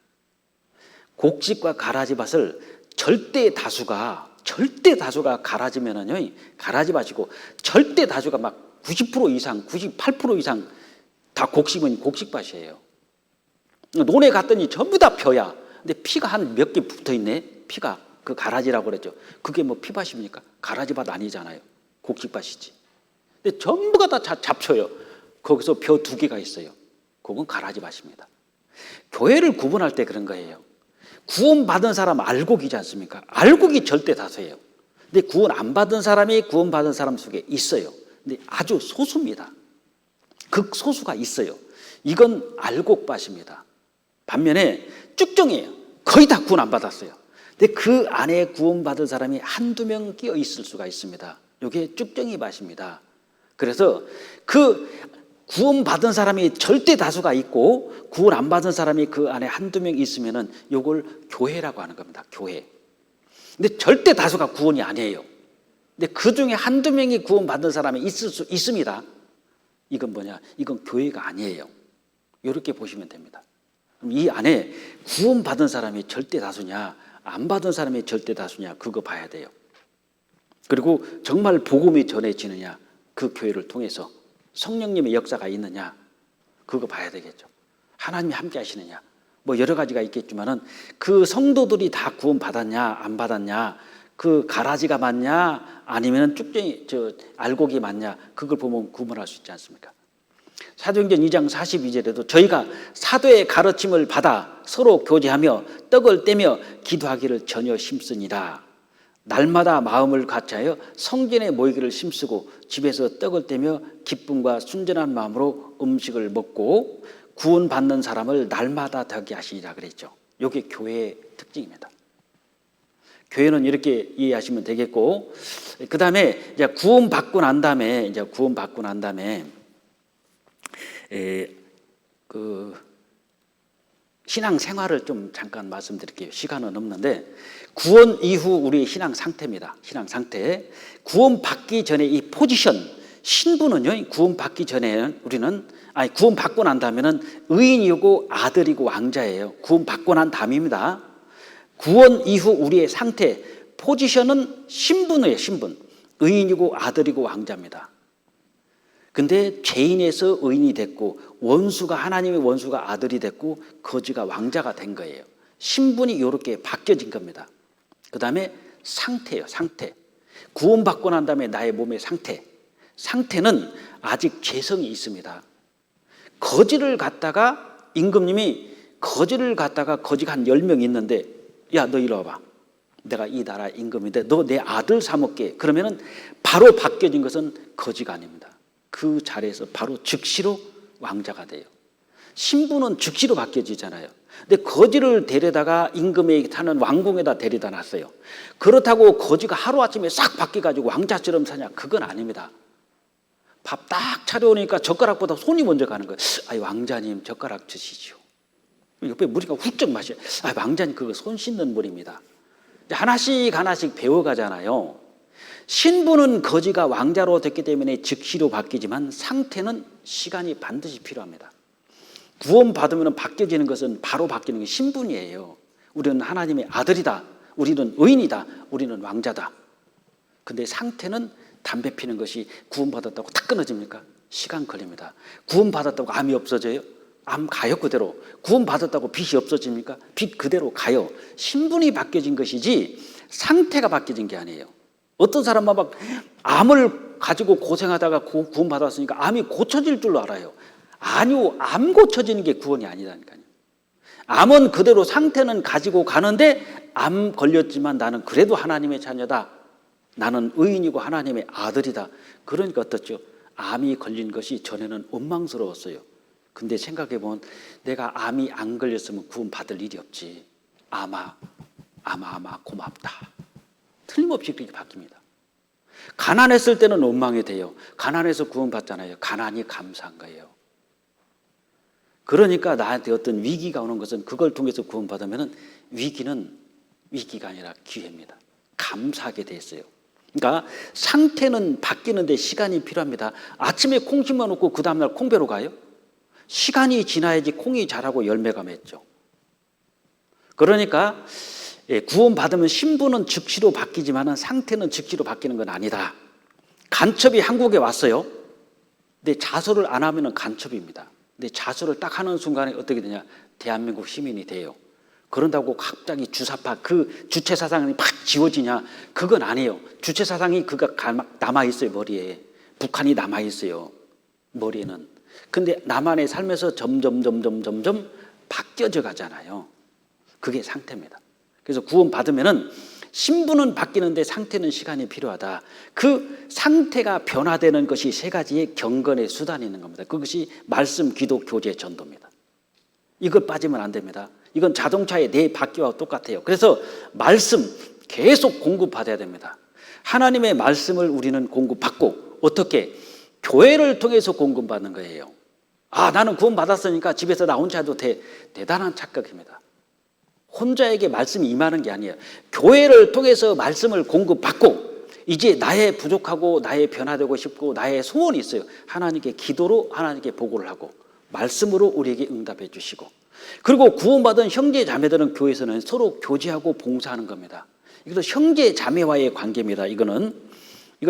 곡식과 가라지밭을 절대 다수가 가라지면은요, 가라지밭이고 절대 다수가 막 90% 이상, 98% 이상 다 곡식은 곡식밭이에요. 논에 갔더니 전부 다 벼야. 근데 피가 한 몇 개 붙어 있네. 피가 그 가라지라고 그랬죠. 그게 뭐 피밭입니까? 가라지밭 아니잖아요. 곡식밭이지. 근데 전부가 다 잡초요. 거기서 벼 두 개가 있어요. 그건 가라지밭입니다. 교회를 구분할 때 그런 거예요. 구원받은 사람 알곡이지 않습니까? 알곡이 절대 다수예요. 근데 구원 안 받은 사람이 구원받은 사람 속에 있어요. 근데 아주 소수입니다. 극소수가 있어요. 이건 알곡밭입니다. 반면에 쭉정이에요. 거의 다 구원 안 받았어요. 근데 그 안에 구원받은 사람이 한두 명 끼어 있을 수가 있습니다. 이게 쭉정이 밭입니다. 그래서 그 구원받은 사람이 절대 다수가 있고 구원 안 받은 사람이 그 안에 한두 명 있으면은 이걸 교회라고 하는 겁니다. 교회. 근데 절대 다수가 구원이 아니에요. 근데 그 중에 한두 명이 구원받은 사람이 있을 수 있습니다. 이건 뭐냐? 이건 교회가 아니에요. 이렇게 보시면 됩니다. 이 안에 구원받은 사람이 절대 다수냐, 안 받은 사람이 절대 다수냐, 그거 봐야 돼요. 그리고 정말 복음이 전해지느냐, 그 교회를 통해서 성령님의 역사가 있느냐, 그거 봐야 되겠죠. 하나님이 함께 하시느냐, 뭐 여러 가지가 있겠지만은 그 성도들이 다 구원 받았냐, 안 받았냐, 그 가라지가 맞냐, 아니면은 쭉정이 알곡이 맞냐, 그걸 보면 구분할 수 있지 않습니까? 사도행전 2장 42절에도 저희가 사도의 가르침을 받아 서로 교제하며 떡을 떼며 기도하기를 전혀 힘쓰니라. 날마다 마음을 같이하여 성전에 모이기를 힘쓰고 집에서 떡을 떼며 기쁨과 순전한 마음으로 음식을 먹고 구원받는 사람을 날마다 되게 하시리라 그랬죠. 이게 교회의 특징입니다. 교회는 이렇게 이해하시면 되겠고, 그 다음에 이제 구원받고 난 다음에 그 신앙 생활을 좀 잠깐 말씀드릴게요. 시간은 없는데, 구원 이후 우리의 신앙 상태입니다. 신앙 상태. 구원받기 전에 이 포지션, 신분은요, 구원받기 전에 구원받고 난 다음에는 의인이고 아들이고 왕자예요. 구원받고 난 다음입니다. 구원 이후 우리의 상태, 포지션은 신분이에요. 신분. 의인이고 아들이고 왕자입니다. 근데 죄인에서 의인이 됐고 하나님의 원수가 아들이 됐고 거지가 왕자가 된 거예요. 신분이 이렇게 바뀌어진 겁니다. 그 다음에 상태예요. 상태. 구원받고 난 다음에 나의 몸의 상태는 아직 죄성이 있습니다. 거지를 갖다가 임금님이 거지가 한 10명 있는데, 야, 너 이리 와봐. 내가 이 나라 임금인데 너 내 아들 삼을게. 그러면은 바로 바뀌어진 것은 거지가 아닙니다. 그 자리에서 바로 즉시로 왕자가 돼요. 신분은 즉시로 바뀌어지잖아요. 근데 거지를 데려다가 임금에 타는 왕궁에다 데려다 놨어요. 그렇다고 거지가 하루아침에 싹 바뀌어가지고 왕자처럼 사냐? 그건 아닙니다. 밥 딱 차려오니까 젓가락보다 손이 먼저 가는 거예요. 아이, 왕자님 젓가락 드시죠. 옆에 무리가 훌쩍 마셔요. 아, 왕자님 그거 손 씻는 물입니다. 하나씩 배워가잖아요. 신분은 거지가 왕자로 됐기 때문에 즉시로 바뀌지만 상태는 시간이 반드시 필요합니다. 구원받으면 바뀌어지는 것은 바로 바뀌는 게 신분이에요. 우리는 하나님의 아들이다. 우리는 의인이다. 우리는 왕자다. 근데 상태는 담배 피는 것이 구원받았다고 탁 끊어집니까? 시간 걸립니다. 구원받았다고 암이 없어져요? 암 가요 그대로. 구원받았다고 빚이 없어집니까? 빚 그대로 가요. 신분이 바뀌어진 것이지 상태가 바뀌어진 게 아니에요. 어떤 사람은 막 암을 가지고 고생하다가 구원받았으니까 암이 고쳐질 줄로 알아요. 아니요, 암 고쳐지는 게 구원이 아니라니까요. 암은 그대로 상태는 가지고 가는데 암 걸렸지만 나는 그래도 하나님의 자녀다. 나는 의인이고 하나님의 아들이다. 그러니까 어떻죠? 암이 걸린 것이 전에는 원망스러웠어요. 근데 생각해보면 내가 암이 안 걸렸으면 구원받을 일이 없지. 아마 고맙다. 틀림없이 그렇게 바뀝니다. 가난했을 때는 원망이 돼요. 가난해서 구원받잖아요. 가난이 감사한 거예요. 그러니까 나한테 어떤 위기가 오는 것은 그걸 통해서 구원받으면 위기가 아니라 기회입니다. 감사하게 됐어요. 그러니까 상태는 바뀌는데 시간이 필요합니다. 아침에 콩 심어놓고 그 다음날 콩배로 가요? 시간이 지나야지 콩이 자라고 열매가 맺죠. 그러니까 구원받으면 신분은 즉시로 바뀌지만 상태는 즉시로 바뀌는 건 아니다. 간첩이 한국에 왔어요. 근데 자수를 안 하면 간첩입니다. 근데 자수를 딱 하는 순간에 어떻게 되냐? 대한민국 시민이 돼요. 그런다고 갑자기 주사파 그 주체사상이 팍 지워지냐? 그건 아니에요. 주체사상이 남아있어요. 머리에. 북한이 남아있어요. 머리에는. 근데 나만의 삶에서 점점 바뀌어져 가잖아요. 그게 상태입니다. 그래서 구원받으면은 신분은 바뀌는데 상태는 시간이 필요하다. 그 상태가 변화되는 것이 세 가지의 경건의 수단이 있는 겁니다. 그것이 말씀, 기도, 교제, 전도입니다. 이걸 빠지면 안 됩니다. 이건 자동차의 내 바퀴와 똑같아요. 그래서 말씀 계속 공급받아야 됩니다. 하나님의 말씀을 우리는 공급받고 어떻게? 교회를 통해서 공급받는 거예요. 아, 나는 구원받았으니까 집에서 나 혼자 해도 대단한 착각입니다. 혼자에게 말씀이 임하는 게 아니에요. 교회를 통해서 말씀을 공급받고 이제 나의 부족하고 나의 변화되고 싶고 나의 소원이 있어요. 하나님께 기도로 하나님께 보고를 하고 말씀으로 우리에게 응답해 주시고, 그리고 구원받은 형제 자매들은 교회에서는 서로 교제하고 봉사하는 겁니다. 이것도 형제 자매와의 관계입니다. 이걸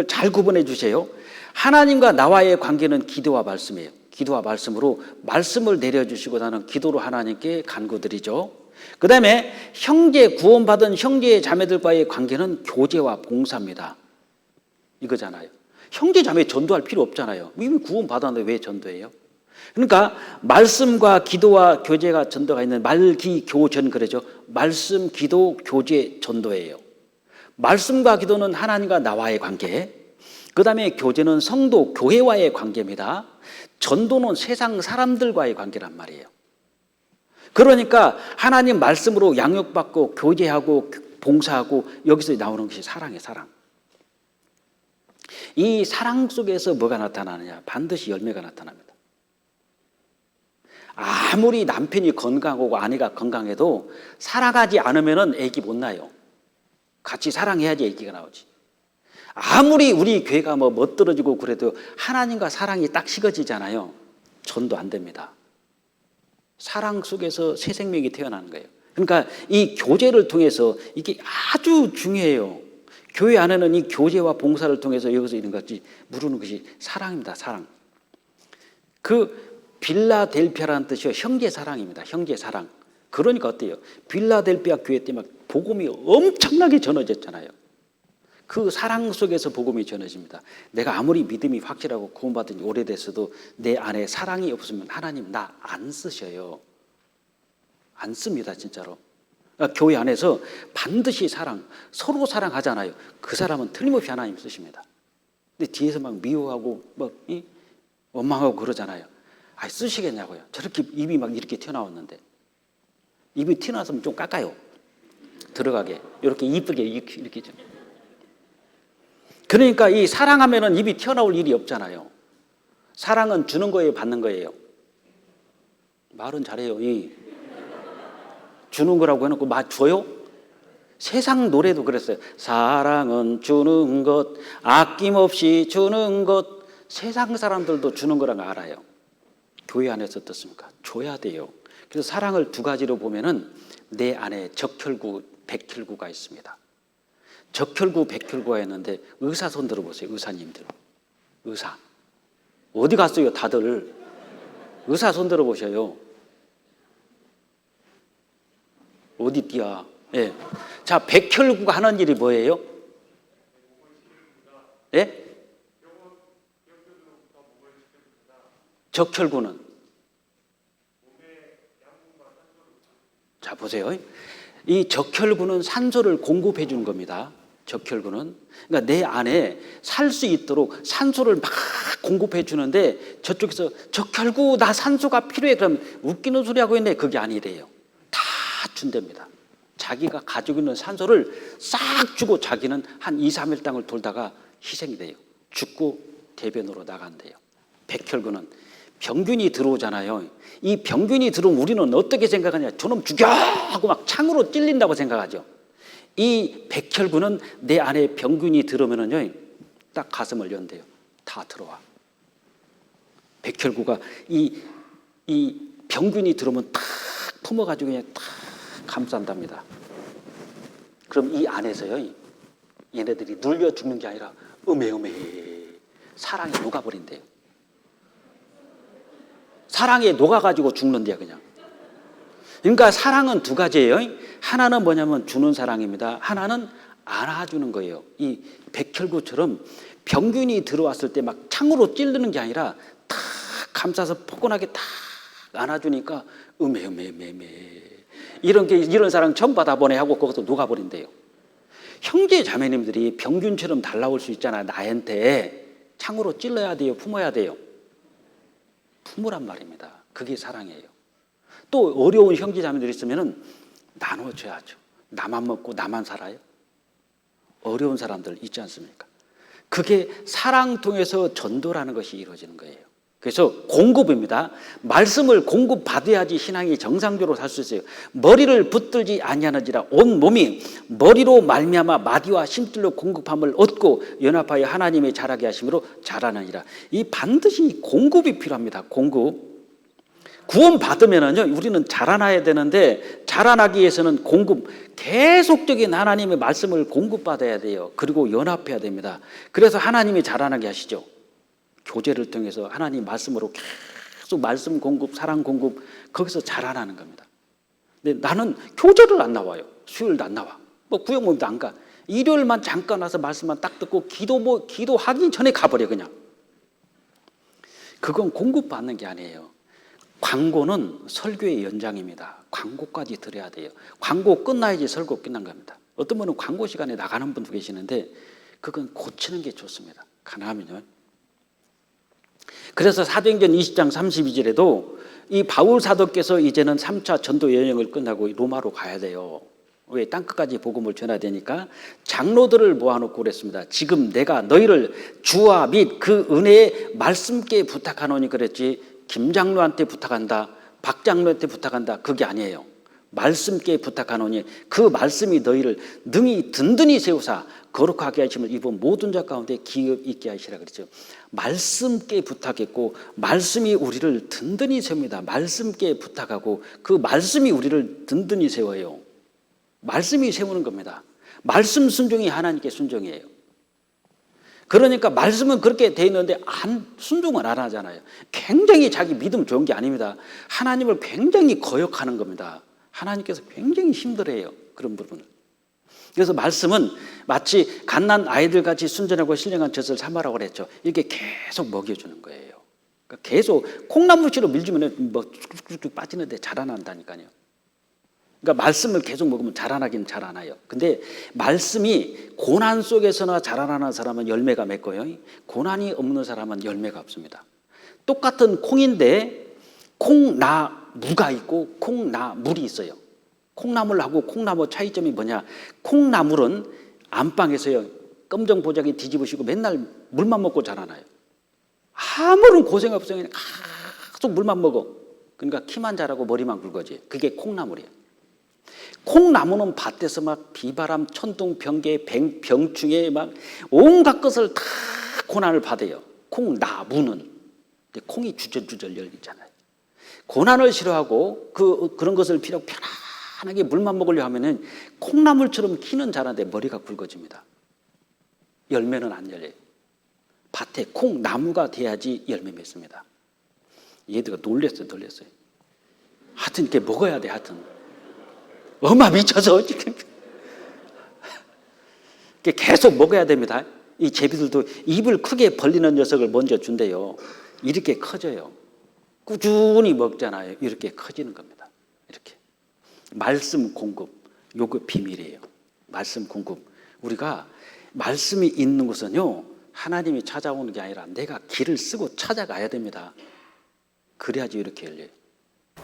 잘 구분해 주세요. 하나님과 나와의 관계는 기도와 말씀이에요. 기도와 말씀으로 말씀을 내려주시고 나는 기도로 하나님께 간구드리죠. 그 다음에 구원받은 형제 자매들과의 관계는 교제와 봉사입니다. 이거잖아요. 형제 자매 전도할 필요 없잖아요. 이미 구원받았는데 왜 전도해요? 그러니까 말씀과 기도와 교제가 전도가 있는 말기교전, 그러죠. 말씀, 기도, 교제, 전도예요. 말씀과 기도는 하나님과 나와의 관계, 그 다음에 교제는 성도, 교회와의 관계입니다. 전도는 세상 사람들과의 관계란 말이에요. 그러니까 하나님 말씀으로 양육받고 교제하고 봉사하고, 여기서 나오는 것이 사랑이에요. 사랑. 이 사랑 속에서 뭐가 나타나느냐? 반드시 열매가 나타납니다. 아무리 남편이 건강하고 아내가 건강해도 사랑하지 않으면 애기 못 낳아요. 같이 사랑해야지 애기가 나오지. 아무리 우리 교회가 멋들어지고 그래도 하나님과 사랑이 딱 식어지잖아요. 전도 안 됩니다. 사랑 속에서 새 생명이 태어나는 거예요. 그러니까 이 교제를 통해서 이게 아주 중요해요. 교회 안에는 이 교제와 봉사를 통해서 여기서 이런 것이 무르는 것이 사랑입니다. 사랑. 빌라델피아라는 뜻이요, 형제 사랑입니다. 형제 사랑. 그러니까 어때요? 빌라델피아 교회 때 막 복음이 엄청나게 전해졌잖아요. 그 사랑 속에서 복음이 전해집니다. 내가 아무리 믿음이 확실하고 구원받은 지 오래됐어도 내 안에 사랑이 없으면 하나님 나 안 쓰셔요. 안 씁니다, 진짜로. 그러니까 교회 안에서 반드시 서로 사랑하잖아요. 그 사람은 틀림없이 하나님 쓰십니다. 근데 뒤에서 막 미워하고 원망하고 그러잖아요. 쓰시겠냐고요. 저렇게 입이 막 이렇게 튀어나왔는데. 입이 튀어나왔으면 좀 깎아요. 들어가게. 이렇게 이쁘게 이렇게 좀. 그러니까 이 사랑하면은 입이 튀어나올 일이 없잖아요. 사랑은 주는 거예요, 받는 거예요? 말은 잘해요. 주는 거라고 해놓고 줘요? 세상 노래도 그랬어요. 사랑은 주는 것, 아낌없이 주는 것. 세상 사람들도 주는 거라는 거 알아요. 교회 안에서 어떻습니까? 줘야 돼요. 그래서 사랑을 두 가지로 보면은 내 안에 적혈구, 백혈구가 있습니다. 적혈구, 백혈구가 있는데 의사 손 들어보세요. 의사님들. 의사. 어디 갔어요, 다들? 의사 손 들어보셔요. 어디 뛰어? 예. 자, 백혈구가 하는 일이 뭐예요? 예? 적혈구는? 자, 보세요. 이 적혈구는 산소를 공급해 주는 겁니다. 적혈구는. 그러니까 내 안에 살 수 있도록 산소를 막 공급해 주는데, 저쪽에서 적혈구 나 산소가 필요해. 그럼 웃기는 소리 하고 있네. 그게 아니래요. 다 준답니다. 자기가 가지고 있는 산소를 싹 주고 자기는 한 2, 3일 땅을 돌다가 희생이 돼요. 죽고 대변으로 나간대요. 백혈구는 병균이 들어오잖아요. 이 병균이 들어오면 우리는 어떻게 생각하냐? 저놈 죽여! 하고 막 창으로 찔린다고 생각하죠. 이 백혈구는 내 안에 병균이 들어오면은요, 딱 가슴을 연대요. 다 들어와. 백혈구가 이 병균이 들어오면 탁 품어가지고 그냥 탁 감싼답니다. 그럼 이 안에서요, 얘네들이 눌려 죽는 게 아니라 음해 사랑이 녹아버린대요. 사랑에 녹아가지고 죽는데요, 그냥. 그러니까 사랑은 두 가지예요. 하나는 뭐냐면 주는 사랑입니다. 하나는 안아주는 거예요. 이 백혈구처럼 병균이 들어왔을 때 막 창으로 찌르는 게 아니라 탁 감싸서 포근하게 탁 안아주니까 음해 이런 사랑 처음 받아보네 하고 거기서 녹아버린대요. 형제 자매님들이 병균처럼 달라올 수 있잖아. 나한테 창으로 찔러야 돼요, 품어야 돼요. 품으란 말입니다. 그게 사랑이에요. 또 어려운 형제 자매들이 있으면 나눠줘야죠. 나만 먹고 나만 살아요? 어려운 사람들 있지 않습니까? 그게 사랑 통해서 전도라는 것이 이루어지는 거예요. 그래서 공급입니다. 말씀을 공급받아야지 신앙이 정상적으로 살 수 있어요. 머리를 붙들지 아니하는지라 온 몸이 머리로 말미암아 마디와 심줄로 공급함을 얻고 연합하여 하나님의 자라게 하심으로 자라느니라. 이 반드시 공급이 필요합니다. 공급. 구원 받으면은요, 우리는 자라나야 되는데 자라나기 위해서는 계속적인 하나님의 말씀을 공급받아야 돼요. 그리고 연합해야 됩니다. 그래서 하나님이 자라나게 하시죠. 교제를 통해서 하나님 말씀으로 계속 말씀 공급, 사랑 공급, 거기서 자라나는 겁니다. 근데 나는 교제를 안 나와요. 수요일도 안 나와. 뭐 구역 모임도 안 가. 일요일만 잠깐 와서 말씀만 딱 듣고 기도하기 전에 가버려 그냥. 그건 공급받는 게 아니에요. 광고는 설교의 연장입니다. 광고까지 들어야 돼요. 광고 끝나야지 설교 끝난 겁니다. 어떤 분은 광고 시간에 나가는 분도 계시는데 그건 고치는 게 좋습니다. 가능하면요. 그래서 사도행전 20장 32절에도 이 바울 사도께서 이제는 3차 전도 여행을 끝나고 로마로 가야 돼요. 왜? 땅끝까지 복음을 전해야 되니까 장로들을 모아놓고 그랬습니다. 지금 내가 너희를 주와 및 그 은혜의 말씀께 부탁하노니 그랬지 김 장로한테 부탁한다, 박 장로한테 부탁한다, 그게 아니에요. 말씀께 부탁하노니 그 말씀이 너희를 능히 든든히 세우사 거룩하게 하심을 입은 모든 자 가운데 기업 있게 하시라 그랬죠. 말씀께 부탁했고 말씀이 우리를 든든히 세웁니다. 말씀께 부탁하고 그 말씀이 우리를 든든히 세워요. 말씀이 세우는 겁니다. 말씀 순종이 하나님께 순종이에요. 그러니까 말씀은 그렇게 돼 있는데 순종을 안 하잖아요. 굉장히 자기 믿음 좋은 게 아닙니다. 하나님을 굉장히 거역하는 겁니다. 하나님께서 굉장히 힘들어해요. 그런 부분을. 그래서 말씀은 마치 갓난 아이들같이 순전하고 신령한 젖을 삼으라고 그랬죠. 이렇게 계속 먹여주는 거예요. 그러니까 계속 콩나물씨로 밀주면 뭐 쭉쭉쭉 빠지는데 자라난다니까요. 그러니까 말씀을 계속 먹으면 자라나긴 자라나요. 근데 말씀이 고난 속에서나 자라나는 사람은 열매가 맺고요. 고난이 없는 사람은 열매가 없습니다. 똑같은 콩인데 콩나무가 있고 콩나물이 있어요. 콩나물하고 콩나무 차이점이 뭐냐? 콩나물은 안방에서요. 검정 보자기 뒤집으시고 맨날 물만 먹고 자라나요. 아무런 고생 없어요. 그냥 계속 물만 먹어. 그러니까 키만 자라고 머리만 굵어져요. 그게 콩나물이에요. 콩나무는 밭에서 막 비바람, 천둥, 번개, 병충해 막 온갖 것을 다 고난을 받아요. 콩나무는. 콩이 주절주절 열리잖아요. 고난을 싫어하고 그런 것을 편안하게 물만 먹으려 하면은 콩나물처럼 키는 자라는데 머리가 굵어집니다. 열매는 안 열려요. 밭에 콩나무가 돼야지 열매 맺습니다. 얘들가 놀랬어요. 하여튼 이렇게 먹어야 돼. 하여튼. 엄마 미쳐서 계속 먹어야 됩니다. 이 제비들도 입을 크게 벌리는 녀석을 먼저 준대요. 이렇게 커져요. 꾸준히 먹잖아요. 이렇게 커지는 겁니다. 이렇게 말씀 공급, 요거 비밀이에요. 말씀 공급. 우리가 말씀이 있는 곳은요, 하나님이 찾아오는 게 아니라 내가 길을 쓰고 찾아가야 됩니다. 그래야지 이렇게 열려요.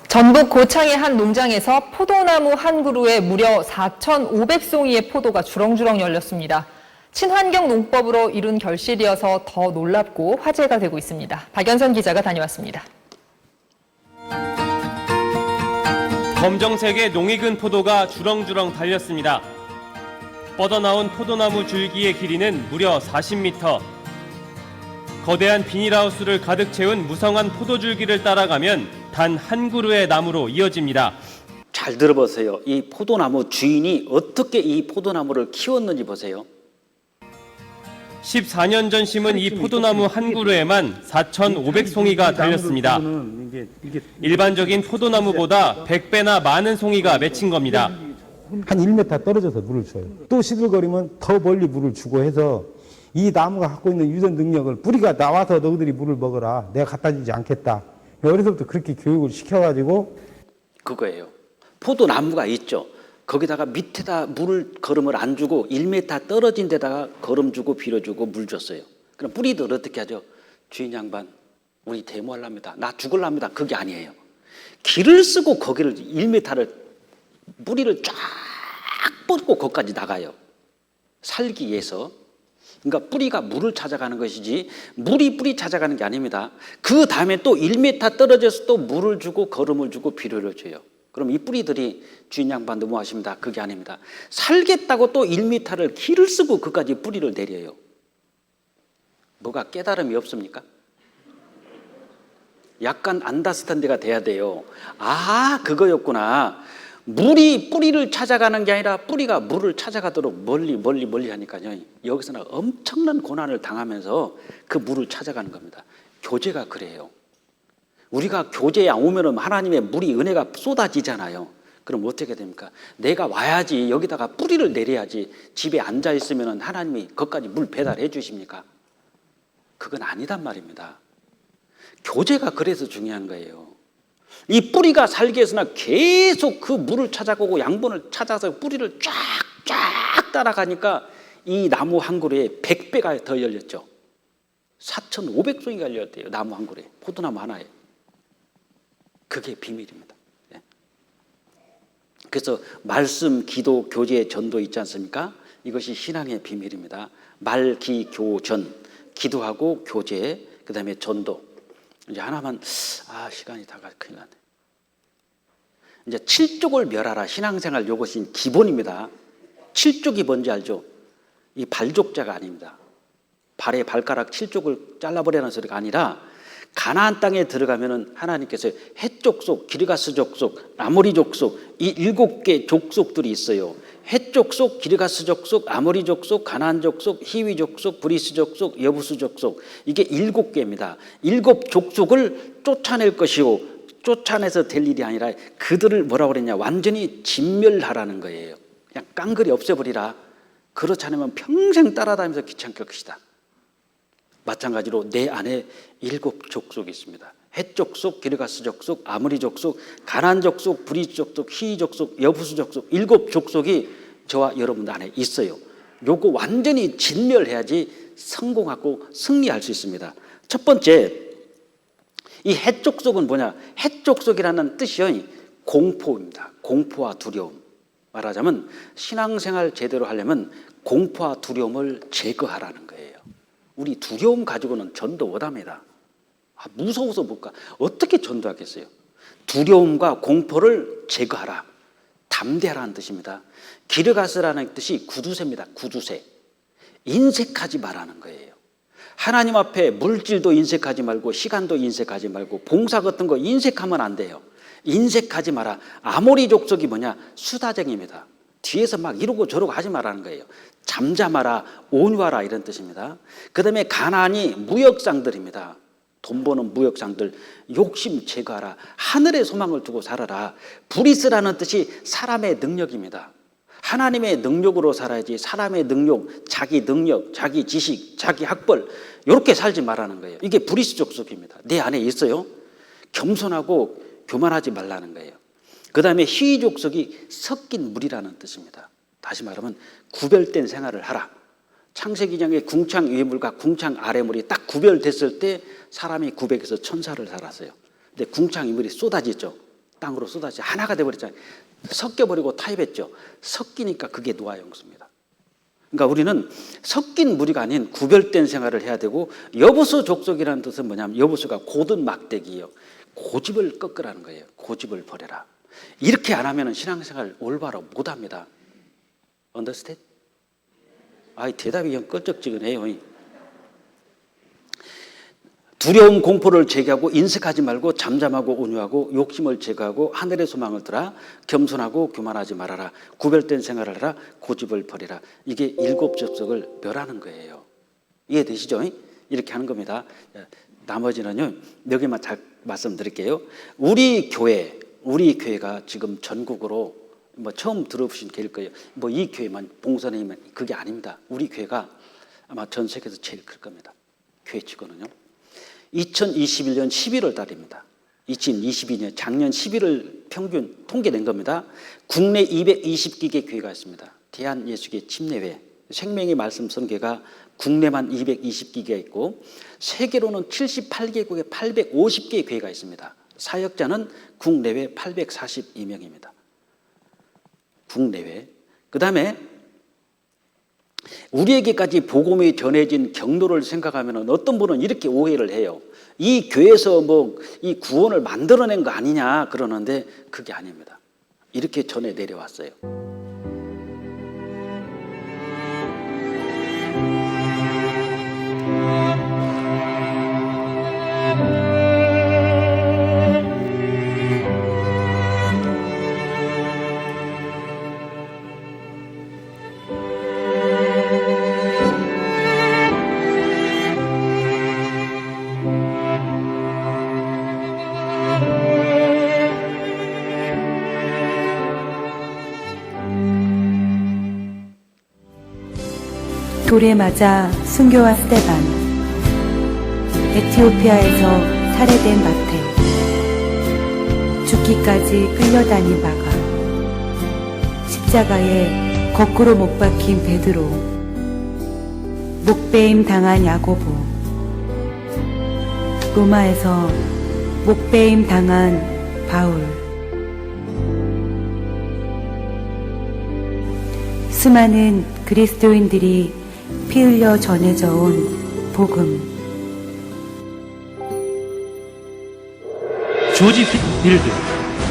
전북 고창의 한 농장에서 포도나무 한 그루에 무려 4,500송이의 포도가 주렁주렁 열렸습니다. 친환경 농법으로 이룬 결실이어서 더 놀랍고 화제가 되고 있습니다. 박연선 기자가 다녀왔습니다. 검정색의 농익은 포도가 주렁주렁 달렸습니다. 뻗어나온 포도나무 줄기의 길이는 무려 40m. 거대한 비닐하우스를 가득 채운 무성한 포도줄기를 따라가면 단 한 그루의 나무로 이어집니다. 잘 들어보세요. 이 포도나무 주인이 어떻게 이 포도나무를 키웠는지 보세요. 14년 전 심은 이 포도나무 한 그루에만 4,500송이가 달렸습니다. 일반적인 포도나무보다 100배나 많은 송이가 맺힌 겁니다. 한 1m 떨어져서 물을 줘요. 또 시들거리면 더 멀리 물을 주고 해서 이 나무가 갖고 있는 유전 능력을 뿌리가 나와서 너희들이 물을 먹어라. 내가 갖다 주지 않겠다. 어려서부터 그렇게 교육을 시켜가지고 그거예요. 포도나무가 있죠. 거기다가 밑에다 거름을 안 주고 1m 떨어진 데다가 거름 주고 비료 주고 물 줬어요. 그럼 뿌리들 어떻게 하죠? 주인 양반, 우리 데모하랍니다. 나 죽을랍니다. 그게 아니에요. 길을 쓰고 거기를 1m를 뿌리를 쫙 뻗고 거기까지 나가요. 살기 위해서. 그러니까 뿌리가 물을 찾아가는 것이지 물이 뿌리 찾아가는 게 아닙니다. 그 다음에 또 1m 떨어져서 또 물을 주고 거름을 주고 비료를 줘요. 그럼 이 뿌리들이 주인 양반 너무하십니다. 그게 아닙니다. 살겠다고 또 1m를 길을 쓰고 그까지 뿌리를 내려요. 뭐가 깨달음이 없습니까? 약간 안다스탠드가 돼야 돼요. 아, 그거였구나. 물이 뿌리를 찾아가는 게 아니라 뿌리가 물을 찾아가도록 멀리 하니까요. 여기서는 엄청난 고난을 당하면서 그 물을 찾아가는 겁니다. 교제가 그래요. 우리가 교제에 오면은 하나님의 물이 은혜가 쏟아지잖아요. 그럼 어떻게 됩니까? 내가 와야지, 여기다가 뿌리를 내려야지. 집에 앉아 있으면은 하나님이 거기까지 물 배달해 주십니까? 그건 아니단 말입니다. 교제가 그래서 중요한 거예요. 이 뿌리가 살기 위해서는 계속 그 물을 찾아가고 양분을 찾아서 뿌리를 쫙 따라가니까 이 나무 한 그루에 100배가 더 열렸죠. 4,500송이가 열렸대요. 나무 한 그루에, 포도나무 하나에. 그게 비밀입니다. 그래서 말씀, 기도, 교제, 전도 있지 않습니까? 이것이 신앙의 비밀입니다. 말, 기, 교, 전. 기도하고 교제, 그 다음에 전도. 이제 하나만, 시간이 다 가서 큰일 났네. 이제 7족을 멸하라. 신앙생활 이것이 기본입니다. 7족이 뭔지 알죠? 이 발족자가 아닙니다. 발에 발가락 7족을 잘라버리는 소리가 아니라 가나안 땅에 들어가면은 하나님께서 헷 족속, 기르가스 족속, 아모리 족속 이 7개 족속들이 있어요. 헷 족속, 기르가스 족속, 아모리 족속, 가나안 족속, 히위 족속, 브리스 족속, 여부수 족속 이게 7개입니다. 7 족속을 쫓아낼 것이고 쫓아내서 될 일이 아니라 그들을 뭐라고 그랬냐 완전히 진멸하라는 거예요. 그냥 깡그리 없애버리라. 그렇지 않으면 평생 따라다니면서 귀찮게 할 것이다. 마찬가지로 내 안에 7 족속이 있습니다. 헷 족속, 기르가스 족속, 아모리 족속, 가나안 족속, 브리스 족속, 히위 족속, 여부수 족속 7 족속이 저와 여러분들 안에 있어요. 요거 완전히 진멸해야지 성공하고 승리할 수 있습니다. 첫 번째, 이 헷 족속은 뭐냐? 헷 족속이라는 뜻이 공포입니다. 공포와 두려움. 말하자면 신앙생활 제대로 하려면 공포와 두려움을 제거하라는 거예요. 우리 두려움 가지고는 전도 못합니다. 무서워서 못 가. 어떻게 전도하겠어요? 두려움과 공포를 제거하라. 담대하라는 뜻입니다. 기르가스라는 뜻이 구두쇠입니다. 구두쇠. 인색하지 말라는 거예요. 하나님 앞에 물질도 인색하지 말고 시간도 인색하지 말고 봉사 같은 거 인색하면 안 돼요. 인색하지 마라. 아모리 족속이 뭐냐? 수다쟁이입니다. 뒤에서 막 이러고 저러고 하지 말라는 거예요. 잠잠하라, 온유하라 이런 뜻입니다. 그 다음에 가나안이 무역상들입니다. 돈 버는 무역상들, 욕심 제거하라. 하늘의 소망을 두고 살아라. 브리스라는 뜻이 사람의 능력입니다. 하나님의 능력으로 살아야지 사람의 능력, 자기 지식, 자기 학벌 이렇게 살지 말라는 거예요. 이게 브리스 족속입니다. 내 안에 있어요. 겸손하고 교만하지 말라는 거예요. 그 다음에 히위 족속이 섞인 물이라는 뜻입니다. 다시 말하면 구별된 생활을 하라. 창세기장의 궁창 위의 물과 궁창 아래 물이 딱 구별됐을 때 사람이 900에서 1000살을 살았어요. 근데 궁창 위 물이 쏟아지죠. 땅으로 쏟아지죠. 하나가 돼버렸잖아요. 섞여버리고 타협했죠. 섞이니까 그게 노아 용수입니다. 그러니까 우리는 섞인 무리가 아닌 구별된 생활을 해야 되고 여부수 족속이라는 뜻은 뭐냐면 여부수가 고든 막대기예요. 고집을 꺾으라는 거예요. 고집을 버려라. 이렇게 안 하면 신앙생활 올바로 못합니다. 언더스탠드? 대답이 그냥 껄쩍지근해요. 두려움 공포를 제거하고 인색하지 말고 잠잠하고 온유하고 욕심을 제거하고 하늘의 소망을 들어 겸손하고 교만하지 말아라. 구별된 생활을 하라. 고집을 버리라. 이게 7 족속을 멸하는 거예요. 이해되시죠? 이렇게 하는 겁니다. 나머지는요 여기만 잘 말씀드릴게요. 우리 교회가 지금 전국으로 처음 들어보신 교회일 거예요. 이 교회만 봉선회만 그게 아닙니다. 우리 교회가 아마 전 세계에서 제일 클 겁니다. 교회 치고는요. 2021년 11월 달입니다. 2022년 작년 11월 평균 통계낸 겁니다. 국내 220기계 교회가 있습니다. 대한예수교 침례회, 생명의 말씀 선교회가 국내만 220기계가 있고 세계로는 78개국에 850개의 교회가 있습니다. 사역자는 국내외 842명입니다. 국내외. 그 다음에 우리에게까지 복음이 전해진 경로를 생각하면 어떤 분은 이렇게 오해를 해요. 이 교회에서 이 구원을 만들어낸 거 아니냐 그러는데 그게 아닙니다. 이렇게 전해 내려왔어요. 돌에 맞아 순교와 스테반, 에티오피아에서 살해된 마태, 죽기까지 끌려다닌 바가, 십자가에 거꾸로 못 박힌 베드로, 목베임 당한 야고보, 로마에서 목베임 당한 바울, 수많은 그리스도인들이 피 흘려 전해져 온 복음. 조지 핏빌드,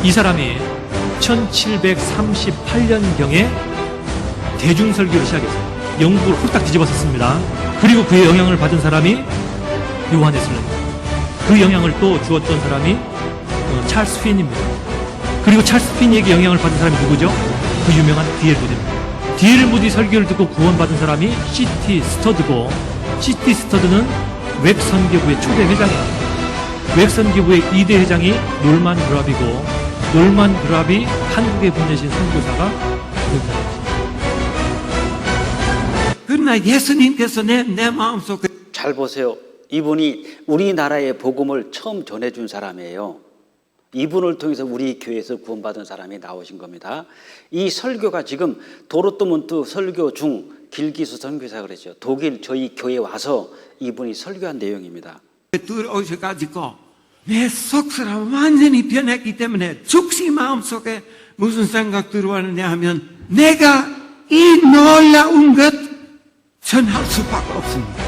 이 사람이 1738년경에 대중설교를 시작했어요. 영국을 홀딱 뒤집었었습니다. 그리고 그의 영향을 받은 사람이 요한 웨슬레이, 그 영향을 또 주었던 사람이 찰스 핀입니다. 그리고 찰스 핀에게 영향을 받은 사람이 누구죠? 그 유명한 D.L. 무디입니다. D.L. 무디 설교를 듣고 구원받은 사람이 C.T. 스터드고, C.T. 스터드는 웹선교부의 초대 회장입니다. 웹선교부의 2대 회장이 놀만 그랍이고, 놀만 그랍이 한국에 보내신 선교사가 그입니다. 그러나 예수님께서 내 마음속에 잘 보세요. 이분이 우리나라의 복음을 처음 전해준 사람이에요. 이분을 통해서 우리 교회에서 구원받은 사람이 나오신 겁니다. 이 설교가 지금 도르트문트 설교 중 길기수 선교사 그랬죠. 독일 저희 교회에 와서 이분이 설교한 내용입니다. 들어오셔가지고 내 속사람 완전히 변했기 때문에 즉시 마음속에 무슨 생각 들어왔느냐 하면 내가 이 놀라운 것 전할 수밖에 없습니다.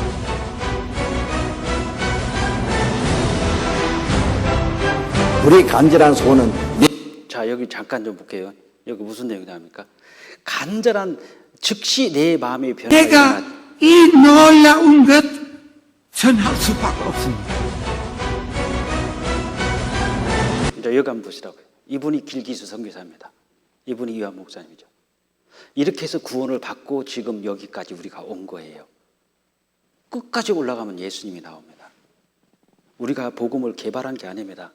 우리 간절한 소원은 자, 여기 잠깐 좀 볼게요. 여기 무슨 내용이 나옵니까? 간절한 즉시 내 마음의 변화가 내가 일어나- 이 놀라운 것 전할 수밖에 없습니다. 자, 여기 한번 보시라고요. 이분이 길기수 선교사입니다. 이분이 이완 목사님이죠. 이렇게 해서 구원을 받고 지금 여기까지 우리가 온 거예요. 끝까지 올라가면 예수님이 나옵니다. 우리가 복음을 개발한 게 아닙니다.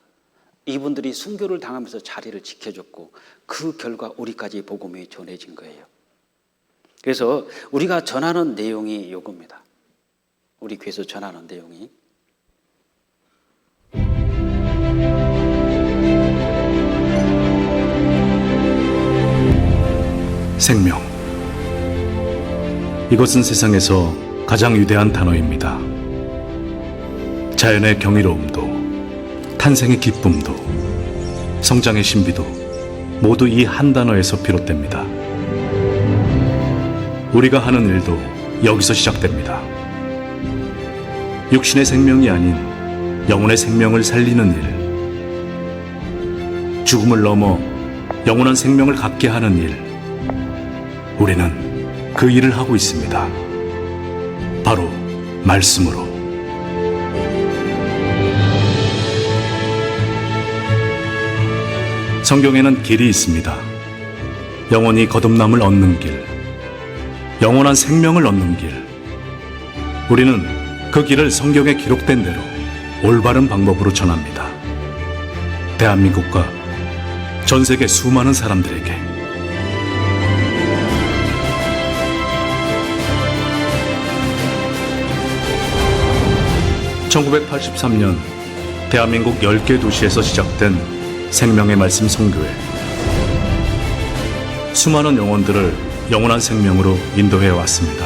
이분들이 순교를 당하면서 자리를 지켜줬고 그 결과 우리까지 복음이 전해진 거예요. 그래서 우리가 전하는 내용이 이겁니다. 우리 교회에서 전하는 내용이 생명. 이것은 세상에서 가장 위대한 단어입니다. 자연의 경이로움도, 탄생의 기쁨도, 성장의 신비도 모두 이 한 단어에서 비롯됩니다. 우리가 하는 일도 여기서 시작됩니다. 육신의 생명이 아닌 영혼의 생명을 살리는 일, 죽음을 넘어 영원한 생명을 갖게 하는 일, 우리는 그 일을 하고 있습니다. 바로 말씀으로. 성경에는 길이 있습니다. 영원히 거듭남을 얻는 길, 영원한 생명을 얻는 길. 우리는 그 길을 성경에 기록된 대로 올바른 방법으로 전합니다. 대한민국과 전 세계 수많은 사람들에게. 1983년 대한민국 10개 도시에서 시작된 생명의 말씀 선교회. 수많은 영혼들을 영원한 생명으로 인도해 왔습니다.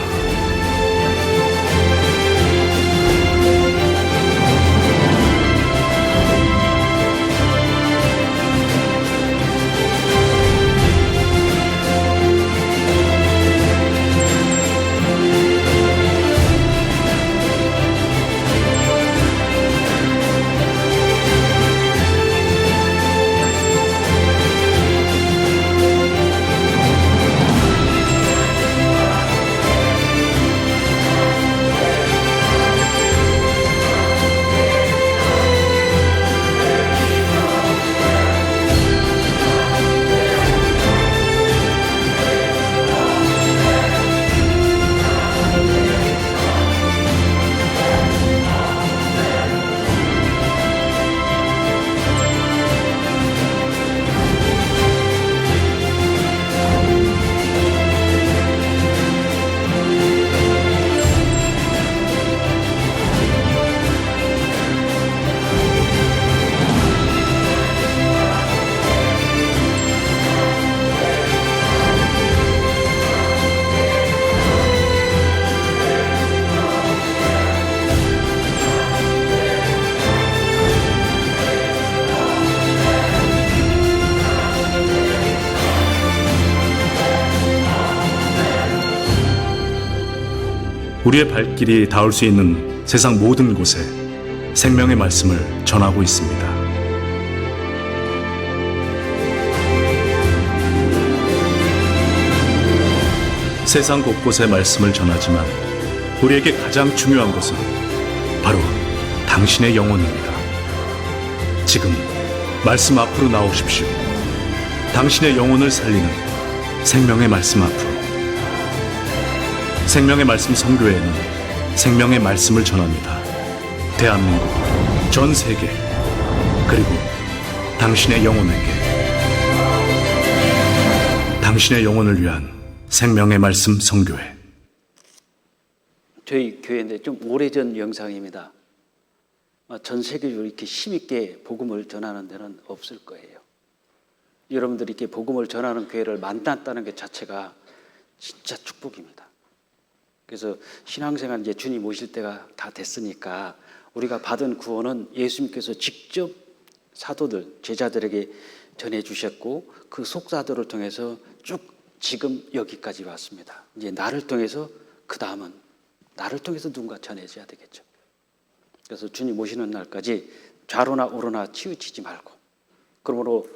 우리의 발길이 닿을 수 있는 세상 모든 곳에 생명의 말씀을 전하고 있습니다. 세상 곳곳에 말씀을 전하지만 우리에게 가장 중요한 것은 바로 당신의 영혼입니다. 지금 말씀 앞으로 나오십시오. 당신의 영혼을 살리는 생명의 말씀 앞으로. 생명의 말씀 선교회는 생명의 말씀을 전합니다. 대한민국, 전 세계, 그리고 당신의 영혼에게. 당신의 영혼을 위한 생명의 말씀 선교회. 저희 교회인데 좀 오래전 영상입니다. 전 세계적으로 이렇게 힘있게 복음을 전하는 데는 없을 거예요. 여러분들이 이렇게 복음을 전하는 교회를 만났다는 것 자체가 진짜 축복입니다. 그래서 신앙생활 이제 주님 오실 때가 다 됐으니까 우리가 받은 구원은 예수님께서 직접 사도들, 제자들에게 전해주셨고 그 속사들을 통해서 쭉 지금 여기까지 왔습니다. 이제 나를 통해서 그 다음은 나를 통해서 누군가 전해줘야 되겠죠. 그래서 주님 오시는 날까지 좌로나 우로나 치우치지 말고 그러므로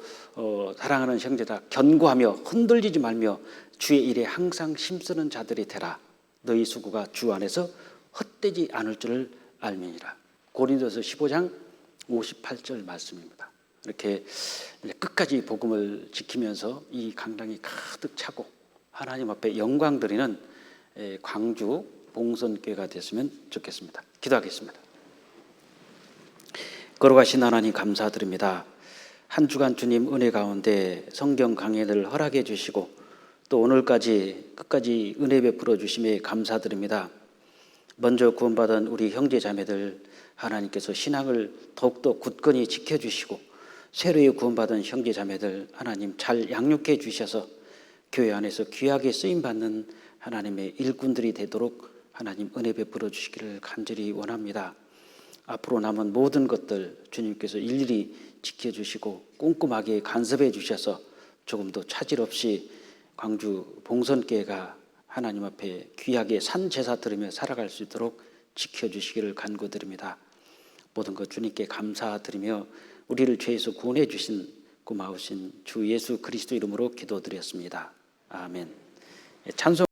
사랑하는 형제다 견고하며 흔들리지 말며 주의 일에 항상 힘쓰는 자들이 되라. 너희 수고가 주 안에서 헛되지 않을 줄을 알미니라. 고린도서 15장 58절 말씀입니다. 이렇게 끝까지 복음을 지키면서 이 강당이 가득 차고 하나님 앞에 영광 드리는 광주 봉선교회가 됐으면 좋겠습니다. 기도하겠습니다. 걸어가신 하나님 감사드립니다. 한 주간 주님 은혜 가운데 성경 강해를 허락해 주시고 또 오늘까지 끝까지 은혜 베풀어 주심에 감사드립니다. 먼저 구원받은 우리 형제 자매들 하나님께서 신앙을 더욱더 굳건히 지켜주시고 새로이 구원받은 형제 자매들 하나님 잘 양육해 주셔서 교회 안에서 귀하게 쓰임받는 하나님의 일꾼들이 되도록 하나님 은혜 베풀어 주시기를 간절히 원합니다. 앞으로 남은 모든 것들 주님께서 일일이 지켜주시고 꼼꼼하게 간섭해 주셔서 조금도 차질 없이 광주 봉선교회가 하나님 앞에 귀하게 산 제사 드리며 살아갈 수 있도록 지켜주시기를 간구드립니다. 모든 것 주님께 감사드리며 우리를 죄에서 구원해 주신 고마우신 주 예수 그리스도 이름으로 기도드렸습니다. 아멘. 찬송